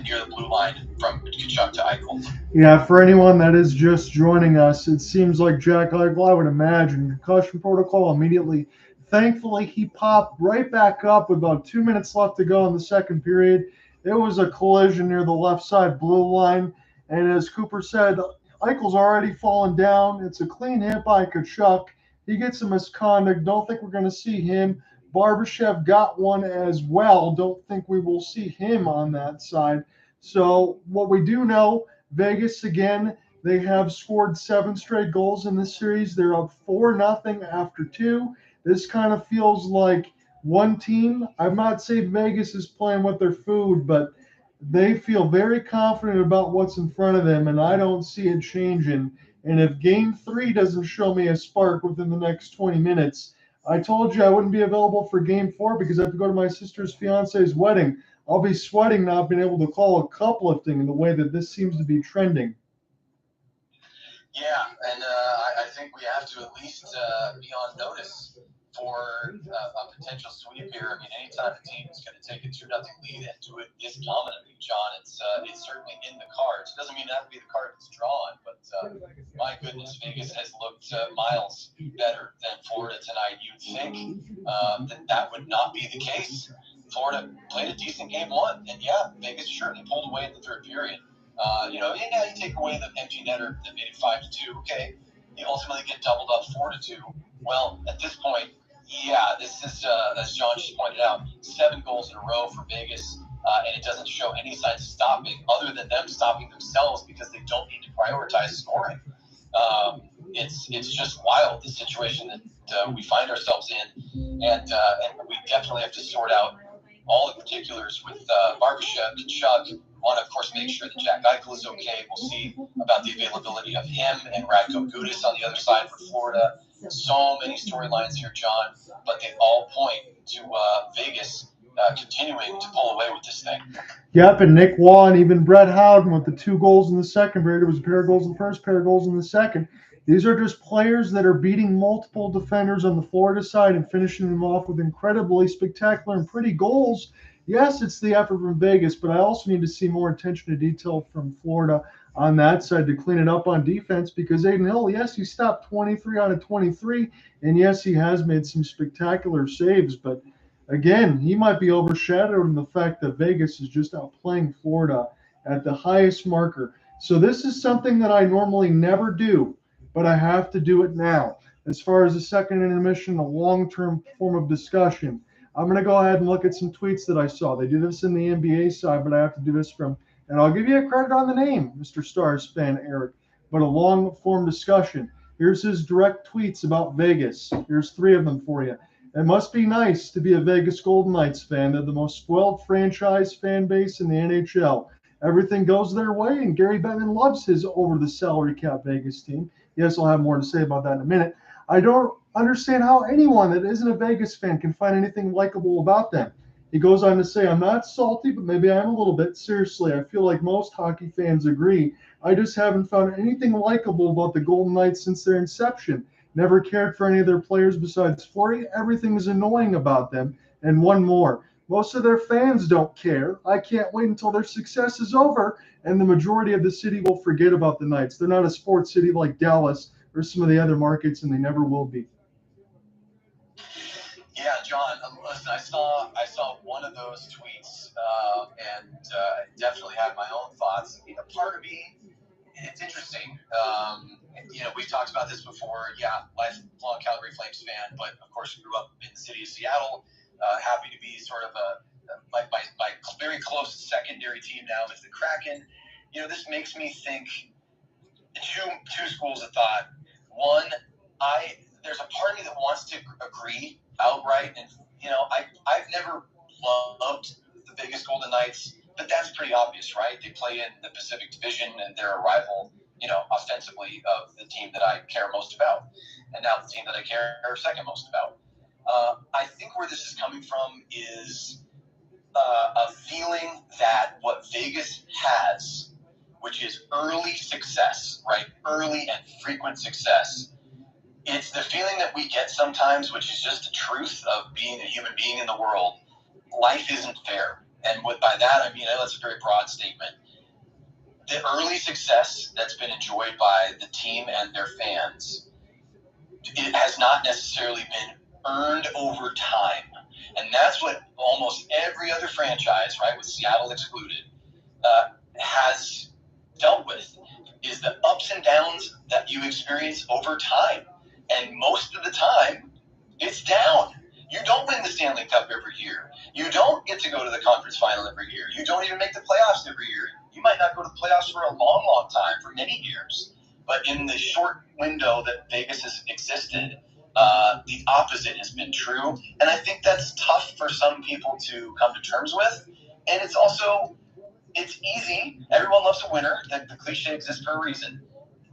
near the blue line from Tkachuk to Eichel. Yeah, for anyone that is just joining us, it seems like Jack Eichel, I would imagine, concussion protocol immediately. Thankfully, he popped right back up with about 2 minutes left to go in the second period. It was a collision near the left side blue line, and as Cooper said, Eichel's already fallen down. It's a clean hit by Tkachuk. He gets a misconduct. Don't think we're going to see him. Barbashev got one as well. Don't think we will see him on that side. So what we do know, Vegas again, they have scored 7 straight goals in this series. They're up 4-0 after 2. This kind of feels like one team. I'm not saying Vegas is playing with their food, but they feel very confident about what's in front of them, and I don't see it changing. And if Game 3 doesn't show me a spark within the next 20 minutes, I told you I wouldn't be available for Game 4 because I have to go to my sister's fiance's wedding. I'll be sweating not being able to call a cup lifting in the way that this seems to be trending. Yeah, and I think we have to at least be on notice for a potential sweep here. I mean, anytime a team is going to take a 2-0 lead and do it this dominantly, John, it's certainly in the cards. It doesn't mean that would be the card that's drawn, but my goodness, Vegas has looked miles better than Florida tonight. You'd think that would not be the case. Florida played a decent game 1, and yeah, Vegas sure they pulled away in the third period. You take away the empty netter that made it 5-2. Okay, you ultimately get doubled up 4-2. Well, at this point, yeah, this is, as John just pointed out, 7 goals in a row for Vegas, and it doesn't show any signs of stopping other than them stopping themselves because they don't need to prioritize scoring. It's just wild, the situation that we find ourselves in, and we definitely have to sort out all the particulars with Barbashev, Tkachuk. Want to, of course, make sure that Jack Eichel is okay. We'll see about the availability of him and Radko Gudas on the other side for Florida. So many storylines here, John, but they all point to Vegas continuing to pull away with this thing. Yep, and Nick Waugh and even Brett Howden with the 2 goals in the second period. It was a pair of goals in the first, pair of goals in the second. These are just players that are beating multiple defenders on the Florida side and finishing them off with incredibly spectacular and pretty goals. Yes, it's the effort from Vegas, but I also need to see more attention to detail from Florida on that side to clean it up on defense because Aiden Hill, yes, he stopped 23 out of 23, and yes, he has made some spectacular saves, but again, he might be overshadowed in the fact that Vegas is just outplaying Florida at the highest marker. So this is something that I normally never do, but I have to do it now. As far as the second intermission, a long-term form of discussion, I'm going to go ahead and look at some tweets that I saw. They do this in the NBA side, but I have to do this from, and I'll give you a credit on the name, Mr. Stars fan Eric, but a long-form discussion. Here's his direct tweets about Vegas. Here's 3 of them for you. It must be nice to be a Vegas Golden Knights fan. They're the most spoiled franchise fan base in the NHL. Everything goes their way, and Gary Bettman loves his over-the-salary cap Vegas team. Yes, I'll have more to say about that in a minute. I don't understand how anyone that isn't a Vegas fan can find anything likable about them. He goes on to say, I'm not salty, but maybe I am a little bit. Seriously, I feel like most hockey fans agree. I just haven't found anything likable about the Golden Knights since their inception. Never cared for any of their players besides Fleury. Everything is annoying about them. And one more. Most of their fans don't care. I can't wait until their success is over, and the majority of the city will forget about the Knights. They're not a sports city like Dallas or some of the other markets, and they never will be. Yeah, John, listen, I saw one of those tweets and definitely had my own thoughts. Part of me, it's interesting. We've talked about this before. Yeah, lifelong Calgary Flames fan, but of course grew up in the city of Seattle. Happy to be sort of my very close secondary team now is the Kraken. This makes me think two schools of thought. One, there's a part of me that wants to agree outright. And, I've never loved the Vegas Golden Knights, but that's pretty obvious, right? They play in the Pacific Division, and they're a rival, offensively of the team that I care most about. And now the team that I care second most about. I think where this is coming from is a feeling that what Vegas has, which is early success, right? Early and frequent success. It's the feeling that we get sometimes, which is just the truth of being a human being in the world. Life isn't fair. And by that, I mean, that's a very broad statement. The early success that's been enjoyed by the team and their fans, it has not necessarily been earned over time. And that's what almost every other franchise, right, with Seattle excluded, has dealt with, is the ups and downs that you experience over time. And most of the time, it's down. You don't win the Stanley Cup every year. You don't get to go to the conference final every year. You don't even make the playoffs every year. You might not go to the playoffs for a long, long time, for many years. But in the short window that Vegas has existed, the opposite has been true. And I think that's tough for some people to come to terms with. And it's easy. Everyone loves a winner. The cliche exists for a reason.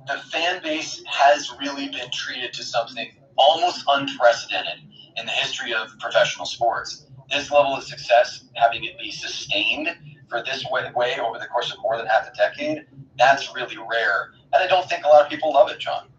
The fan base has really been treated to something almost unprecedented in the history of professional sports. This level of success, having it be sustained for this way over the course of more than half a decade, that's really rare. And I don't think a lot of people love it, John.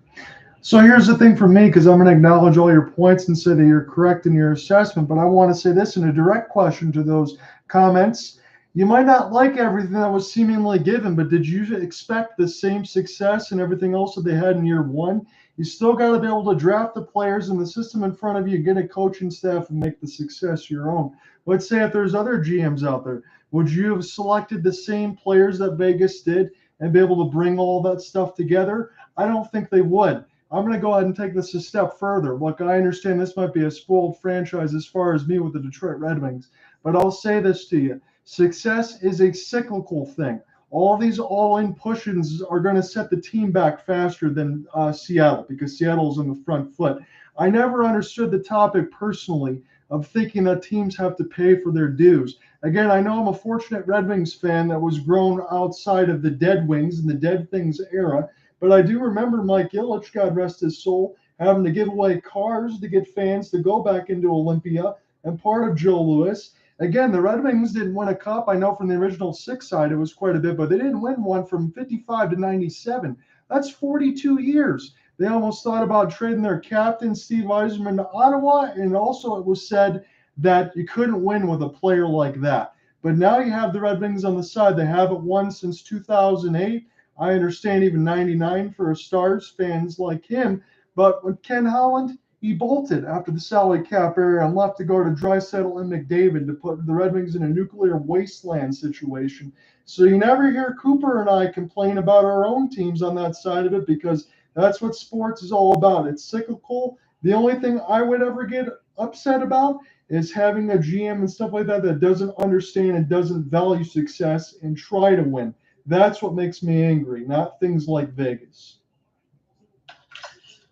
So here's the thing for me, because I'm going to acknowledge all your points and say that you're correct in your assessment, but I want to say this in a direct question to those comments. You might not like everything that was seemingly given, but did you expect the same success and everything else that they had in year one? You still got to be able to draft the players in the system in front of you, get a coaching staff, and make the success your own. Let's say if there's other GMs out there, would you have selected the same players that Vegas did and be able to bring all that stuff together? I don't think they would. I'm going to go ahead and take this a step further. Look, I understand this might be a spoiled franchise as far as me with the Detroit Red Wings, but I'll say this to you. Success is a cyclical thing. All these all-in push-ins are going to set the team back faster than Seattle, because Seattle's on the front foot. I never understood the topic personally of thinking that teams have to pay for their dues. Again, I know I'm a fortunate Red Wings fan that was grown outside of the Dead Wings and the Dead Things era, but I do remember Mike Ilitch, God rest his soul, having to give away cars to get fans to go back into Olympia, and part of Joe Louis. Again, the Red Wings didn't win a cup. I know from the original six side it was quite a bit, but they didn't win one from 55 to 97. That's 42 years. They almost thought about trading their captain, Steve Yzerman, to Ottawa, and also it was said that you couldn't win with a player like that. But now you have the Red Wings on the side. They haven't won since 2008. I understand even 99 for a Stars fans like him. But with Ken Holland, he bolted after the salary cap era and left to go to Draisaitl and McDavid to put the Red Wings in a nuclear wasteland situation. So you never hear Cooper and I complain about our own teams on that side of it, because that's what sports is all about. It's cyclical. The only thing I would ever get upset about is having a GM and stuff like that that doesn't understand and doesn't value success and try to win. That's what makes me angry, not things like Vegas.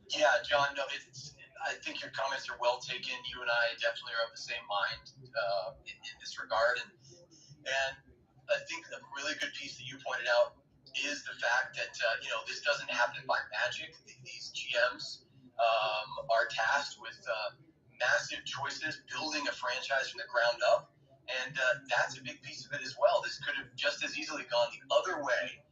Yeah, John, no, I think your comments are well taken. You and I definitely are of the same mind in this regard. And I think a really good piece that you pointed out is the fact that, this doesn't happen by magic. These GMs are tasked with massive choices, building a franchise from the ground up. And that's a big piece of it as well. This could have just as easily gone the other way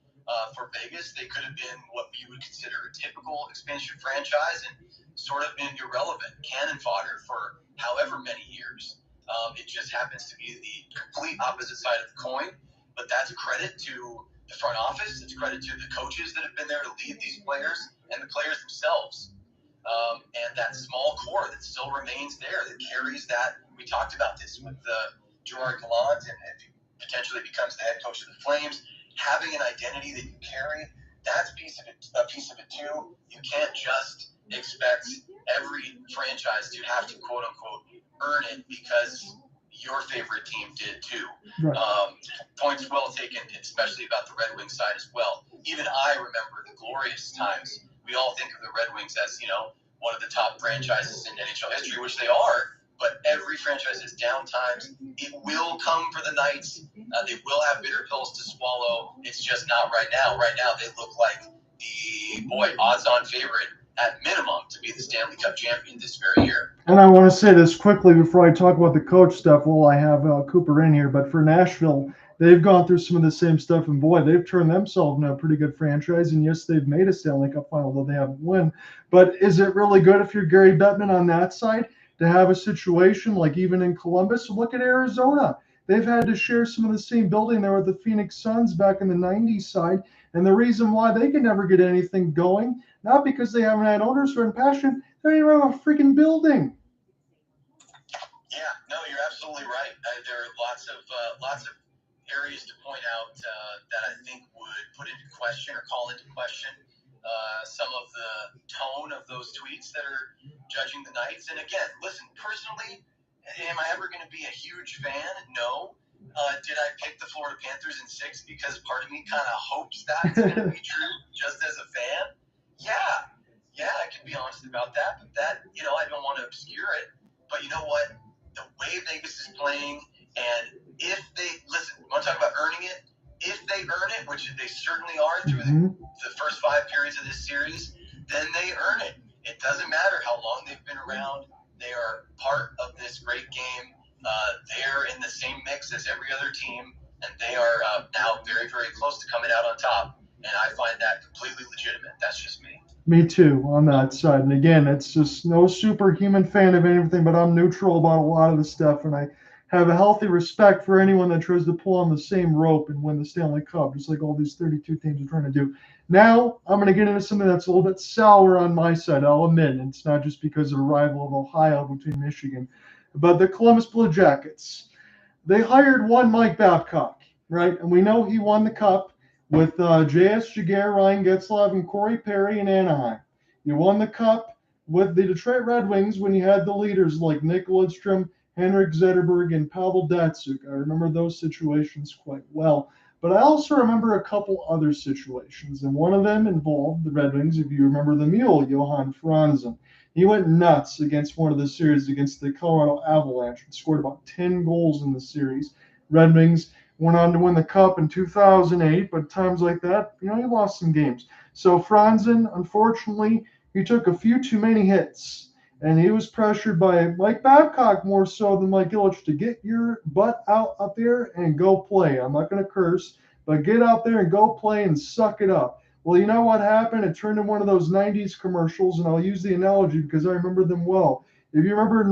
for Vegas. They could have been what you would consider a typical expansion franchise and sort of been irrelevant cannon fodder for however many years. It just happens to be the complete opposite side of the coin. But that's a credit to the front office. It's credit to the coaches that have been there to lead these players and the players themselves. And that small core that still remains there, that carries that. We talked about this with Gerard Gallant, and potentially becomes the head coach of the Flames. Having an identity that you carry, that's a piece of it too. You can't just expect every franchise to have to quote unquote earn it because your favorite team did too. Right. Points well taken, especially about the Red Wings side as well. Even I remember the glorious times. We all think of the Red Wings as, one of the top franchises in NHL history, which they are. But every franchise has down times. It will come for the Knights. They will have bitter pills to swallow. It's just not right now. Right now, they look like the odds-on favorite at minimum to be the Stanley Cup champion this very year. And I want to say this quickly before I talk about the coach stuff. Well, I have Cooper in here, but for Nashville, they've gone through some of the same stuff, and boy, they've turned themselves into a pretty good franchise. And yes, they've made a Stanley Cup final, though they haven't won. But is it really good if you're Gary Bettman on that side to have a situation like even in Columbus? Look at Arizona. They've had to share some of the same building there with the Phoenix Suns back in the 90s side. And the reason why they can never get anything going, not because they haven't had owners who are passionate, they don't even have a freaking building. Yeah, no, you're absolutely right. There are lots of areas to point out that I think would put into question or call into question some of the tone of those tweets that are judging the Knights. And again, listen, personally, am I ever going to be a huge fan? No. Did I pick the Florida Panthers in 6 because part of me kind of hopes that's going to be true just as a fan? Yeah, I can be honest about that. But that, I don't want to obscure it. But you know what? The way Vegas is playing, and if they, listen, we want to talk about earning it. If they earn it, which they certainly are through the first 5 periods of this series, then they earn it. It doesn't matter how long they've been around. They are part of this great game. They're in the same mix as every other team, and they are now very, very close to coming out on top. And I find that completely legitimate. That's just me. Me too, on that side. And again, it's just no superhuman fan of anything, but I'm neutral about a lot of the stuff, and I have a healthy respect for anyone that tries to pull on the same rope and win the Stanley Cup, just like all these 32 teams are trying to do. Now, I'm going to get into something that's a little bit sour on my side, I'll admit. And it's not just because of a rival of Ohio between Michigan, but the Columbus Blue Jackets. They hired one Mike Babcock, right? And we know he won the Cup with J.S. Jaguar, Ryan Getzlaf, and Corey Perry in Anaheim. You won the Cup with the Detroit Red Wings when you had the leaders like Nick Lidstrom, Henrik Zetterberg, and Pavel Datsyuk. I remember those situations quite well. But I also remember a couple other situations, and one of them involved the Red Wings, if you remember the mule, Johan Franzen. He went nuts against one of the series against the Colorado Avalanche and scored about 10 goals in the series. Red Wings went on to win the Cup in 2008, but times like that, he lost some games. So Franzen, unfortunately, he took a few too many hits. And he was pressured by Mike Babcock more so than Mike Ilitch to get your butt out up there and go play. I'm not going to curse, but get out there and go play and suck it up. Well, you know what happened? It turned into one of those 90s commercials, and I'll use the analogy because I remember them well. If you remember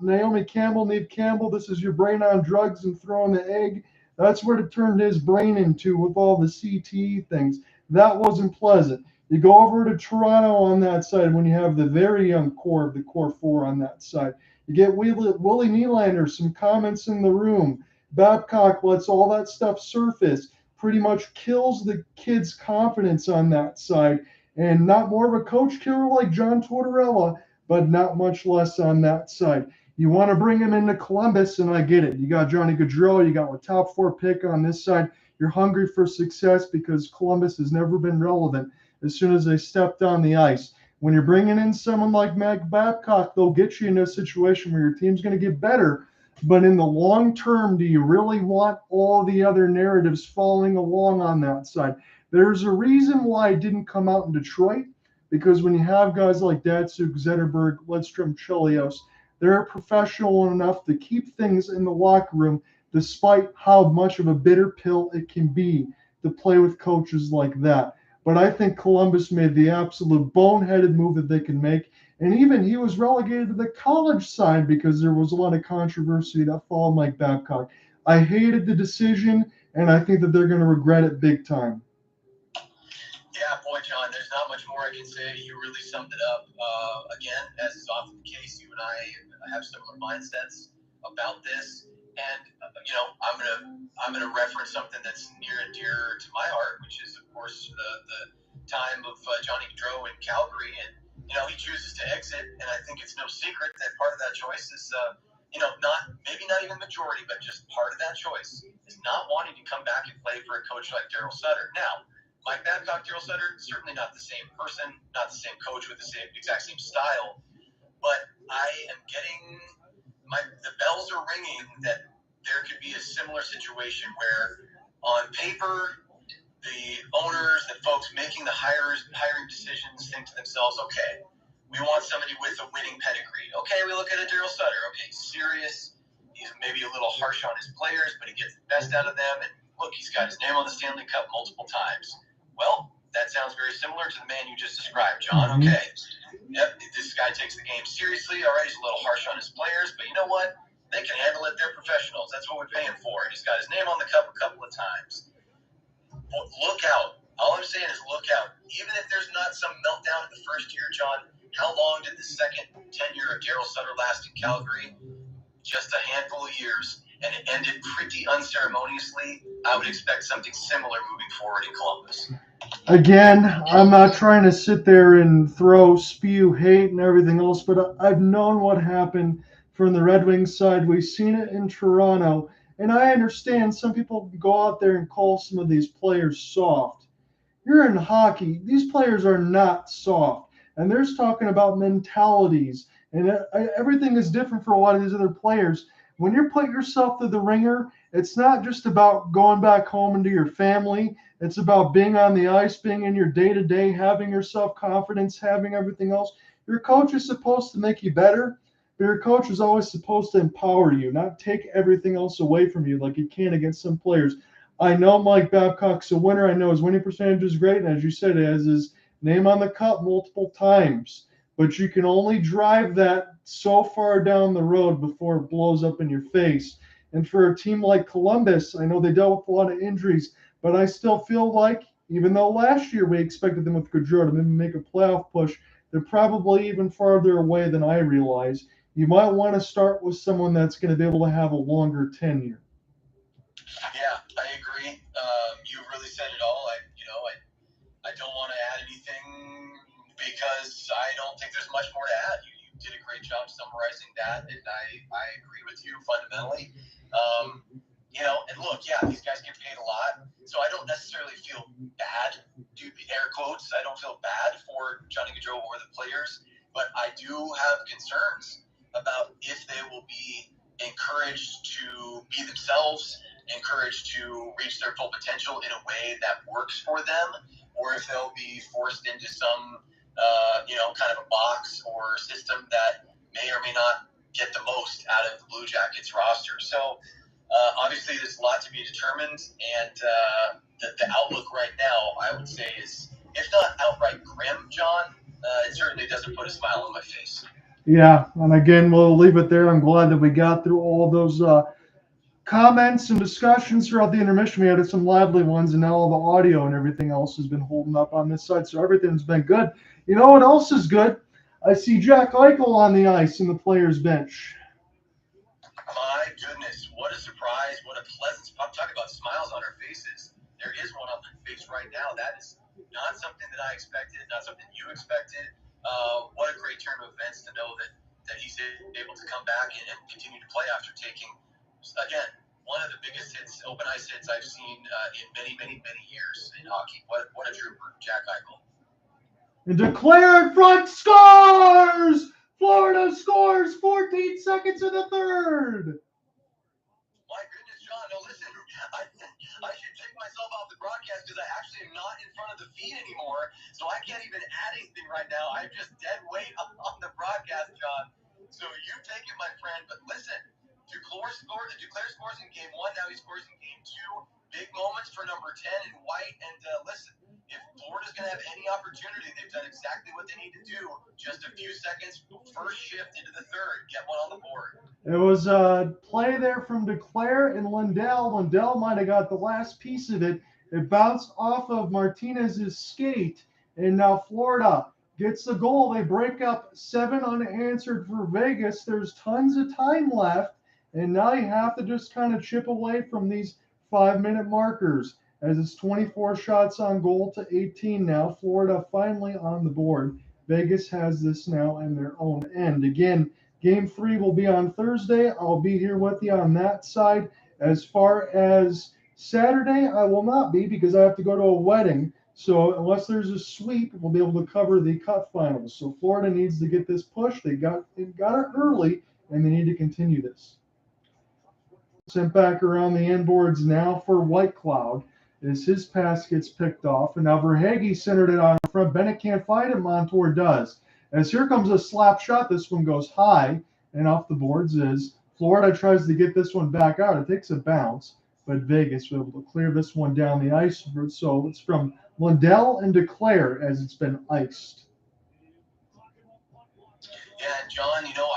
Naomi Campbell, Neve Campbell, this is your brain on drugs and throwing the egg. That's what it turned his brain into with all the CTE things. That wasn't pleasant. You go over to Toronto on that side when you have the very young core of the core 4 on that side. You get Willie Nylander, some comments in the room. Babcock lets all that stuff surface, pretty much kills the kid's confidence on that side. And not more of a coach killer like John Tortorella, but not much less on that side. You want to bring him into Columbus, and I get it. You got Johnny Gaudreau. You got a top 4 pick on this side. You're hungry for success because Columbus has never been relevant as soon as they stepped on the ice. When you're bringing in someone like Mike Babcock, they'll get you in a situation where your team's going to get better. But in the long term, do you really want all the other narratives following along on that side? There's a reason why it didn't come out in Detroit, because when you have guys like Datsyuk, Zetterberg, Lidstrom, Chelios, they're professional enough to keep things in the locker room despite how much of a bitter pill it can be to play with coaches like that. But I think Columbus made the absolute boneheaded move that they can make. And even he was relegated to the college side because there was a lot of controversy that followed Mike Babcock. I hated the decision, and I think that they're going to regret it big time. Yeah, boy, John, there's not much more I can say. You really summed it up. Again, as is often the case, you and I have similar mindsets about this. And I'm gonna reference something that's near and dear to my heart, which is, of course, the time of Johnny Gaudreau in Calgary, and he chooses to exit. And I think it's no secret that part of that choice is, not even majority, but just part of that choice is not wanting to come back and play for a coach like Daryl Sutter. Now, Mike Babcock, Daryl Sutter, certainly not the same person, not the same coach with the exact same style, but I am getting the bells are ringing that there could be a similar situation where on paper, the owners, the folks making the hiring decisions think to themselves, okay, we want somebody with a winning pedigree. Okay, we look at a Daryl Sutter. Okay, serious. He's maybe a little harsh on his players, but he gets the best out of them. And look, he's got his name on the Stanley Cup multiple times. Well, that sounds very similar to the man you just described, John. Okay, yep, this guy takes the game seriously. All right, he's a little harsh on his players, but you know what? They can handle it. They're professionals. That's what we pay him for. And he's got his name on the cup a couple of times. Look out. All I'm saying is look out. Even if there's not some meltdown in the first year, John, how long did the second tenure of Daryl Sutter last in Calgary? Just a handful of years. And it ended pretty unceremoniously. I would expect something similar moving forward in Columbus. Again, I'm not trying to sit there and spew hate and everything else, but I've known what happened from the Red Wings side. We've seen it in Toronto. And I understand some people go out there and call some of these players soft. You're in hockey. These players are not soft. And there's talking about mentalities. And everything is different for a lot of these other players. When you put yourself through the ringer, it's not just about going back home into your family. It's about being on the ice, being in your day-to-day, having your self-confidence, having everything else. Your coach is supposed to make you better. But your coach is always supposed to empower you, not take everything else away from you like he can against some players. I know Mike Babcock's a winner. I know his winning percentage is great. And as you said, he has his name on the cup multiple times. But you can only drive that so far down the road before it blows up in your face. And for a team like Columbus, I know they dealt with a lot of injuries, but I still feel like, even though last year we expected them with Gaudreau to maybe make a playoff push, they're probably even farther away than I realize. You might want to start with someone that's going to be able to have a longer tenure. Yeah, I agree. You really said it all. I don't want to add anything because I don't think there's much more to add. You did a great job summarizing that, and I agree with you fundamentally. And look, yeah, these guys get paid a lot, so I don't necessarily feel bad, air quotes, I don't feel bad for Johnny Gaudreau or the players, but I do have concerns about if they will be encouraged to be themselves, encouraged to reach their full potential in a way that works for them, or if they'll be forced into some, kind of a box or system that may or may not get the most out of the Blue Jackets roster. So obviously there's a lot to be determined, and the outlook right now, I would say, is, if not outright grim, John, it certainly doesn't put a smile on my face. Yeah, and again, we'll leave it there. I'm glad that we got through all those comments and discussions throughout the intermission. We had some lively ones, and now all the audio and everything else has been holding up on this side, so everything's been good. You know what else is good? I see Jack Eichel on the ice in the players' bench. My goodness, what a surprise, what a pleasant, I'm talking about smiles on our faces. There is one on my face right now. That is not something that I expected, not something you expected. What a great turn of events to know that he's able to come back and continue to play after taking, again, one of the biggest hits, open ice hits I've seen in many, many, many years in hockey. What a trooper, Jack Eichel. And Duclair in front, scores! Florida scores 14 seconds in the third. My goodness, John. No, listen, I should take myself off the broadcast because I actually am not in front of the feed anymore, so I can't even add anything right now. I'm just dead weight on the broadcast, John. So you take it, my friend. But listen, Duclair scores in game 1. Now he scores in game 2. Big moments for number 10 and White. And listen, if Florida's going to have any opportunity, they've done exactly what they need to do. Just a few seconds, first shift into the third, get one on the board. It was a play there from Duclair and Lindell. Lindell might have got the last piece of it. It bounced off of Martinez's skate, and now Florida gets the goal. They break up 7 unanswered for Vegas. There's tons of time left, and now you have to just kind of chip away from these 5-minute markers, as it's 24 shots on goal to 18 now. Florida finally on the board. Vegas has this now in their own end. Again, Game 3 will be on Thursday. I'll be here with you on that side. As far as Saturday, I will not be because I have to go to a wedding. So unless there's a sweep, we'll be able to cover the cut finals. So Florida needs to get this push. They got it early, and they need to continue this. Sent back around the end boards now for Whitecloud as his pass gets picked off. And now Verhaeghe centered it on front. Bennett can't find it. Montour does. As here comes a slap shot. This one goes high and off the boards as Florida tries to get this one back out. It takes a bounce, but Vegas was able to clear this one down the ice. So it's from Lundell and Duclair as it's been iced. Yeah, John, you know,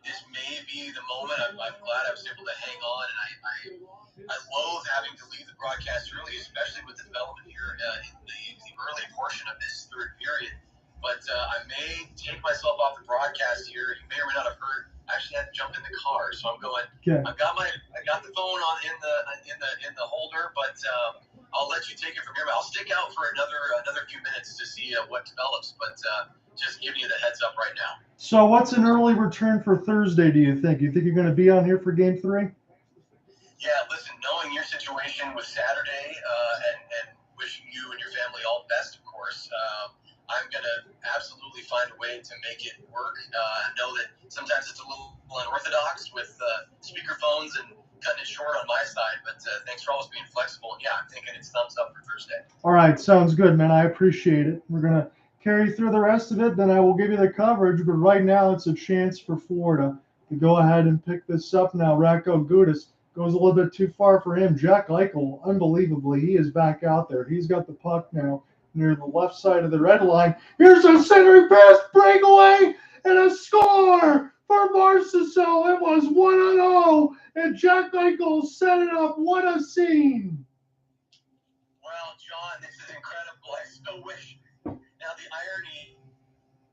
this may be the moment. I'm glad I was able to hang on, and I loathe having to leave the broadcast early, especially with the development here in the early portion of this third period. But I may take myself off the broadcast here. You may or may not have heard. I actually had to jump in the car, so I'm going. Okay. I got the phone on in the holder, but I'll let you take it from here. But I'll stick out for another few minutes to see what develops. But just giving you the heads up right now. So what's an early return for Thursday, do you think? You think you're going to be on here for Game 3? Yeah, listen, knowing your situation with Saturday and wishing you and your family all the best, of course, I'm going to absolutely find a way to make it work. I know that sometimes it's a little unorthodox with speakerphones and cutting it short on my side, but thanks for always being flexible. And yeah, I'm thinking it's thumbs up for Thursday. All right, sounds good, man. I appreciate it. We're going to carry through the rest of it, then I will give you the coverage. But right now, it's a chance for Florida to go ahead and pick this up now. Radko Gudas goes a little bit too far for him. Jack Eichel, unbelievably, he is back out there. He's got the puck now near the left side of the red line. Here's a centering pass breakaway and a score for Marchessault. It was 1-0, and Jack Eichel set it up. What a scene. Well, John, this is incredible. I still wish. Now, the irony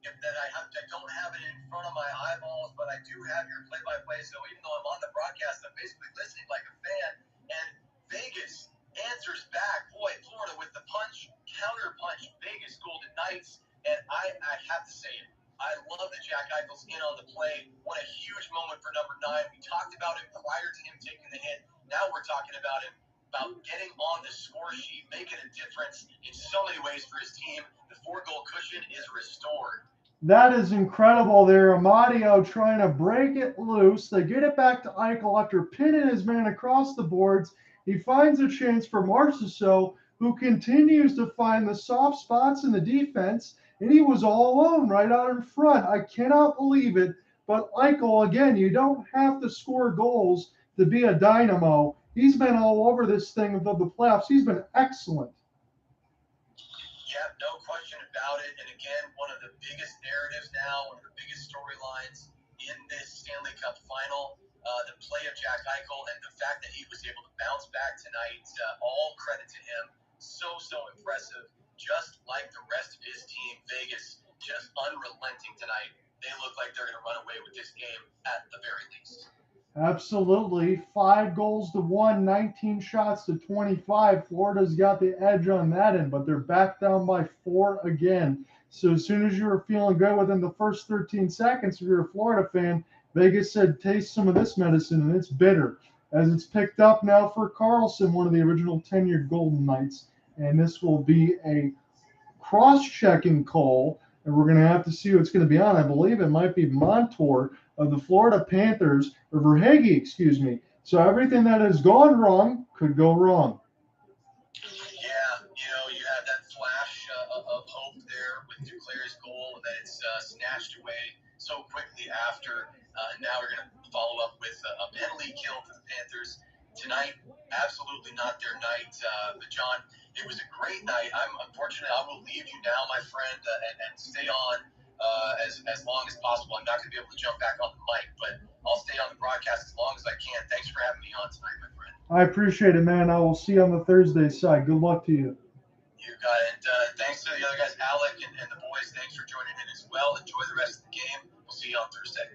that I don't have it in front of my eyeballs, but I do have your play-by-play. So even though I'm on the broadcast, I'm basically listening like a fan. And Vegas answers back. Boy, Florida with the counter-punch, Vegas Golden Knights. And I have to say it. I love that Jack Eichel's in on the play. What a huge moment for number 9. We talked about it prior to him taking the hit. Now we're talking about him. About getting on the score sheet, making a difference in so many ways for his team. The 4-goal cushion is restored. That is incredible there. Amadio trying to break it loose. They get it back to Eichel after pinning his man across the boards. He finds a chance for Marchessault, who continues to find the soft spots in the defense, and he was all alone right out in front. I cannot believe it. But Eichel, again, you don't have to score goals to be a dynamo. He's been all over this thing of the playoffs. He's been excellent. Yeah, no question about it. And again, one of the biggest narratives now, one of the biggest storylines in this Stanley Cup final, the play of Jack Eichel and the fact that he was able to bounce back tonight. All credit to him. So impressive. Just like the rest of his team, Vegas, just unrelenting tonight. They look like they're going to run away with this game at the very least. Absolutely. 5 goals to 1, 19 shots to 25. Florida's got the edge on that end, but they're back down by 4 again. So as soon as you were feeling good within the first 13 seconds, if you're a Florida fan, Vegas said, taste some of this medicine, and it's bitter. As it's picked up now for Carlson, one of the original tenured Golden Knights. And this will be a cross-checking call, and we're going to have to see what's going to be on. I believe it might be Montour of the Florida Panthers, or Verhaeghe, excuse me. So everything that has gone wrong could go wrong. Yeah, you have that flash of hope there with Duclair's goal, and then it's snatched away so quickly after. Now we're going to follow up with a penalty kill for the Panthers. Tonight, absolutely not their night. But John, it was a great night. Unfortunately, I will leave you now, my friend, and stay on as long as possible. I'm not going to be able to jump back on the mic, but I'll stay on the broadcast as long as I can. Thanks for having me on tonight, my friend. I appreciate it, man. I will see you on the Thursday side. Good luck to you. You got it. Thanks to the other guys, Alec and the boys. Thanks for joining in as well. Enjoy the rest of the game. We'll see you on Thursday.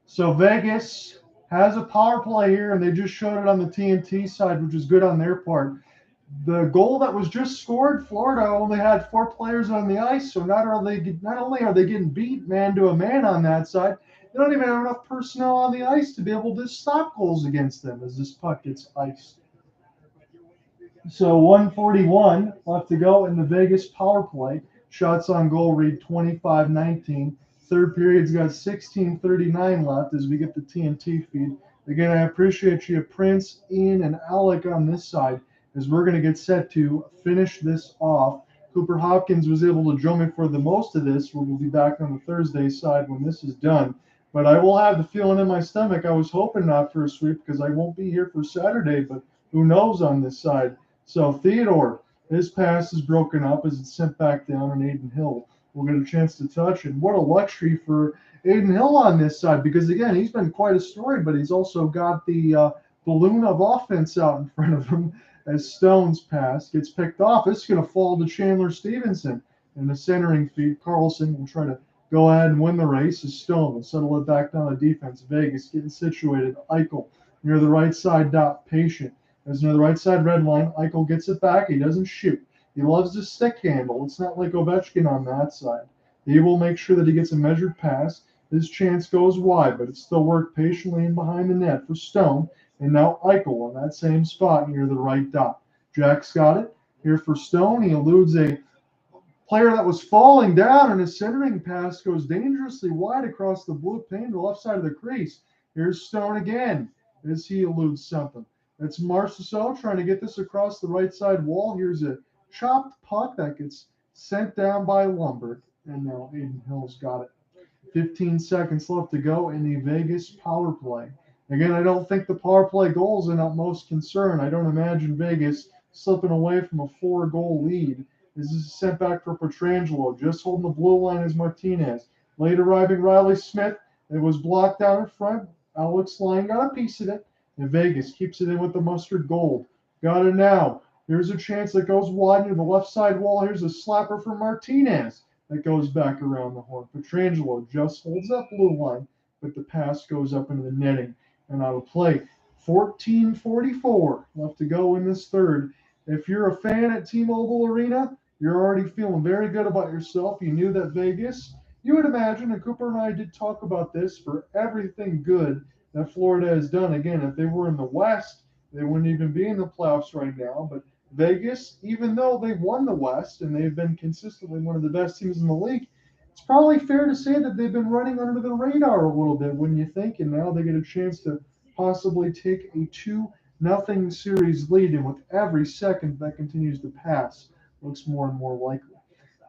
So Vegas has a power play here, and they just showed it on the TNT side, which is good on their part. The goal that was just scored, Florida only had 4 players on the ice, so not only are they getting beat man to a man on that side, they don't even have enough personnel on the ice to be able to stop goals against them as this puck gets iced. So 141 left to go in the Vegas power play. Shots on goal read 25-19. Third period's got 16:39 left as we get the TNT feed. Again, I appreciate you, Prince, Ian, and Alec on this side as we're going to get set to finish this off. Cooper Hopkins was able to join me for the most of this. We'll be back on the Thursday side when this is done. But I will have the feeling in my stomach. I was hoping not for a sweep because I won't be here for Saturday, but who knows on this side. So Theodore, his pass is broken up as it's sent back down, and Aiden Hill will get a chance to touch. And what a luxury for Aiden Hill on this side, because again, he's been quite a story, but he's also got the balloon of offense out in front of him as Stone's pass gets picked off. This is going to fall to Chandler Stephenson. And the centering feed, Carlson will try to go ahead and win the race as Stone will settle it back down to defense. Vegas getting situated. Eichel near the right side dot, patient. As near the right side red line, Eichel gets it back. He doesn't shoot. He loves the stick handle. It's not like Ovechkin on that side. He will make sure that he gets a measured pass. His chance goes wide, but it still worked patiently in behind the net for Stone. And now Eichel on that same spot near the right dot. Jack's got it. Here for Stone. He eludes a player that was falling down, and his centering pass goes dangerously wide across the blue paint to the left side of the crease. Here's Stone again as he eludes something. That's Marchessault trying to get this across the right side wall. Here's a chopped puck that gets sent down by Lambert, and now Aiden Hill's got it. 15 seconds left to go in the Vegas power play. Again, I don't think the power play goal is an utmost concern. I don't imagine Vegas slipping away from a 4-goal lead. This is sent back for Pietrangelo, just holding the blue line as Martinez. Late arriving Riley Smith. It was blocked down in front. Alex Lyon got a piece of it. And Vegas keeps it in with the mustard gold. Got it now. Here's a chance that goes wide near the left side wall. Here's a slapper for Martinez that goes back around the horn. Pietrangelo just holds that blue line, but the pass goes up into the netting and out of play. 14:44 left to go in this third. If you're a fan at T-Mobile Arena, you're already feeling very good about yourself. You knew that Vegas, you would imagine, and Cooper and I did talk about this, for everything good that Florida has done. Again, if they were in the West, they wouldn't even be in the playoffs right now. But Vegas, even though they won the West and they've been consistently one of the best teams in the league, it's probably fair to say that they've been running under the radar a little bit, wouldn't you think? And now they get a chance to possibly take a 2-0 series lead, and with every second that continues to pass, looks more and more likely.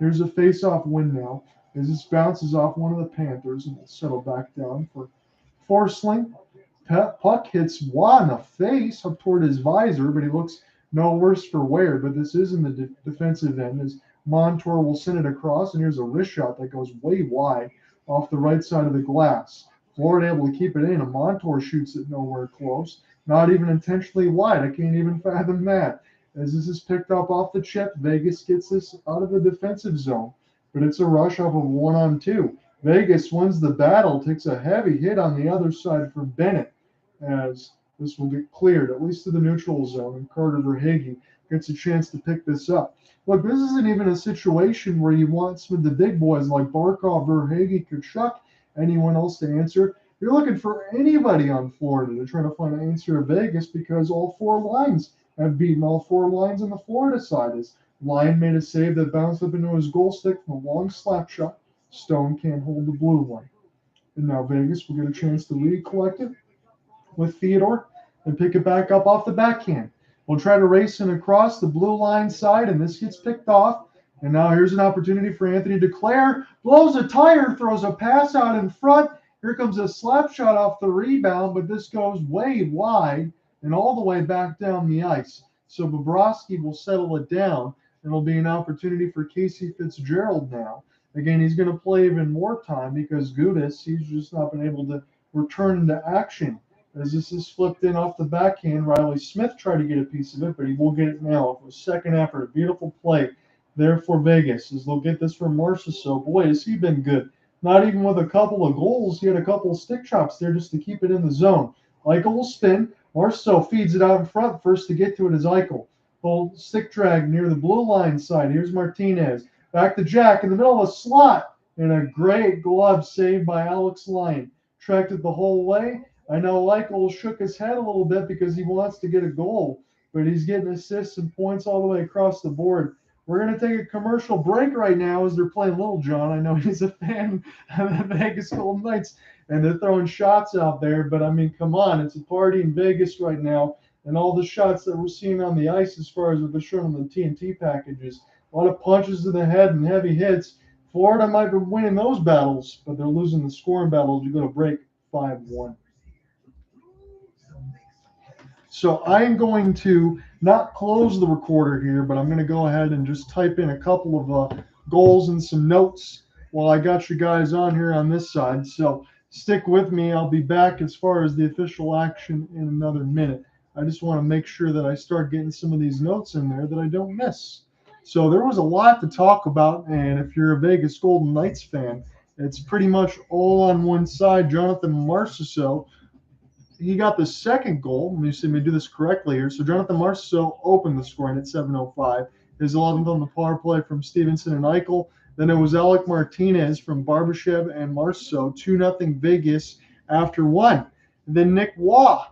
Here's a face-off win now as this bounces off one of the Panthers and will settle back down for Forsling. Puck hits Waugh in the face up toward his visor, but he looks no worse for wear. But this is in the defensive end as Montour will send it across, and here's a wrist shot that goes way wide off the right side of the glass. Florida able to keep it in, and Montour shoots it nowhere close. Not even intentionally wide. I can't even fathom that. As this is picked up off the chip, Vegas gets this out of the defensive zone. But it's a rush off of 1-on-2. Vegas wins the battle, takes a heavy hit on the other side from Bennett, as this will get cleared, at least to the neutral zone, and Carter Verhaeghe gets a chance to pick this up. Look, this isn't even a situation where you want some of the big boys like Barkov, Verhaeghe, Tkachuk, anyone else to answer. You're looking for anybody on Florida to try to find an answer to Vegas, because all 4 lines have beaten all 4 lines on the Florida side. As Lyon made a save that bounced up into his goal stick from a long slap shot. Stone can't hold the blue line. And now Vegas will get a chance to recollect it with Theodore and pick it back up off the backhand. We'll try to race it across the blue line side, and this gets picked off. And now here's an opportunity for Anthony Duclair. Blows a tire, throws a pass out in front. Here comes a slap shot off the rebound, but this goes way wide and all the way back down the ice. So Bobrovsky will settle it down. It'll be an opportunity for Casey Fitzgerald now. Again, he's going to play even more time because Dubas, he's just not been able to return into action. As this is flipped in off the backhand, Riley Smith tried to get a piece of it, but he will get it now. For a second effort, a beautiful play there for Vegas as they'll get this from Marchessault. Boy, has he been good. Not even with a couple of goals, he had a couple of stick chops there just to keep it in the zone. Eichel will spin. Marchessault feeds it out in front. First to get to it is Eichel. Full stick drag near the blue line side. Here's Martinez. Back to Jack in the middle of a slot. And a great glove save by Alex Lyon. Tracked it the whole way. I know Eichel shook his head a little bit because he wants to get a goal. but he's getting assists and points all the way across the board. We're going to take a commercial break right now as they're playing Little John. I know he's a fan of the Vegas Golden Knights, and they're throwing shots out there. But, I mean, come on. It's a party in Vegas right now. And all the shots that we're seeing on the ice as far as what they're showing on the TNT packages, a lot of punches to the head and heavy hits. Florida might be winning those battles, but they're losing the scoring battles. You go to break 5-1. So I'm going to not close the recorder here, but I'm going to go ahead and just type in a couple of goals and some notes while I got you guys on here on this side. So stick with me. I'll be back as far as the official action in another minute. I just want to make sure that I start getting some of these notes in there that I don't miss. So there was a lot to talk about, and if you're a Vegas Golden Knights fan, it's pretty much all on one side. Jonathan Marchessault, he got the second goal. Let me see if I do this correctly here. So Jonathan Marchessault opened the scoring at 7:05. His 11th on the power play from Stephenson and Eichel. Then it was Alec Martinez from Barbashev and Marchessault, 2-0 Vegas after one. Then Nick Waugh,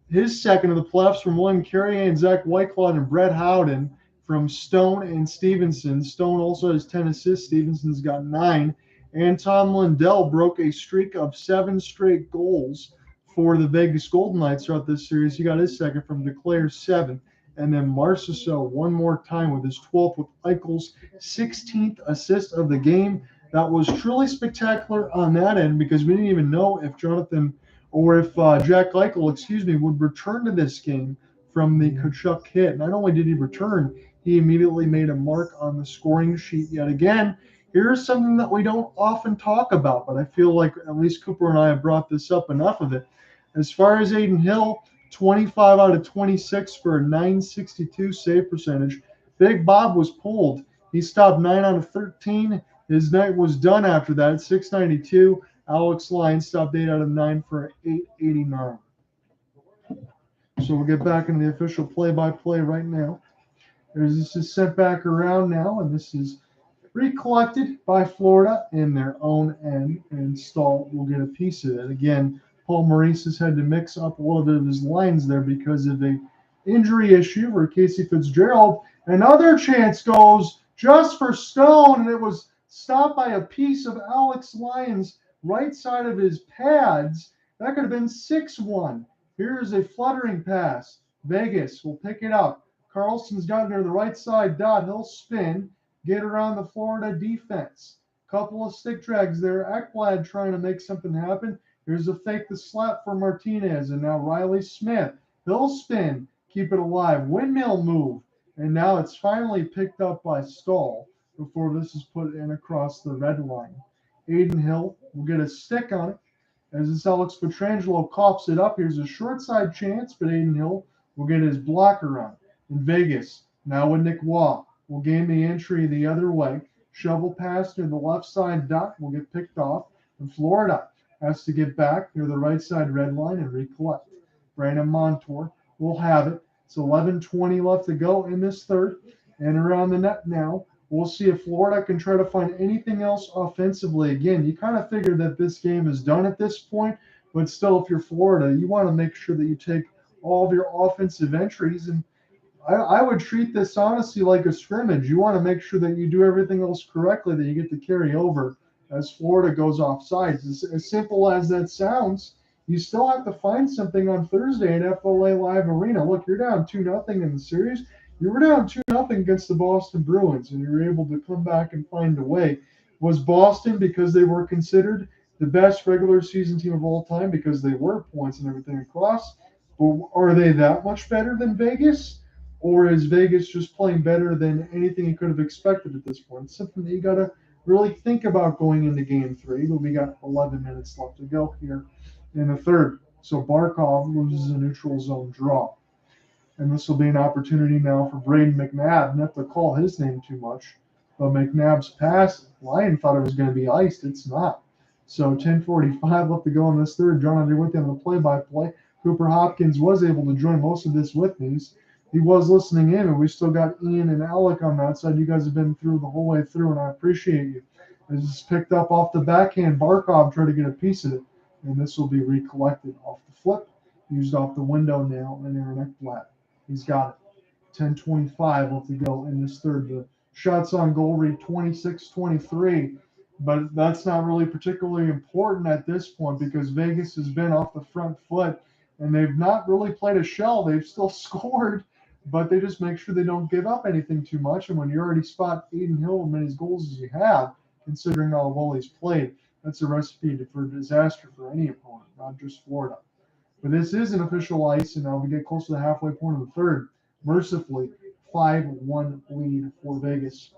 his second of the playoffs from William Carrier and Zach Whitecloud and Brett Howden from Stone and Stephenson. Stone also has 10 assists. Stephenson's got 9. And Tom Lindell broke a streak of 7 straight goals for the Vegas Golden Knights throughout this series. He got his second from Duclair, 7. And then Marchessault one more time with his 12th with Eichel's 16th assist of the game. That was truly spectacular on that end because we didn't even know if Jonathan or if Jack Eichel, would return to this game from the Tkachuk hit. Not only did he return, he immediately made a mark on the scoring sheet yet again. Here's something that we don't often talk about, but I feel like at least Cooper and I have brought this up enough of it. As far as Adin Hill, 25 out of 26 for a .962 save percentage. Big Bob was pulled. He stopped 9 out of 13. His night was done after that at .692. Alex Lyons stopped 8 out of 9 for an .889. So we'll get back into the official play-by-play right now. This is sent back around now, and this is recollected by Florida in their own end, and Staal will get a piece of it. Again, Paul Maurice has had to mix up a little bit of his lines there because of an injury issue for Casey Fitzgerald. Another chance goes just for Stone, and it was stopped by a piece of Alex Lyons' right side of his pads. That could have been 6-1. Here's a fluttering pass. Vegas will pick it up. Carlson's got near the right side dot. He'll spin, get around the Florida defense. Couple of stick drags there. Ekblad trying to make something happen. Here's a fake the slap for Martinez, and now Riley Smith. He'll spin, keep it alive. Windmill move, and now it's finally picked up by Staal before this is put in across the red line. Adin Hill will get a stick on it as this Alex Pietrangelo coughs it up. Here's a short side chance, but Adin Hill will get his blocker on. In Vegas, now with Nick Waugh, will gain the entry the other way. Shovel pass near the left side dot will get picked off, and Florida has to get back near the right side red line and recollect. Brandon Montour will have it. It's 11:20 left to go in this third, and around the net now. We'll see if Florida can try to find anything else offensively. Again, you kind of figure that this game is done at this point, but still, if you're Florida, you want to make sure that you take all of your offensive entries, and I would treat this honestly like a scrimmage. You want to make sure that you do everything else correctly that you get to carry over as Florida goes off sides. As simple as that sounds, you still have to find something on Thursday at FLA Live Arena. Look, you're down 2-0 in the series. You were down 2-0 against the Boston Bruins, and you were able to come back and find a way. Was Boston because they were considered the best regular season team of all time because they were points and everything across? But are they that much better than Vegas? Or is Vegas just playing better than anything you could have expected at this point? It's something that you got to really think about going into Game 3. But we got 11 minutes left to go here in the third. So Barkov loses a neutral zone draw. And this will be an opportunity now for Braden McNabb. Not to call his name too much, but McNabb's pass, Lyon thought it was going to be iced. It's not. So 10:45 left to go in this third. John, I'll be with you on the play-by-play. Cooper Hopkins was able to join most of this with me. He was listening in, and we still got Ian and Alec on that side. You guys have been through the whole way through, and I appreciate you. This is picked up off the backhand. Barkov tried to get a piece of it, and this will be recollected off the flip, used off the window now, and Aaron Ekblad. He's got it. 10:25 left to go in this third. The shots on goal read 26-23, but that's not really particularly important at this point because Vegas has been off the front foot and they've not really played a shell. They've still scored, but they just make sure they don't give up anything too much. And when you already spot Aiden Hill as many goals as you have, considering how well he's played, that's a recipe for disaster for any opponent, not just Florida. But this is an official ice, and now we get close to the halfway point of the third. Mercifully, 5-1 lead for Vegas.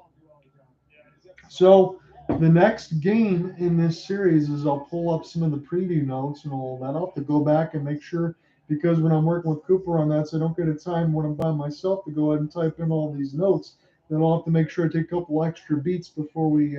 So the next game in this series is I'll pull up some of the preview notes and all that. I'll have to go back and make sure, because when I'm working with Cooper on that, so I don't get a time when I'm by myself to go ahead and type in all these notes, then I'll have to make sure I take a couple extra beats before we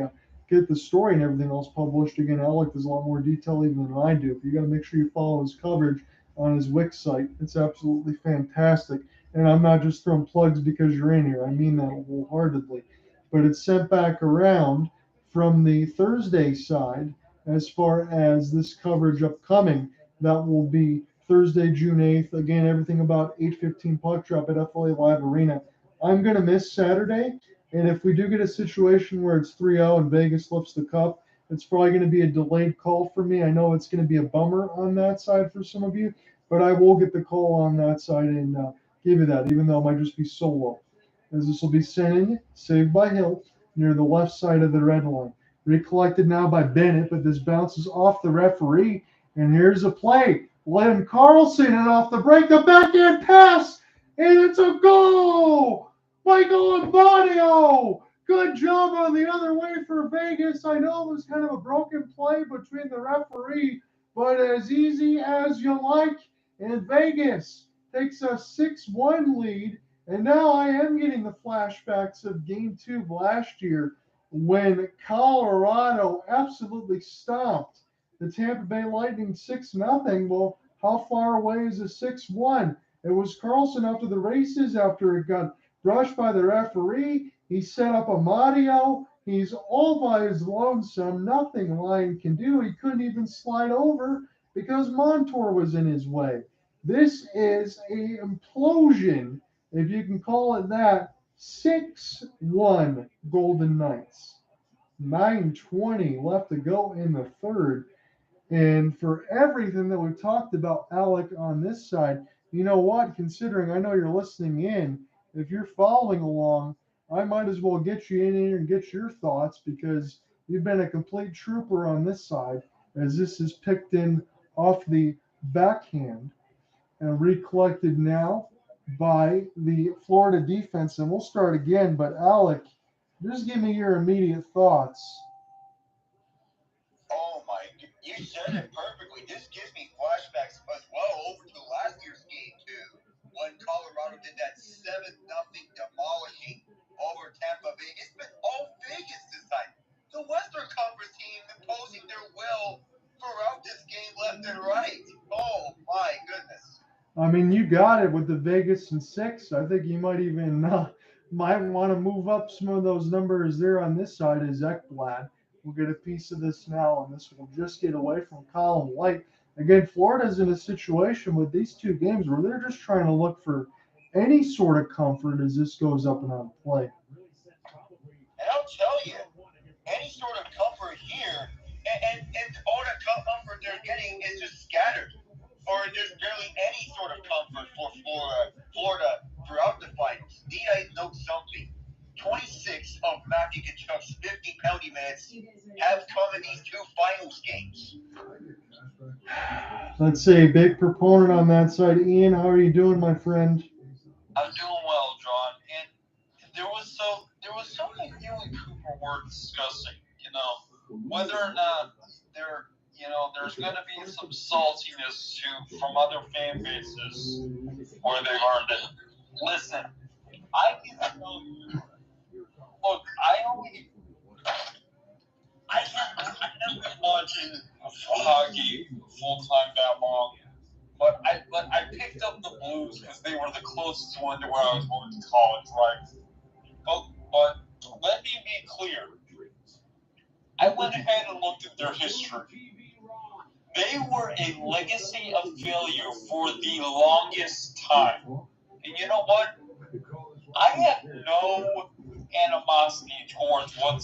get the story and everything else published. Again, Alec does a lot more detail even than I do. But you got to make sure you follow his coverage on his Wix site. It's absolutely fantastic. And I'm not just throwing plugs because you're in here. I mean that wholeheartedly. But it's sent back around from the Thursday side as far as this coverage upcoming. That will be Thursday, June 8th. Again, everything about 8:15 puck drop at FLA Live Arena. I'm going to miss Saturday. And if we do get a situation where it's 3-0 and Vegas lifts the cup, it's probably going to be a delayed call for me. I know it's going to be a bummer on that side for some of you, but I will get the call on that side and give you that, even though it might just be solo. As this will be sent in, saved by Hill, near the left side of the red line. Recollected now by Bennett, but this bounces off the referee, and here's a play. Len Carlson, and off the break, the backhand pass, and it's a goal! Michael Abadio! Good job on the other way for Vegas. I know it was kind of a broken play between the referee, but as easy as you like. And Vegas takes a 6-1 lead. And now I am getting the flashbacks of Game 2 of last year when Colorado absolutely stomped the Tampa Bay Lightning 6-0. Well, how far away is a 6-1? It was Carlson after the races, after it got brushed by the referee. He set up Amadio. He's all by his lonesome. Nothing Lyon can do. He couldn't even slide over because Montour was in his way. This is an implosion, if you can call it that. 6-1 Golden Knights. 9:20 left to go in the third. And for everything that we've talked about, Alec, on this side, you know what? Considering I know you're listening in, if you're following along, I might as well get you in here and get your thoughts, because you've been a complete trooper on this side, as this is picked in off the backhand and recollected now by the Florida defense. And we'll start again, but Alec, just give me your immediate thoughts. Oh my, you said it perfectly. This gives me flashbacks as well over to last year's game too, when Colorado did that 7-0 demolishing over Tampa Bay. It's been all Vegas this time. The Western Conference team imposing their will throughout this game left and right. Oh my goodness. I mean, you got it with the Vegas and 6. I think you might even might want to move up some of those numbers there on this side as Ekblad. We'll get a piece of this now, and this will just get away from Colin White. Again, Florida's in a situation with these two games where they're just trying to look for any sort of comfort as this goes up and out of play. And I'll tell you, any sort of comfort here, and all the comfort they're getting is just scattered. Or there's barely any sort of comfort for Florida throughout the finals. Need I note something? 26 of Matthew Tkachuk's 50 penalty minutes have come in these two finals games. Let's say big proponent on that side. Ian, how are you doing, my friend? I'm doing well, John. And there was something you and Cooper were discussing, whether or not there's going to be some saltiness from other fan bases where they've earned it. Listen, I can tell you, look, I haven't been watching hockey full time that long, but I picked up the Blues because they were the closest one to where I was going to college, right? But let me be clear. I went ahead and looked at their history. They were a legacy of failure for the longest time. And you know what? I have no animosity towards what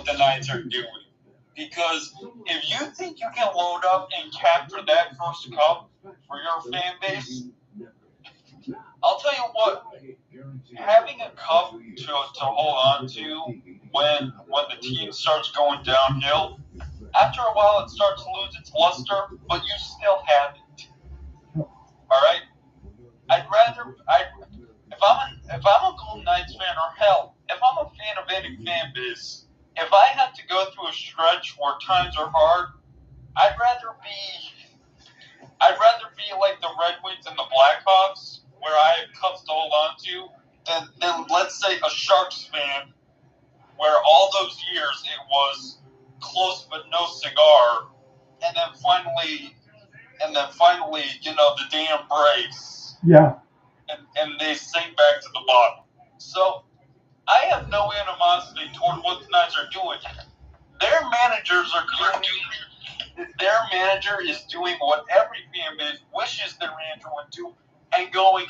the Knights are doing. Because if you think you can load up and capture that first cup for your fan base, I'll tell you what, having a cup to hold on to when the team starts going downhill, after a while it starts to lose its luster, but you still have it. All right? If I'm a Golden Knights fan, or hell, if I'm a fan of any fan base, if I have to go through a stretch where times are hard, I'd rather be like the Red Wings and the Blackhawks, where I have cups to hold on to, than let's say a Sharks fan, where all those years it was close but no cigar, and then finally, the damn breaks. Yeah. And they sink back to the bottom. So I have no animosity toward what the Knights are doing. Their manager is doing what every fan base wishes their manager would do, and going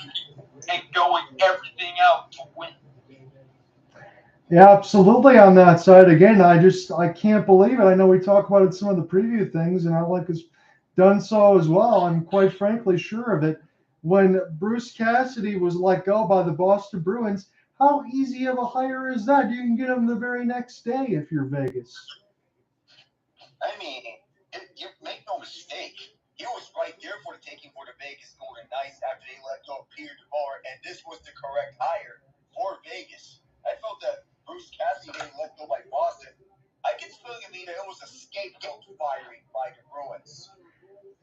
everything out to win. Yeah, absolutely on that side. Again, I can't believe it. I know we talked about it in some of the preview things, and Alec has done so as well. I'm quite frankly sure of it. When Bruce Cassidy was let go by the Boston Bruins, how easy of a hire is that? You can get him the very next day if you're Vegas. I mean, you make no mistake. He was right there for the taking for the Vegas Golden Knights after they let go of Peter DeBoer, and this was the correct hire for Vegas. I felt that Bruce Cassidy getting let go by Boston, I can still believe that it was a scapegoat firing by the Bruins.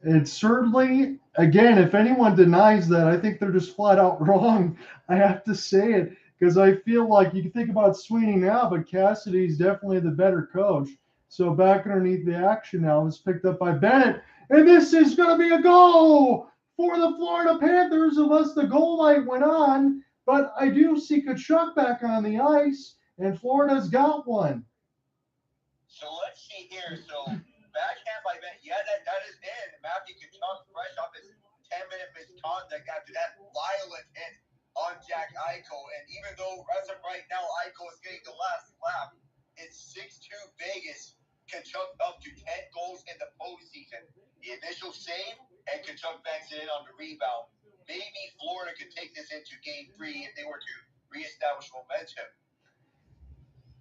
It's certainly, again, if anyone denies that, I think they're just flat out wrong. I have to say it, because I feel like you can think about Sweeney now, but Cassidy's definitely the better coach. So back underneath the action now is picked up by Bennett, and this is going to be a goal for the Florida Panthers, unless the goal light went on. But I do see Tkachuk back on the ice, and Florida's got one. So let's see here. So backhand by Bennett. Yeah, that is in. Matthew Tkachuk fresh off his 10-minute misconduct after that violent hit on Jack Eichel. And even though as of right now Eichel is getting the last lap, it's 6-2 Vegas. Tkachuk up to 10 goals in the postseason. The initial save, and Tkachuk banks it in on the rebound. Maybe Florida could take this into Game 3 if they were to reestablish momentum.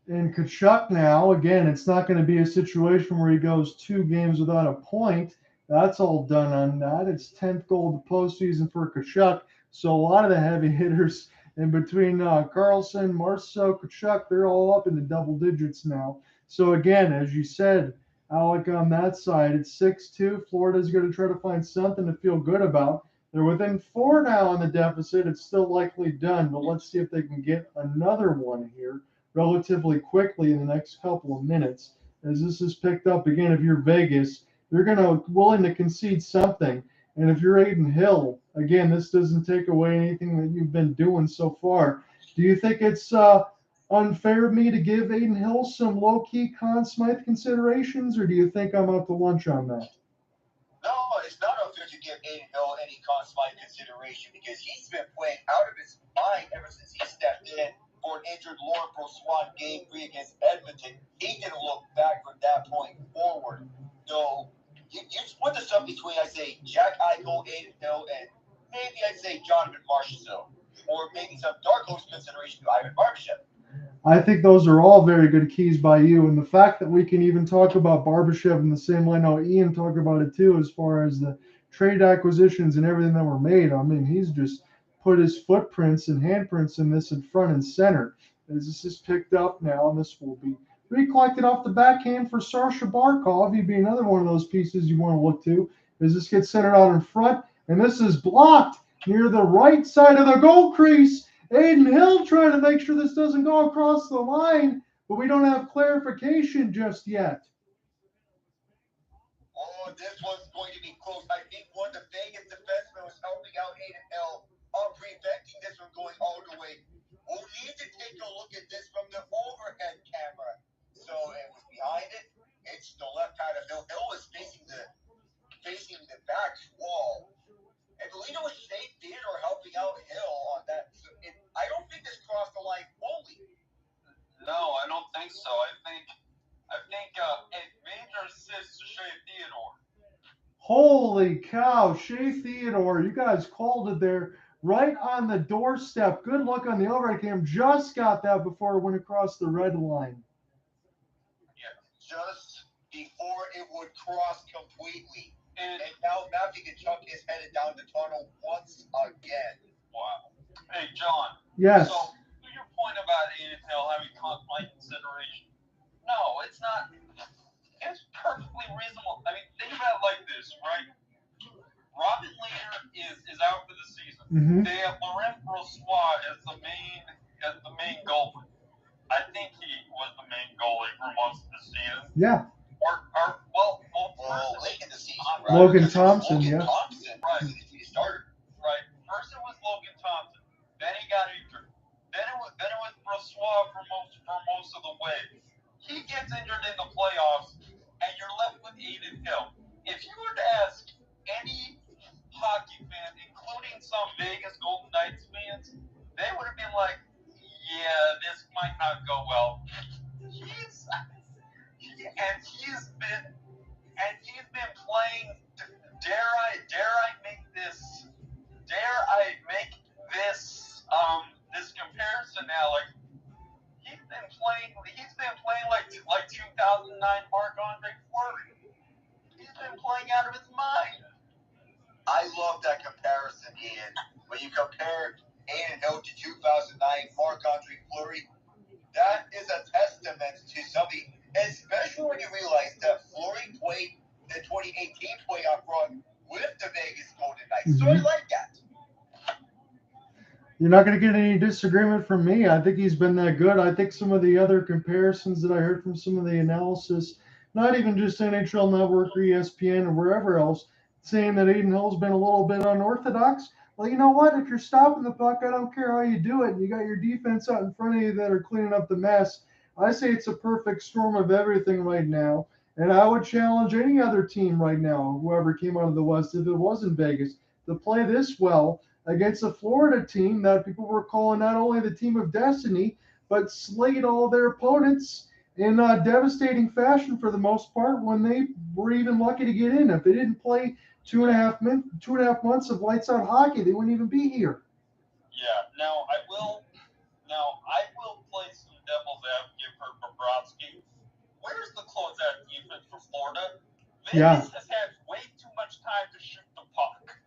And Tkachuk now, again, it's not going to be a situation where he goes 2 games without a point. That's all done on that. It's 10th goal of the postseason for Tkachuk. So a lot of the heavy hitters in between Carlson, Marchessault, Tkachuk, they're all up in the double digits now. So again, as you said, Alec, on that side, it's 6-2. Florida's going to try to find something to feel good about. They're within 4 now on the deficit. It's still likely done, but let's see if they can get another one here relatively quickly in the next couple of minutes. As this is picked up again, if you're Vegas, you're willing to concede something. And if you're Aiden Hill, again, this doesn't take away anything that you've been doing so far. Do you think it's unfair of me to give Aiden Hill some low-key Conn Smythe considerations, or do you think I'm out to lunch on that? No, it's not unfair to give Aiden Hill any Conn Smythe consideration, because he's been playing out of his mind ever since he stepped in for an injured Laurent Brossoit Game 3 against Edmonton. He didn't look back from that point forward. So you split this up between, I'd say, Jack Eichel, Aiden Hill, and maybe I'd say Jonathan Marchessault, or maybe some dark horse consideration to Ivan Barbashev. I think those are all very good keys by you. And the fact that we can even talk about Barbashev in the same way, I know Ian talked about it too, as far as the trade acquisitions and everything that were made. I mean, he's just put his footprints and handprints in this in front and center. As this is picked up now, and this will be recollected off the backhand for Sasha Barkov. He'd be another one of those pieces you want to look to, as this gets centered out in front. And this is blocked near the right side of the goal crease. Aiden Hill trying to make sure this doesn't go across the line, but we don't have clarification just yet. Oh, this one's going to be close. I think one of the Vegas defensemen was helping out Aiden Hill on preventing this from going all the way. We'll need to take a look at this from the overhead camera. So it was behind it. It's the left side of Hill. Hill was facing the back wall. I believe it was Theodore helping out Hill Holy cow, Shea Theodore, you guys called it there. Right on the doorstep. Good look on the overhead cam. Just got that before it went across the red line. Yeah, just before it would cross completely. And now Matthew Tkachuk is headed down the tunnel once again. Wow. Hey, John. Yes. So, to your point about AHL having my consideration, no, it's not. It's perfectly reasonable. I mean, think about it like this, right? Robin Lehner is out for the season. Mm-hmm. They have Laurent Brossoit as the main goalie. I think he was the main goalie for most of the season. Yeah. Late in the season, right? Logan Thompson, yeah. Thompson, right? He started. Right. First it was Logan Thompson. Then he got injured. Then it was Brossoit for most of the way. He gets injured in the playoffs, and you're left with Aiden Hill. If you were to ask any hockey fan, including some Vegas Golden Knights fans, they would have been like, "Yeah, this might not go well." He's been playing. Dare I make this comparison now? Like he's been playing like 2009 Marc-Andre Fleury. He's been playing out of his mind. I love that comparison, Ian. When you compare Aiden Hill to 2009 Marc-Andre Fleury, that is a testament to something, especially when you realize that Fleury played the 2018 playoff run with the Vegas Golden Knights. So I like that. You're not going to get any disagreement from me. I think he's been that good. I think some of the other comparisons that I heard from some of the analysis, not even just NHL Network or ESPN or wherever else, saying that Aiden Hill's been a little bit unorthodox. Well, you know what? If you're stopping the puck, I don't care how you do it. You got your defense out in front of you that are cleaning up the mess. I say it's a perfect storm of everything right now. And I would challenge any other team right now, whoever came out of the West, if it wasn't Vegas, to play this well against a Florida team that people were calling not only the team of destiny, but slayed all their opponents in devastating fashion for the most part when they were even lucky to get in. If they didn't play 2.5 months of lights out hockey, they wouldn't even be here. Yeah. Now I will play some devil's advocate for Bobrovsky. Where's the closeout defense for Florida? Vegas has had way too much time to shoot the puck.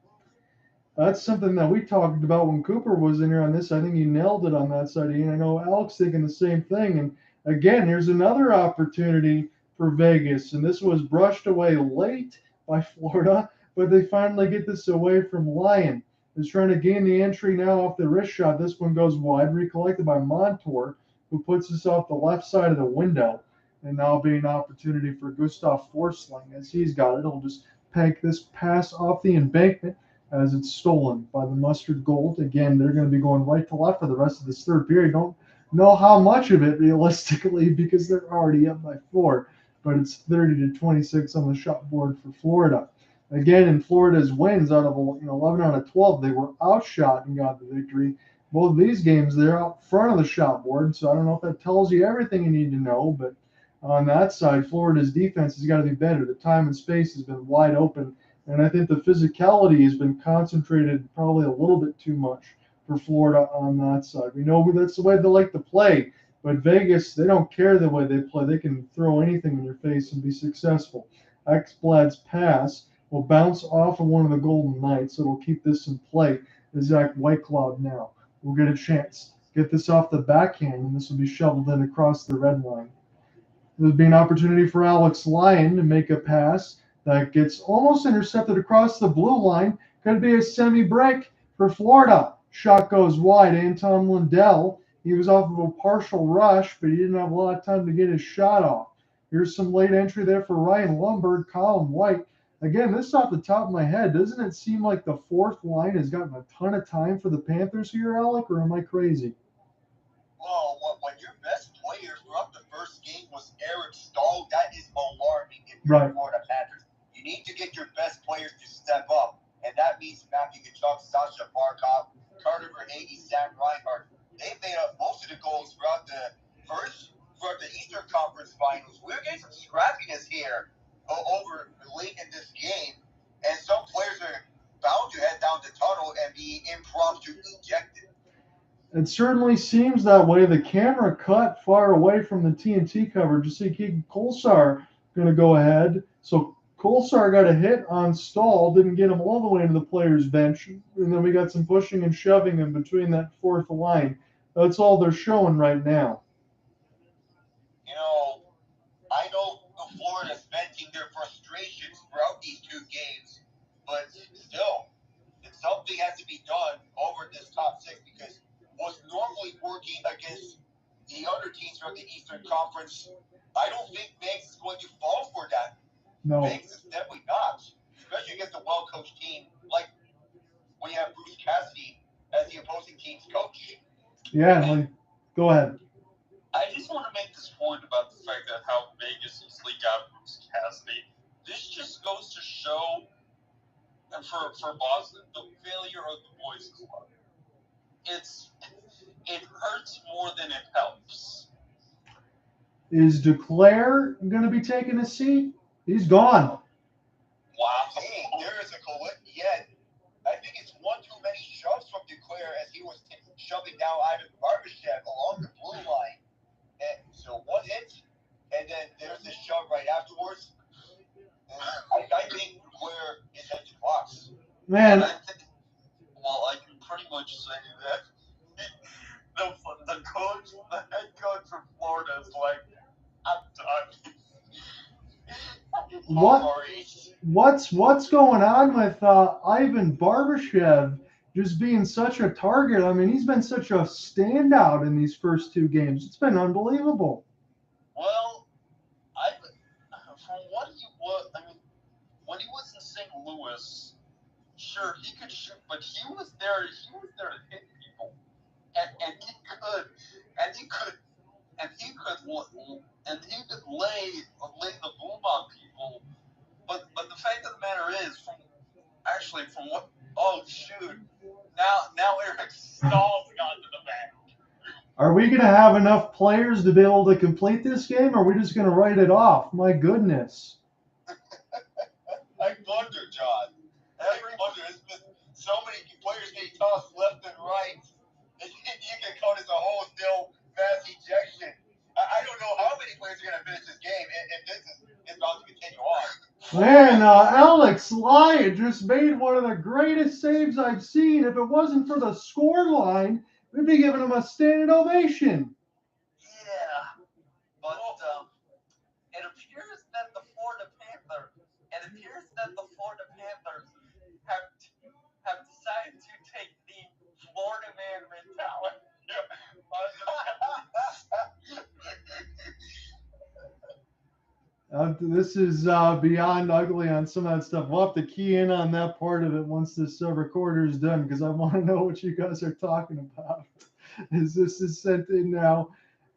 That's something that we talked about when Cooper was in here on this. I think he nailed it on that side. And I know Alex thinking the same thing. And again, here's another opportunity for Vegas. And this was brushed away late by Florida, but they finally get this away from Lyon. He's trying to gain the entry now off the wrist shot. This one goes wide, recollected by Montour, who puts this off the left side of the window. And now be an opportunity for Gustav Forsling. As he's got it, he'll just peg this pass off the embankment as it's stolen by the Mustard Gold. Again, they're going to be going right to left for the rest of this third period. Don't know how much of it realistically because they're already up by 4. But it's 30-26 on the shot board for Florida. Again, in Florida's wins out of 11 out of 12, they were outshot and got the victory. Both of these games, they're out front of the shot board. So I don't know if that tells you everything you need to know, but on that side, Florida's defense has got to be better. The time and space has been wide open, and I think the physicality has been concentrated probably a little bit too much for Florida on that side. We know that's the way they like to play, but Vegas, they don't care the way they play. They can throw anything in your face and be successful. Ekblad's pass will bounce off of one of the Golden Knights. It'll keep this in play. Zach Whitecloud now will get a chance. Get this off the backhand, and this will be shoveled in across the red line. There'll be an opportunity for Alex Lyon to make a pass that gets almost intercepted across the blue line. Could be a semi-break for Florida. Shot goes wide. Anton Lundell, he was off of a partial rush, but he didn't have a lot of time to get his shot off. Here's some late entry there for Ryan Lundberg, Colin White. Again, this is off the top of my head. Doesn't it seem like the fourth line has gotten a ton of time for the Panthers here, Alec, or am I crazy? Well, when your best player throughout the first game was Eric Staal, that is alarming if you're the Florida Panthers. You need to get your best players to step up, and that means Matthew Tkachuk, Sasha Barkov, Carter Verhaeghe, Sam Reinhart. They've made up most of the goals throughout the Eastern Conference Finals. We're getting some scrappiness here over late in this game, and some players are bound to head down the tunnel and be impromptu ejected. It certainly seems that way. The camera cut far away from the TNT coverage. You see Keegan Kolesar going to go ahead. So Kolesar got a hit on Staal, didn't get him all the way into the player's bench. And then we got some pushing and shoving in between that fourth line. That's all they're showing right now. You know, I know Florida's venting their frustrations throughout these two games, but still, something has to be done over this top six because what's normally working against the other teams from the Eastern Conference, I don't think Vegas is going to fall for that. No. Vegas is definitely not, especially against a well-coached team like we have Bruce Cassidy as the opposing team's coach. Yeah, go ahead. I just want to make this point about the fact that how Vegas easily got Bruce Cassidy. This just goes to show, and for Boston, the failure of the boys' club. It hurts more than it helps. Is Duclair going to be taking a seat? He's gone. Wow. Hey, there is a yeah. I think it's one too many shoves from Duclair as he was shoving down Ivan Barbashev along the blue line. And so one hit, and then there's this shove right afterwards. And I think Duclair is at the box. Man. Well, I can pretty much say that the head coach from Florida is like, I'm done. What's going on with Ivan Barbashev just being such a target? I mean, he's been such a standout in these first two games. It's been unbelievable. Well, from what he was, I mean, when he was in St. Louis, sure he could shoot, but he was there to hit people, and he could lay the boom on people. But the fact of the matter is, from what, oh shoot, now Eric Staal's gone to the back. Are we going to have enough players to be able to complete this game, or are we just going to write it off? My goodness. I wonder, John. I wonder. There's been so many players getting tossed left and right. You can count as a wholesale mass ejection. I don't know how many players are going to finish this game, and this is about to continue on. Man, Alex Lyon just made one of the greatest saves I've seen. If it wasn't for the score line, we'd be giving him a standing ovation. Yeah, but it appears that the Florida Panthers have decided to take the Florida man mentality. This is beyond ugly on some of that stuff. We'll have to key in on that part of it once this recorder is done, because I want to know what you guys are talking about. As this is sent in now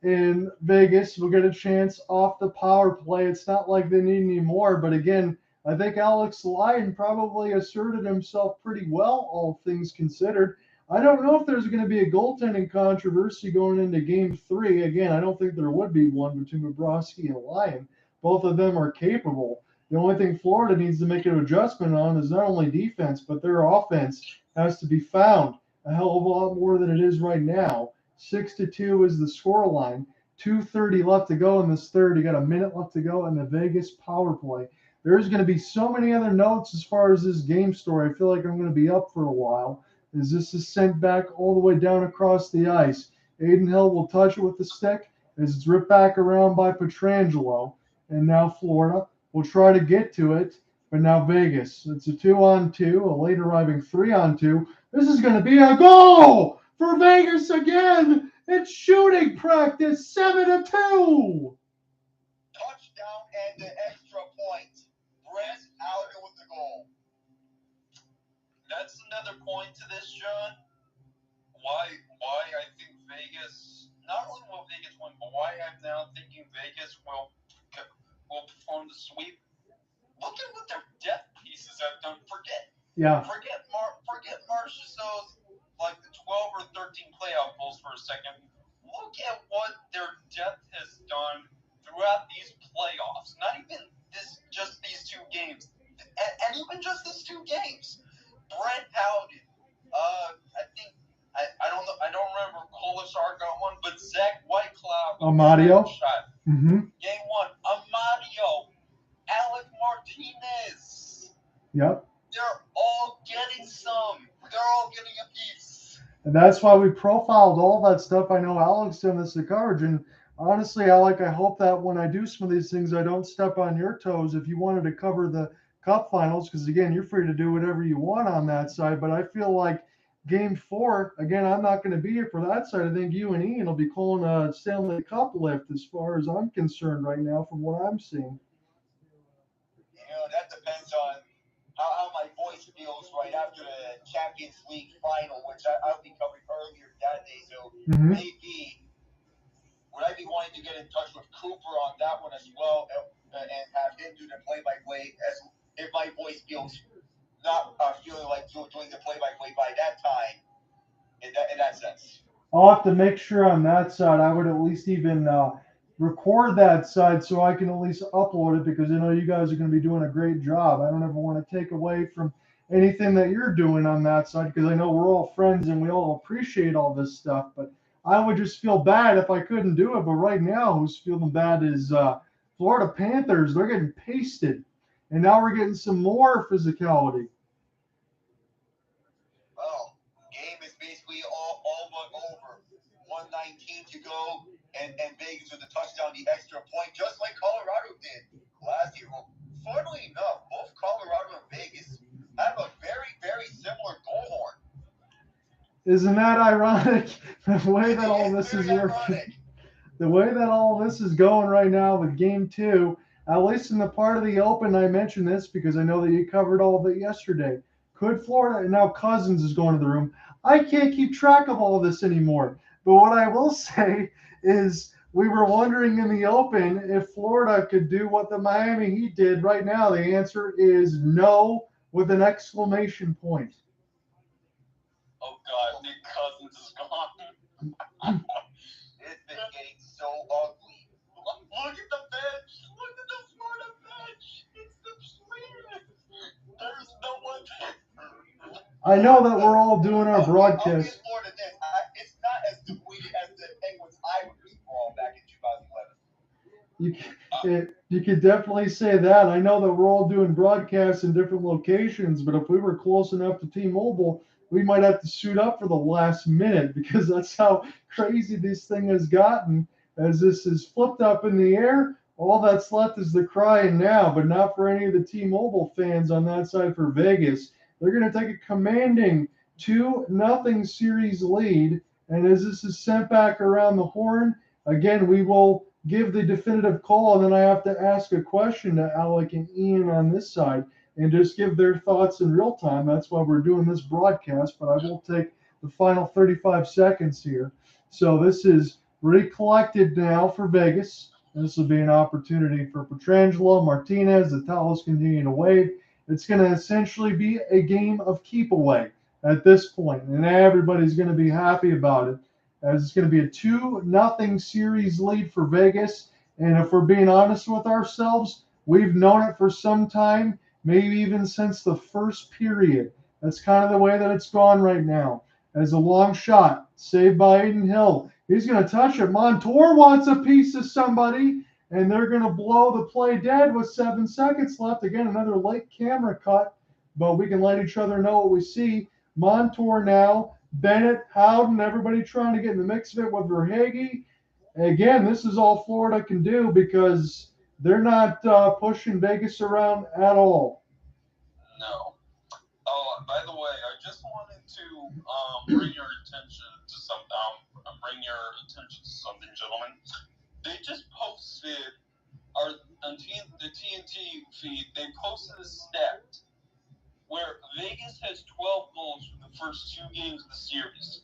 in Vegas, we'll get a chance off the power play. It's not like they need any more, but again, I think Alex Lyon probably asserted himself pretty well, all things considered. I don't know if there's going to be a goaltending controversy going into Game 3. Again, I don't think there would be one between Bobrovsky and Lyon. Both of them are capable. The only thing Florida needs to make an adjustment on is not only defense, but their offense has to be found a hell of a lot more than it is right now. 6-2 is the scoreline. 2:30 left to go in this third. You got a minute left to go in the Vegas power play. There's going to be so many other notes as far as this game story. I feel like I'm going to be up for a while as this is sent back all the way down across the ice. Aiden Hill will touch it with the stick as it's ripped back around by Pietrangelo. And now Florida will try to get to it, but now Vegas. It's a 2-on-2, a late arriving 3-on-2. This is going to be a goal for Vegas again. It's shooting practice, 7-2. Touchdown and the extra point. Brett Allen with the goal. That's another point to this, John. Why I think Vegas, not only will Vegas win, but why I'm now thinking Vegas will perform the sweep. Look at what their depth pieces have done. Forget Marchessault's like the 12 or 13 playoff goals for a second. Look at what their depth has done throughout these playoffs. Not even just these two games. and even just these 2 games. Brent Howden, I don't know, I don't remember Kolasar got one, but Zach Whitecloud Amadio. shot. Mm-hmm. Game 1, Amadio, Alec Martinez. Yep. They're all getting some. They're all getting a piece. And that's why we profiled all that stuff. I know Alex done this to coverage, and honestly, Alec, I hope that when I do some of these things, I don't step on your toes. If you wanted to cover the Cup Finals, because again, you're free to do whatever you want on that side. But I feel like Game 4, again, I'm not going to be here for that side. I think you and Ian will be calling a Stanley Cup lift, as far as I'm concerned right now, from what I'm seeing. That depends on how my voice feels right after the Champions League final, which I'll be covering earlier that day. So maybe would I be wanting to get in touch with Cooper on that one as well, and have him do the play-by-play as if my voice feels not feeling like doing the play-by-play by that time. In that sense, I'll have to make sure on that side. I would at least even record that side so I can at least upload it, because I know you guys are going to be doing a great job. I don't ever want to take away from anything that you're doing on that side, because I know we're all friends and we all appreciate all this stuff. But I would just feel bad if I couldn't do it. But right now, who's feeling bad is Florida Panthers. They're getting pasted, and now we're getting some more physicality. Well, game is basically all but over. 1:19 to go, and Vegas with a touchdown, the extra point, just like Colorado did last year. Well, funnily enough, both Colorado and Vegas have a very, very similar goal horn. Isn't that ironic? The way that all this is working, the way that all this is going right now with Game 2, at least in the part of the Open, I mentioned this because I know that you covered all of it yesterday. Could Florida, and now Cousins is going to the room. I can't keep track of all of this anymore. But what I will say is we were wondering in the Open if Florida could do what the Miami Heat did. Right now, the answer is no, with an exclamation point. Oh, God, Nick Cousins is gone. It's been getting so ugly. Look at the bench. Look at the Florida bench. It's the sweetest. There's no one there. I know that we're all doing our broadcast. I'll give Florida this. It's not as depleted as the Penguins Islanders brawl back in 2011. You could definitely say that. I know that we're all doing broadcasts in different locations, but if we were close enough to T-Mobile, we might have to suit up for the last minute, because that's how crazy this thing has gotten. As this is flipped up in the air, all that's left is the crying now, but not for any of the T-Mobile fans on that side for Vegas. They're going to take a commanding 2-0 series lead, and as this is sent back around the horn, again, we will give the definitive call, and then I have to ask a question to Alec and Ian on this side and just give their thoughts in real time. That's why we're doing this broadcast, but I will take the final 35 seconds here. So this is recollected now for Vegas. This will be an opportunity for Pietrangelo, Martinez. The towels continue to wave. It's going to essentially be a game of keep away at this point, and everybody's going to be happy about it, as it's going to be a 2-0 series lead for Vegas. And if we're being honest with ourselves, we've known it for some time, maybe even since the first period. That's kind of the way that it's gone right now. As a long shot, saved by Aiden Hill. He's going to touch it. Montour wants a piece of somebody, and they're going to blow the play dead with 7 seconds left. Again, another late camera cut, but we can let each other know what we see. Montour now, Bennett, Howden, everybody trying to get in the mix of it with Verhaeghe. Again, this is all Florida can do, because they're not pushing Vegas around at all. No. Oh, by the way, I just wanted to bring your attention to something, gentlemen. They just posted the TNT feed. They posted a stat where Vegas has 12 goals for the first 2 games of the series.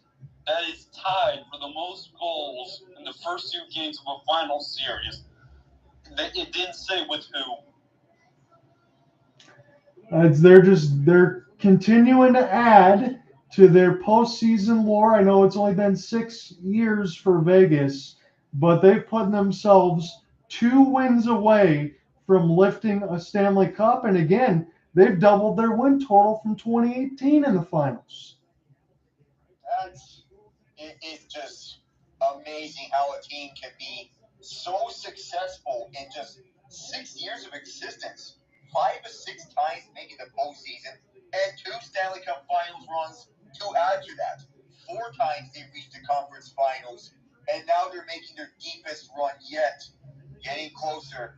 That is tied for the most goals in the first 2 games of a final series. It didn't say with who. They're continuing to add to their postseason lore. I know it's only been 6 years for Vegas, but they've put themselves 2 wins away from lifting a Stanley Cup. And again, they've doubled their win total from 2018 in the finals. It's just amazing how a team can be so successful in just 6 years of existence. 5 or 6 times making the postseason, and 2 Stanley Cup Finals runs to add to that. 4 times they reached the conference finals, and now they're making their deepest run yet, getting closer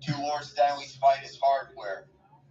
to Lord Stanley's finest hardware.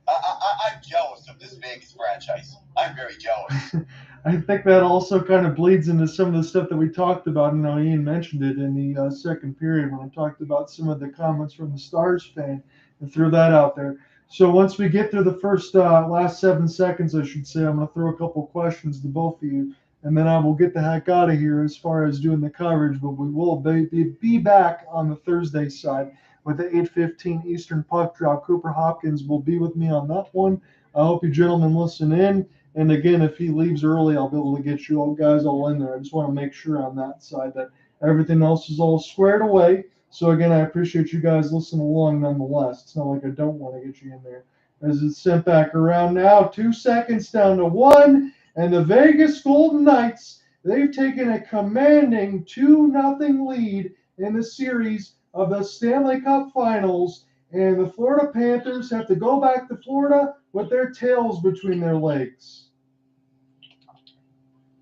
I'm jealous of this Vegas franchise. I'm very jealous. I think that also kind of bleeds into some of the stuff that we talked about. Ian mentioned it in the second period when I talked about some of the comments from the Stars fan and threw that out there. So once we get through the first last 7 seconds, I should say, I'm going to throw a couple questions to both of you, and then I will get the heck out of here as far as doing the coverage. But we will be back on the Thursday side with the 8:15 Eastern puck drop. Cooper Hopkins will be with me on that one. I hope you gentlemen listen in. And again, if he leaves early, I'll be able to get you all guys all in there. I just want to make sure on that side that everything else is all squared away. So again, I appreciate you guys listening along nonetheless. It's not like I don't want to get you in there. As it's sent back around now, 2 seconds down to 1. And the Vegas Golden Knights, they've taken a commanding 2-0 lead in the series of the Stanley Cup Finals, and the Florida Panthers have to go back to Florida with their tails between their legs.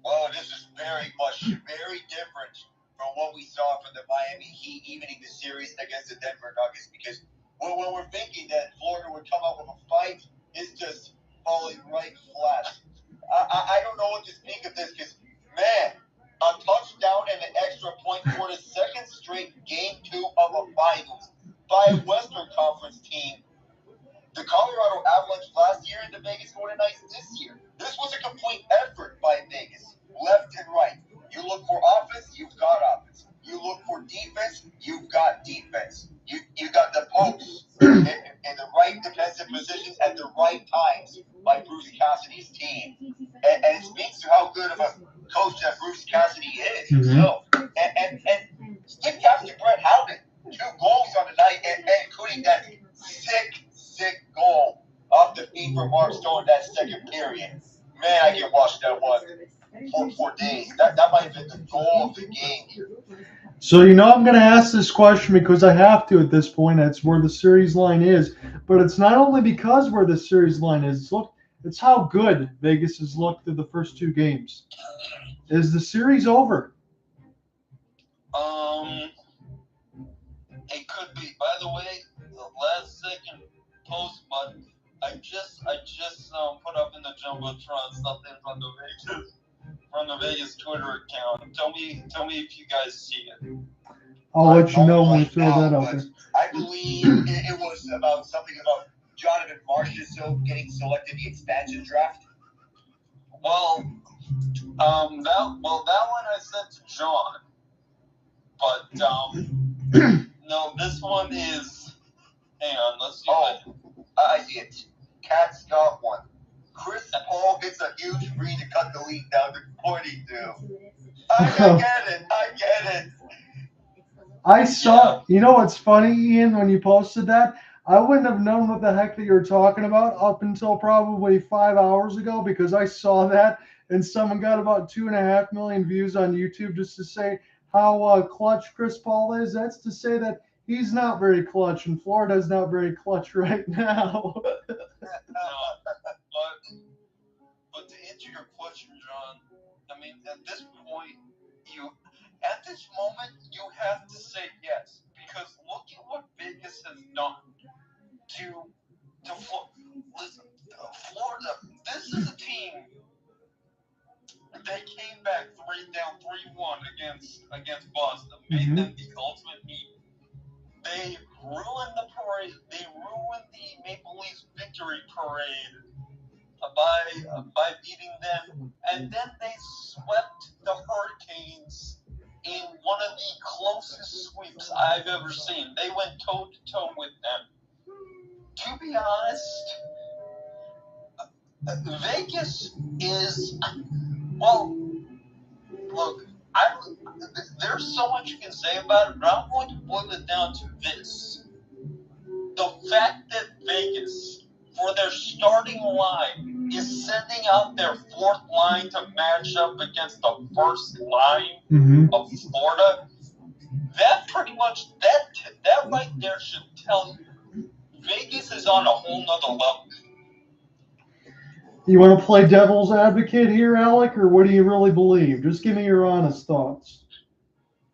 Well, this is very different from what we saw from the Miami Heat evening the series against the Denver Nuggets, because when we're thinking that Florida would come out with a fight, it's just falling right flat. I don't know what to think of this, because, man, a touchdown and an extra point for the second straight Game 2 of a finals by a Western Conference team. The Colorado Avalanche last year and the Vegas Golden Knights this year. This was a complete effort by Vegas, left and right. You look for offense, you've got offense. You look for defense, you've got defense. You got the pokes in the right defensive positions at the right times by Bruce Cassidy's team. And it speaks to how good of a coach that Bruce Cassidy is himself. And stick caps to Brett Howden. 2 goals on the night, and including that sick goal off the feet for Marchessault in that second period. Man, I can watch that one for days. That might have been the goal of the game. So, I'm going to ask this question because I have to at this point. That's where the series line is. But it's not only because where the series line is. It's how good Vegas has looked through the first 2 games. Is the series over? It could be. By the way, the last second post button, I just put up in the Jumbotron something from the Vegas Twitter account. Tell me if you guys see it. I'll let you know when we throw that out there. I believe it was about something about Jonathan Marchessault getting selected in the expansion draft. Well, that one I sent to John, but no, this one is. Hang on, let's see. I see it. Cat's got one. Chris Paul gets a huge free to cut the lead down to 42. I get it. I saw, what's funny, Ian, when you posted that? I wouldn't have known what the heck that you were talking about up until probably 5 hours ago, because I saw that and someone got about 2.5 million views on YouTube just to say how clutch Chris Paul is. That's to say that he's not very clutch, and Florida's not very clutch right now. But to answer your question, John, I mean, at this point, at this moment, you have to say yes, because look at what Vegas has done to Florida. This is a team. They came back down 3-1 against Boston, made them the ultimate meet. They ruined the parade. They ruined the Maple Leafs victory parade by beating them, and then they swept the Hurricanes in one of the closest sweeps I've ever seen. They went toe-to-toe with them. To be honest, Vegas is, well, look, there's so much you can say about it, but I'm going to boil it down to this. The fact that Vegas, for their starting line is sending out their fourth line to match up against the first line of Florida, that pretty much, that right there should tell you Vegas is on a whole nother level. You want to play devil's advocate here, Alec, or what do you really believe? Just give me your honest thoughts.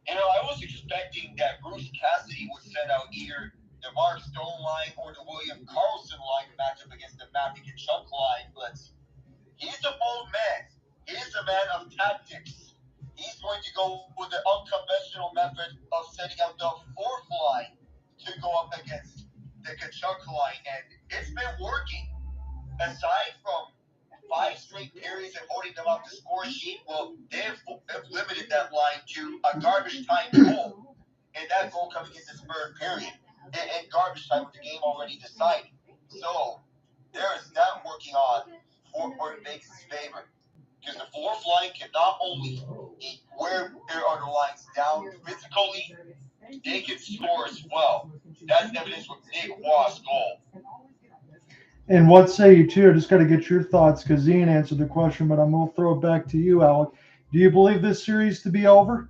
I was expecting that Bruce Cassidy would send out either the Mark Stone line or the William Karlsson line to match up against the Matthew Tkachuk line, but he's a bold man. He's a man of tactics. He's going to go with the unconventional method of sending out the fourth line to go up against the Tkachuk line, and it's been working. Aside from 5 straight periods of holding them off the score sheet, well, they've limited that line to a garbage time goal, and that goal coming in the third period, and garbage time with the game already decided. So there is that working on for Vegas' favor, because the fourth line can not only wear their other lines down physically, they can score as well. That's evidence with Nick Watt's goal. And what say you, too? I just got to get your thoughts because Ian answered the question, but I'm going to throw it back to you, Alec. Do you believe this series to be over?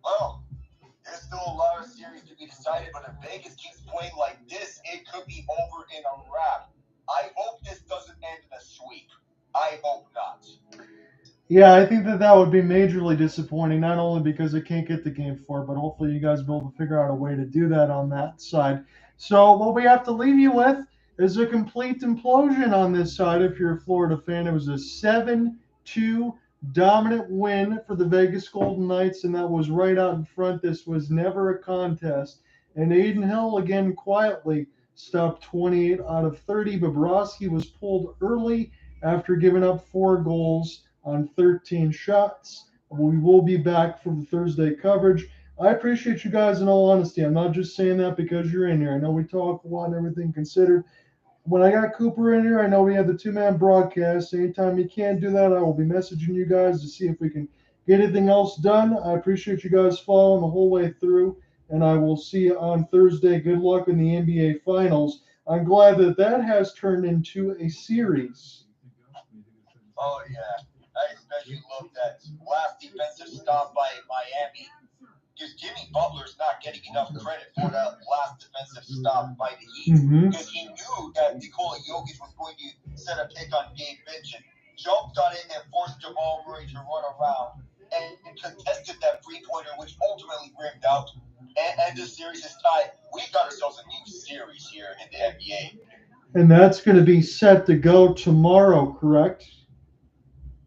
Well, there's still a lot of series to be decided, but if Vegas keeps playing like this, it could be over in a wrap. I hope this doesn't end in a sweep. I hope not. Yeah, I think that would be majorly disappointing, not only because I can't get the game 4, but hopefully you guys will be able to figure out a way to do that on that side. So what we have to leave you with is a complete implosion on this side if you're a Florida fan. It was a 7-2 dominant win for the Vegas Golden Knights, and that was right out in front. This was never a contest. And Aiden Hill, again, quietly stopped 28 out of 30. Bobrovsky was pulled early after giving up 4 goals on 13 shots. We will be back for the Thursday coverage. I appreciate you guys in all honesty. I'm not just saying that because you're in here. I know we talk a lot and everything considered. When I got Cooper in here, I know we had the 2-man broadcast. Anytime you can't do that, I will be messaging you guys to see if we can get anything else done. I appreciate you guys following the whole way through, and I will see you on Thursday. Good luck in the NBA Finals. I'm glad that has turned into a series. Oh, yeah. I especially love that last defensive stop by Miami, because Jimmy Butler's not getting enough credit for that last defensive stop by the Heat, because he knew that Nikola Jokic was going to set a pick on Gabe Vincent, jumped on it and forced Jamal Murray to run around, and contested that three-pointer, which ultimately rimmed out, and this series is tied. We got ourselves a new series here in the NBA. And that's going to be set to go tomorrow, correct?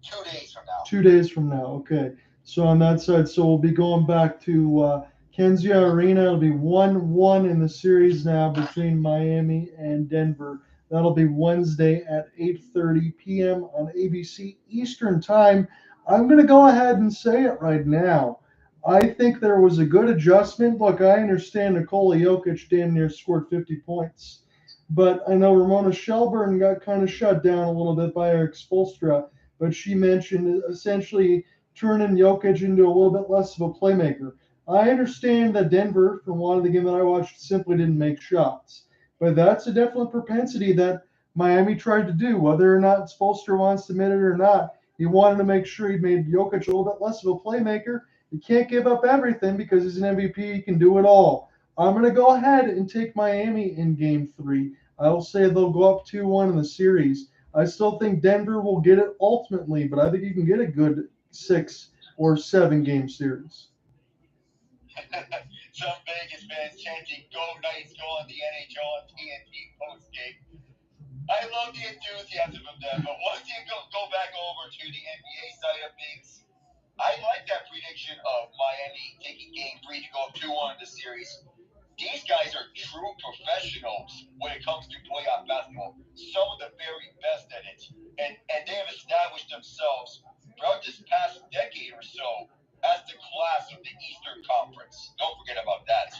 2 days from now. 2 days from now, okay. So on that side, so we'll be going back to Kenzia Arena. It'll be 1-1 in the series now between Miami and Denver. That'll be Wednesday at 8:30 p.m. on ABC Eastern Time. I'm going to go ahead and say it right now. I think there was a good adjustment. Look, I understand Nikola Jokic damn near scored 50 points. But I know Ramona Shelburne got kind of shut down a little bit by Eric Spoelstra. But she mentioned essentially turning Jokic into a little bit less of a playmaker. I understand that Denver, from a lot of the game that I watched, simply didn't make shots. But that's a definite propensity that Miami tried to do. Whether or not Spoelstra wants to admit it or not, he wanted to make sure he made Jokic a little bit less of a playmaker. He can't give up everything because he's an MVP. He can do it all. I'm going to go ahead and take Miami in Game 3. I will say they'll go up 2-1 in the series. I still think Denver will get it ultimately, but I think you can get a good 6 or 7 game series. Some Vegas fans chanting "Go Knights, go" on the NHL on TNT postgame. I love the enthusiasm of them, but once you go back over to the NBA side of things, I like that prediction of Miami taking Game 3 to go up 2-1 in the series. These guys are true professionals when it comes to playoff basketball. Some of the very best at it. And they have established themselves throughout this past decade or so as the class of the Eastern Conference. Don't forget about that.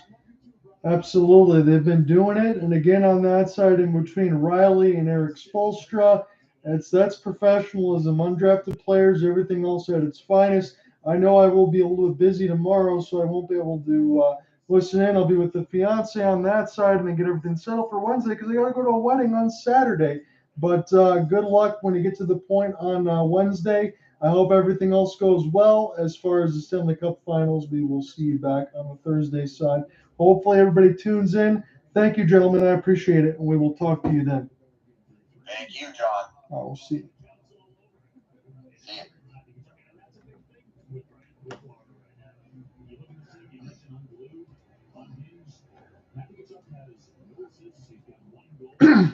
Absolutely. They've been doing it. And again, on that side, in between Riley and Eric Spoelstra, that's professionalism, undrafted players, everything else at its finest. I know I will be a little bit busy tomorrow, so I won't be able to listen in. I'll be with the fiance on that side and then get everything settled for Wednesday because I got to go to a wedding on Saturday. But good luck when you get to the point on Wednesday. I hope everything else goes well. As far as the Stanley Cup Finals, we will see you back on the Thursday side. Hopefully everybody tunes in. Thank you, gentlemen. I appreciate it, and we will talk to you then. Thank you, John. I will see you. See you.